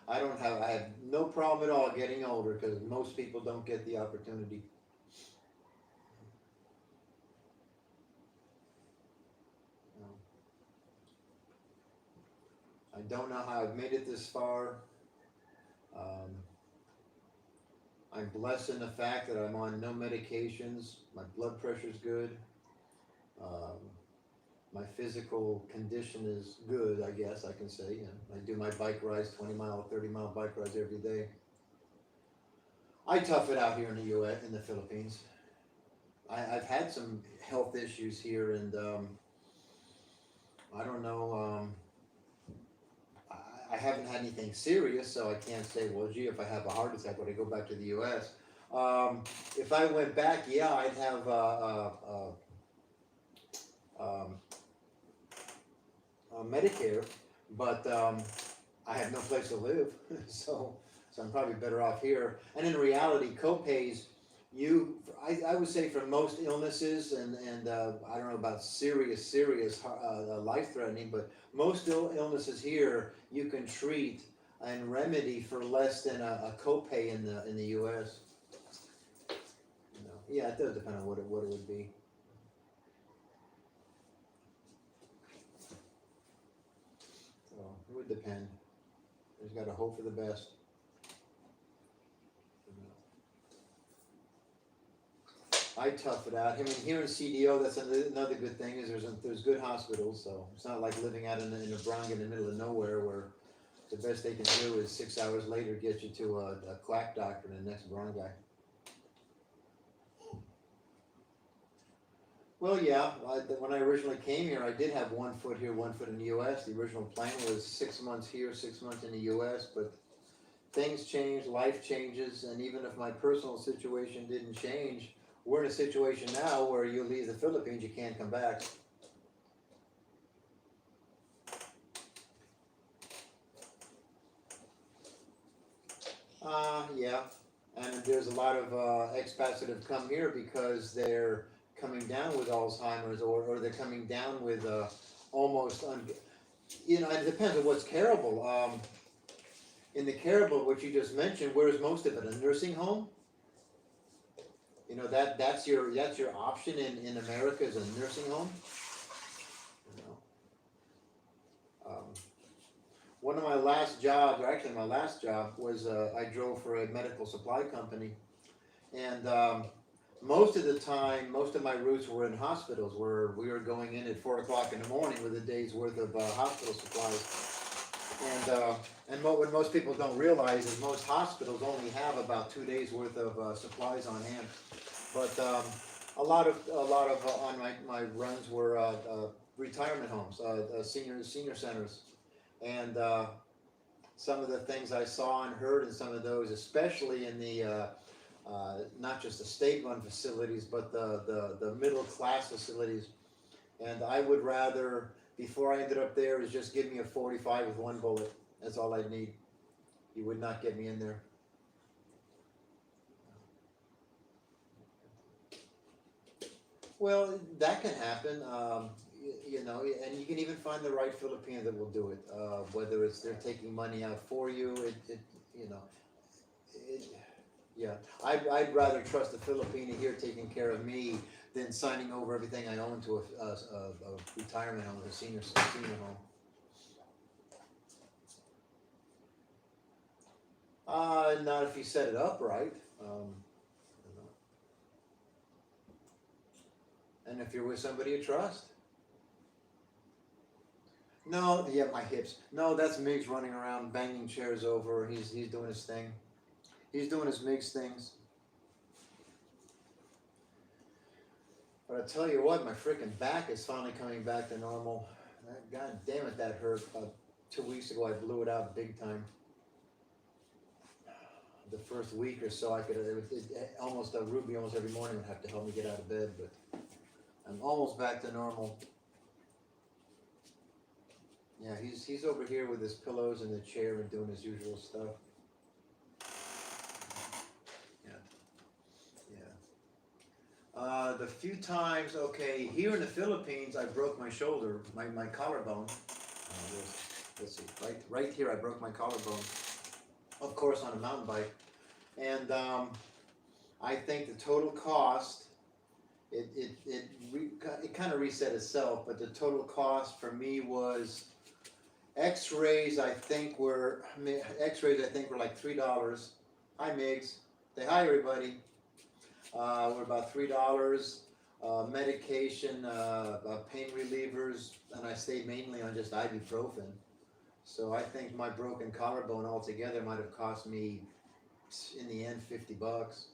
I have no problem at all getting older because most people don't get the opportunity. I don't know how I've made it this far. I'm blessed in the fact that I'm on no medications. My blood pressure's good. My physical condition is good, I guess I can say. And I do my bike rides, 20-mile, 30-mile bike rides every day. I tough it out here in the U.S., in the Philippines. I've had some health issues here, and I don't know. I haven't had anything serious, so I can't say, well, gee, if I have a heart attack, would I go back to the U.S.? If I went back, yeah, I'd have Medicare, but I have no place to live, so I'm probably better off here. And in reality, co-pays, I would say for most illnesses, and I don't know about serious life-threatening, but most illnesses here you can treat and remedy for less than a copay in the U.S. Yeah, it does depend on what it would be. So it would depend. You just got to hope for the best. I tough it out. I mean, here in CDO, that's another good thing is there's good hospitals, so it's not like living out in a barangay in the middle of nowhere where the best they can do is 6 hours later get you to a quack doctor in the next barangay. Well, yeah, when I originally came here, I did have 1 foot here, 1 foot in the U.S. The original plan was 6 months here, 6 months in the U.S., but things change, life changes, and even if my personal situation didn't change, we're in a situation now where you leave the Philippines, you can't come back. Yeah, and there's a lot of expats that have come here because they're coming down with Alzheimer's or they're coming down with almost, it depends on what's careable. In the careable, what you just mentioned, where's most of it? A nursing home? That's your option in America is a nursing home. One of my last jobs, or actually my last job, was I drove for a medical supply company, and most of the time, most of my routes were in hospitals where we were going in at 4 o'clock in the morning with a day's worth of hospital supplies. And what most people don't realize is most hospitals only have about 2 days worth of supplies on hand. But a lot of on my runs were retirement homes, senior centers, and some of the things I saw and heard in some of those, especially in the not just the state-run facilities, but the middle-class facilities. And I would rather, before I ended up there, is just give me a 45 with 1 bullet. That's all I'd need. You would not get me in there. Well, that can happen, and you can even find the right Filipino that will do it. Whether it's they're taking money out for you, yeah. I'd rather trust a Filipino here taking care of me than signing over everything I own to a retirement home, a senior home. Not if you set it up right. And if you're with somebody you trust. No, yeah, my hips. No, that's Miggs running around banging chairs over. He's doing his thing. He's doing his mixed things. But I tell you what, my freaking back is finally coming back to normal. God damn it, that hurt. About 2 weeks ago, I blew it out big time. The first week or so, I could almost Ruby almost every morning would have to help me get out of bed, but I'm almost back to normal. Yeah, he's over here with his pillows in the chair and doing his usual stuff. The few times, okay, here in the Philippines, I broke my shoulder, my collarbone. Let's see, right here, I broke my collarbone. Of course, on a mountain bike, and I think the total cost, it kind of reset itself, but the total cost for me was X-rays. I think were like $3. Hi, Migs. Say hi, everybody. Were about $3. Medication, pain relievers, and I stayed mainly on just ibuprofen. So I think my broken collarbone altogether might have cost me, in the end, $50.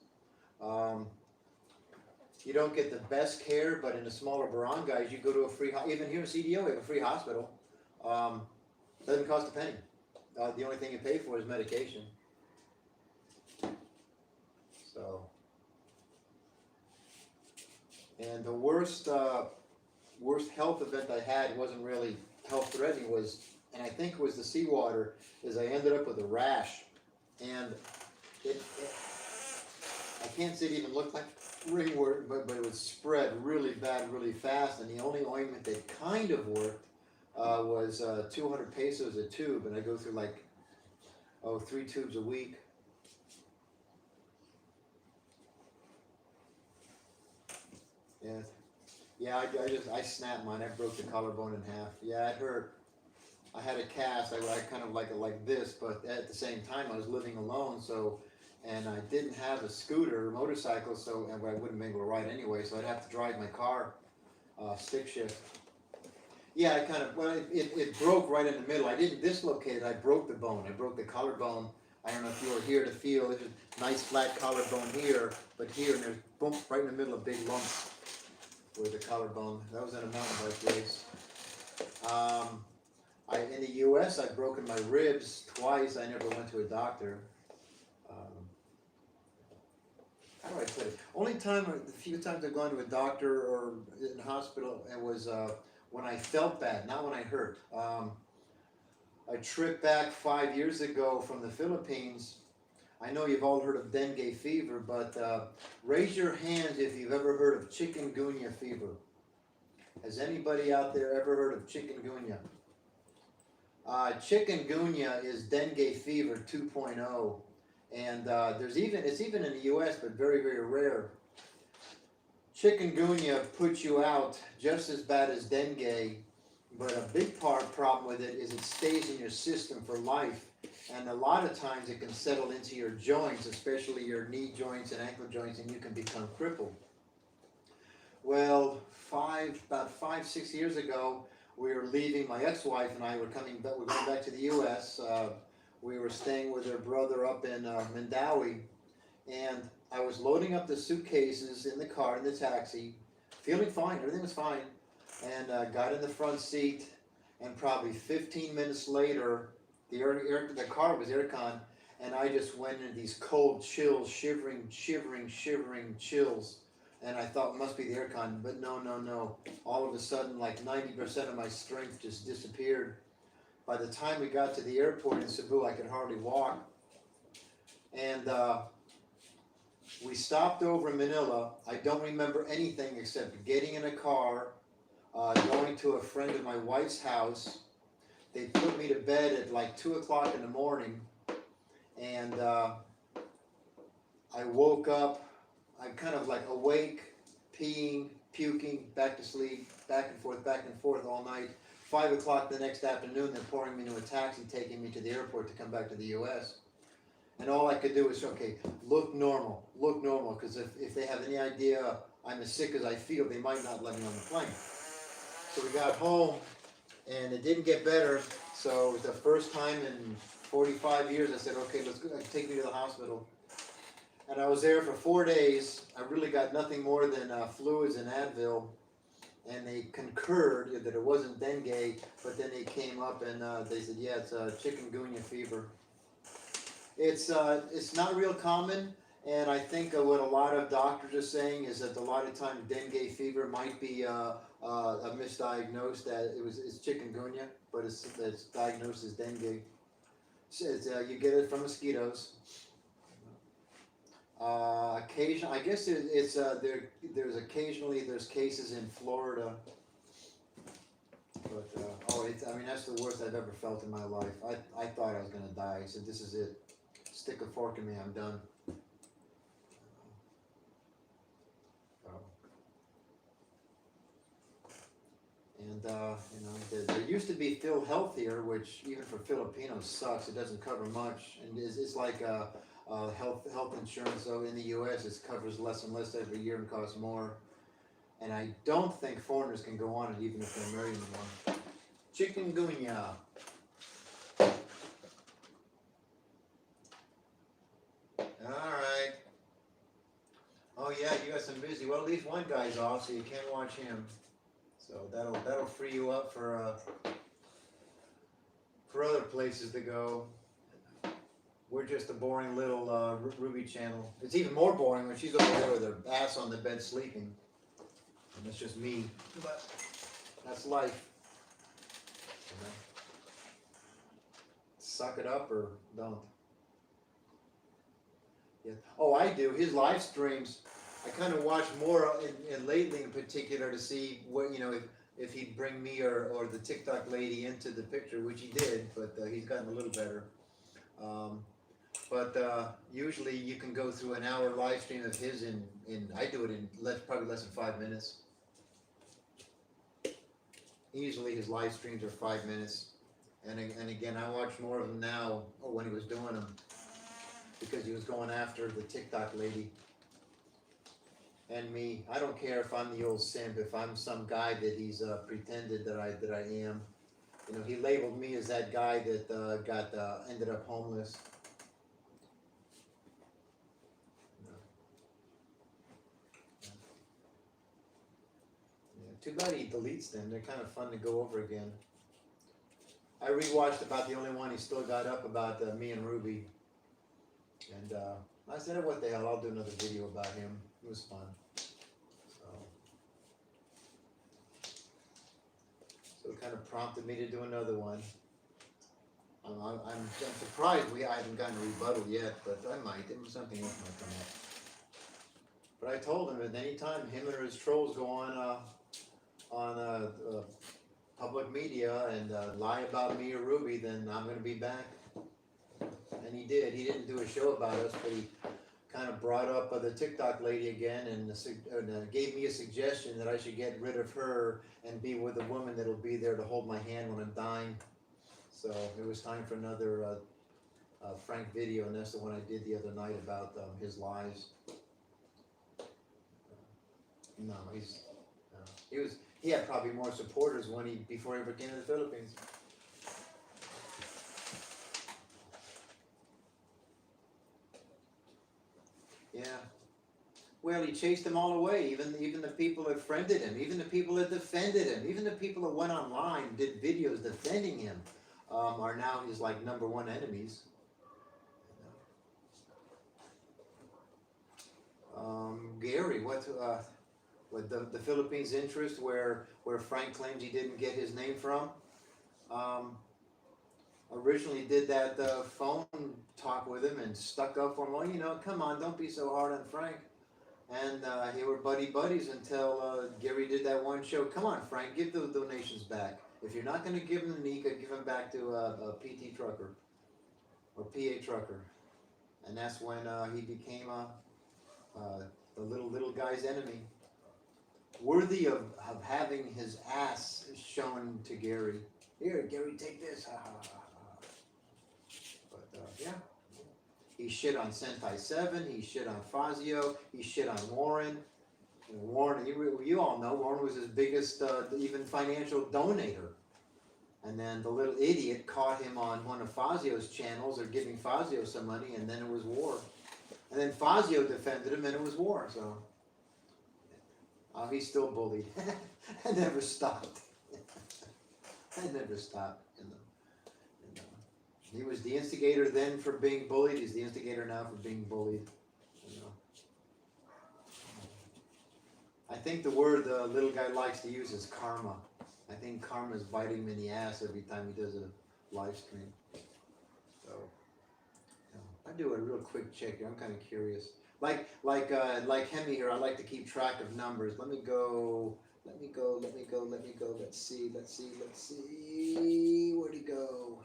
You don't get the best care, but in the smaller barangays, you go to a free, even here in CDO, we have a free hospital. Doesn't cost a penny. The only thing you pay for is medication. So. And the worst health event I had wasn't really health threatening, and I think it was the seawater, is I ended up with a rash. And I can't say it even looked like ringworm, but it would spread really bad, really fast. And the only ointment that kind of worked was 200 pesos a tube, and I go through 3 tubes a week. Yeah, I snapped mine. I broke the collarbone in half. Yeah, it hurt. I had a cast. I kind of like this, but at the same time, I was living alone, and I didn't have a scooter or motorcycle, so I wouldn't be able to ride anyway, so I'd have to drive my car, stick shift. Yeah, it broke right in the middle. I didn't dislocate it. I broke the bone. I broke the collarbone. I don't know if you were here to feel. There's a nice flat collarbone here, but here, and there's boom, right in the middle, a big lump with the collarbone. That was in a mountain bike race. In the U.S., I've broken my ribs twice. I never went to a doctor. How do I put it? The few times I've gone to a doctor or in the hospital, it was when I felt bad, not when I hurt. I tripped back 5 years ago from the Philippines. I know you've all heard of dengue fever, but raise your hands if you've ever heard of chikungunya fever. Has anybody out there ever heard of chikungunya? Chikungunya is dengue fever 2.0, and it's even in the U.S., but very, very rare. Chikungunya puts you out just as bad as dengue, but a big problem with it is it stays in your system for life. And a lot of times it can settle into your joints, especially your knee joints and ankle joints, and you can become crippled. Well, about 5-6 years ago, we were leaving. My ex-wife and I were going back to the U.S. We were staying with her brother up in Mandawi, and I was loading up the suitcases in the car, in the taxi, feeling fine. Everything was fine, and got in the front seat, and probably 15 minutes later, the car was aircon, and I just went into these cold chills, shivering chills, and I thought it must be the aircon, but no. All of a sudden, like 90% of my strength just disappeared. By the time we got to the airport in Cebu, I could hardly walk, and we stopped over in Manila. I don't remember anything except getting in a car, going to a friend of my wife's house. They put me to bed at like 2 o'clock in the morning, and I woke up. I'm kind of like awake, peeing, puking, back to sleep, back and forth all night. 5 o'clock the next afternoon, they're pouring me into a taxi, taking me to the airport to come back to the U.S. And all I could do was, okay, look normal, because if they have any idea I'm as sick as I feel, they might not let me on the plane. So we got home, and it didn't get better. So it was the first time in 45 years I said, okay, let's go, take me to the hospital. And I was there for 4 days. I really got nothing more than fluids and Advil. And they concurred that it wasn't dengue, but then they came up and they said, yeah, it's chikungunya fever. It's not real common, and I think what a lot of doctors are saying is that a lot of times dengue fever might be misdiagnosed, that it's chikungunya, but it's diagnosed as dengue. So you get it from mosquitoes. Occasion, I guess there's occasionally cases in Florida, but I mean that's the worst I've ever felt in my life. I thought I was gonna die. I said, this is it. Stick a fork in me, I'm done. And there used to be Phil Healthier, which even for Filipinos sucks. It doesn't cover much, and it's like health insurance. So in the U.S., it covers less and less every year and costs more. And I don't think foreigners can go on it even if they're married anymore. Chikungunya. All right. Oh yeah, you got some busy. Well, at least one guy's off, so you can't watch him. So that'll free you up for other places to go. We're just a boring little Ruby channel. It's even more boring when she's over there with her ass on the bed sleeping. And it's just me. But that's life. You know? Suck it up or don't. Yeah. Oh, I do. His live streams, I kind of watch more in lately in particular to see what, if he'd bring me or the TikTok lady into the picture, which he did, but he's gotten a little better. But usually you can go through an hour live stream of his in I do it in probably less than 5 minutes. Usually his live streams are 5 minutes. And again, I watch more of them now, or when he was doing them, because he was going after the TikTok lady and me. I don't care if I'm the old simp, if I'm some guy that he's pretended that I am. He labeled me as that guy that ended up homeless. Too bad he deletes them. They're kind of fun to go over again. I rewatched about the only one he still got up about me and Ruby. And I said, what the hell, I'll do another video about him. It was fun. So it kind of prompted me to do another one. I'm surprised I haven't gotten a rebuttal yet, but I might. Something else might come up. But I told him that any time him or his trolls go on public media and lie about me or Ruby, then I'm going to be back. And he did. He didn't do a show about us, but he kind of brought up the TikTok lady again and gave me a suggestion that I should get rid of her and be with a woman that'll be there to hold my hand when I'm dying. So it was time for another Frank video, and that's the one I did the other night about his lies. No, he had probably more supporters before he ever came to the Philippines. Yeah. Well, he chased them all away. Even the people that friended him, even the people that defended him, even the people that went online, did videos defending him, are now his #1 enemies. Gary, what the Philippines interest where Frank claims he didn't get his name from? Originally did that phone talk with him and stuck up for him. Well, come on, don't be so hard on Frank. And they were buddies until Gary did that one show. Come on, Frank, give the donations back. If you're not going to give them to Nika, give them back to a PT trucker or PA trucker. And that's when he became the little guy's enemy. Worthy of having his ass shown to Gary. Here, Gary, take this. But yeah, he shit on Sentai 7. He shit on Fazio. He shit on Warren. And Warren, you all know Warren was his biggest even financial donator. And then the little idiot caught him on one of Fazio's channels or giving Fazio some money, and then it was war. And then Fazio defended him, and it was war. So, he's still bullied. I never stopped. I never stopped. He was the instigator then for being bullied. He's the instigator now for being bullied. You know. I think the word the little guy likes to use is karma. I think karma is biting him in the ass every time he does a live stream. So, I do a real quick check here. I'm kind of curious. Like Hemi here, I like to keep track of numbers. Let me go. Let's see. Where'd he go?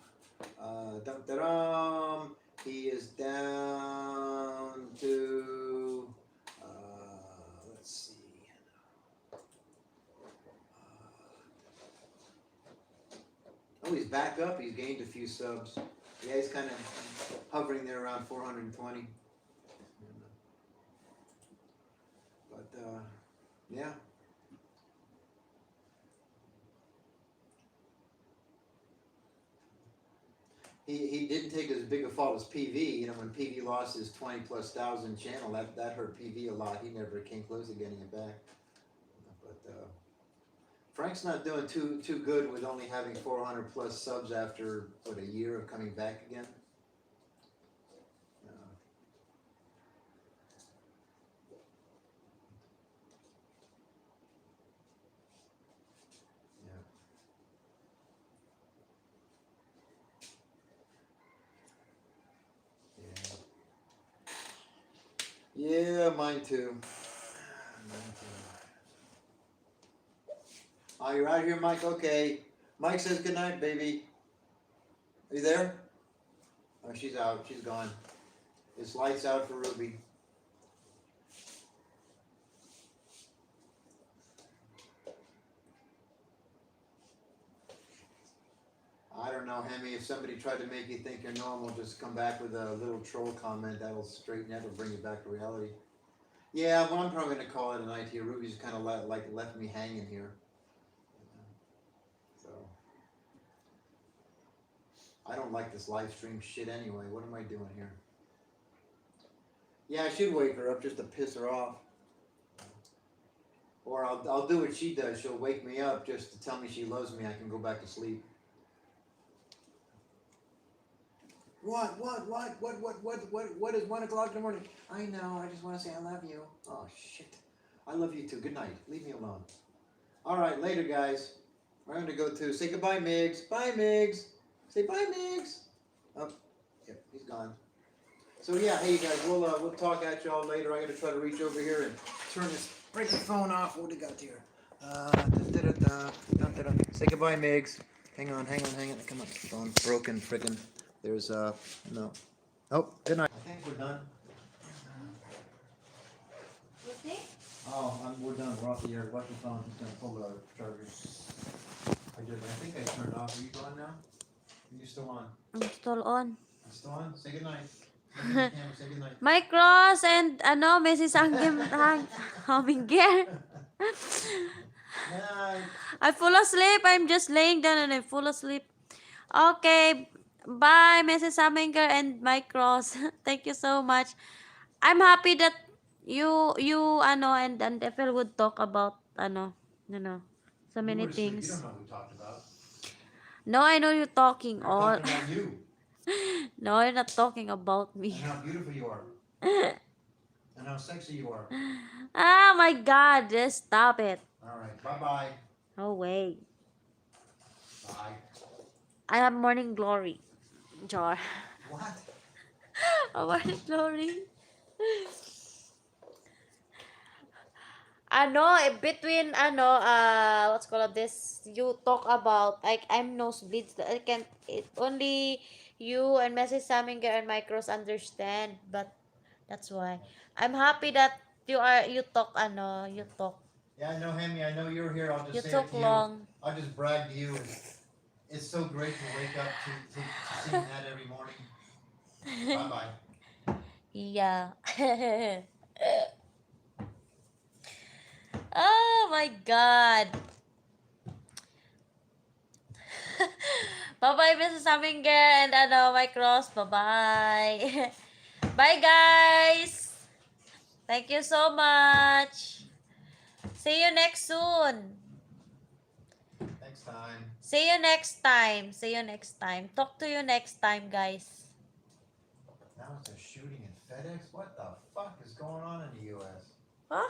He is down to, let's see. Oh, he's back up. He's gained a few subs. Yeah, he's kind of hovering there around 420. But, yeah. He didn't take as big a fall as PV. You know, when PV lost his 20,000+ channel, that hurt PV a lot. He never came close to getting it back. But Frank's not doing too good with only having 400+ subs after a year of coming back again. Yeah, mine too. Oh, you're out here, Mike? Okay. Mike says goodnight, baby. Are you there? Oh, she's out. She's gone. It's lights out for Ruby. I don't know, Hemi. If somebody tried to make you think you're normal, just come back with a little troll comment. That'll straighten it. It'll bring you back to reality. Yeah, well, I'm probably going to call it a night here. Ruby's kind of left me hanging here. So, I don't like this live stream shit anyway. What am I doing here? Yeah, I should wake her up just to piss her off. Or I'll do what she does. She'll wake me up just to tell me she loves me. I can go back to sleep. What is 1 o'clock in the morning? I know, I just want to say I love you. Oh, shit. I love you too. Good night. Leave me alone. All right, later, guys. We're going to go to, say goodbye, Migs. Bye, Migs. Say bye, Migs. Oh, yep, he's gone. So, yeah, hey, you guys, we'll talk at y'all later. I got to try to reach over here and turn this freaking phone off. What do we got here? Say goodbye, Migs. Hang on. Come on, phone's broken, friggin'. There's, no. Oh, good night. I think we're done. You think? Oh, we're done. We're off the air. Watch your phone. I'm just going to pull the charger. I think I turned off. Are you on now? Are you still on? I'm still on. Still on? Say goodnight. Say goodnight. Mike Ross and Mrs. Humming I fall asleep. I'm just laying down and I fall asleep. Okay. Bye, Mrs. Saminger and Mike Ross. Thank you so much. I'm happy that you and Defel would talk about so many things. You don't know what we talked about. No, I know you're talking We're all. talking about you. No, you're not talking about me. And how beautiful you are. And how sexy you are. Oh my God, just stop it. All right, bye-bye. Oh wait. Bye. I have morning glory. Jar. What? Morning glory. Between what's called this, you talk about I'm nosebleeds. I can't. It only you and Mrs. Saminger and Micros understand, but that's why I'm happy that you talk. Yeah, I know, Hemi. I know you're here. I'll just You say talk it to you. long. I'll just brag to you. It's so great to wake up to seeing that every morning. Bye-bye. Yeah. Oh my God. Bye-bye, Mrs. Saminger and Mike Ross. Bye-bye. Bye, guys! Thank you so much. See you next soon. Next time. See you next time. See you next time. Talk to you next time, guys. Now it's a shooting in FedEx? What the fuck is going on in the US? Huh?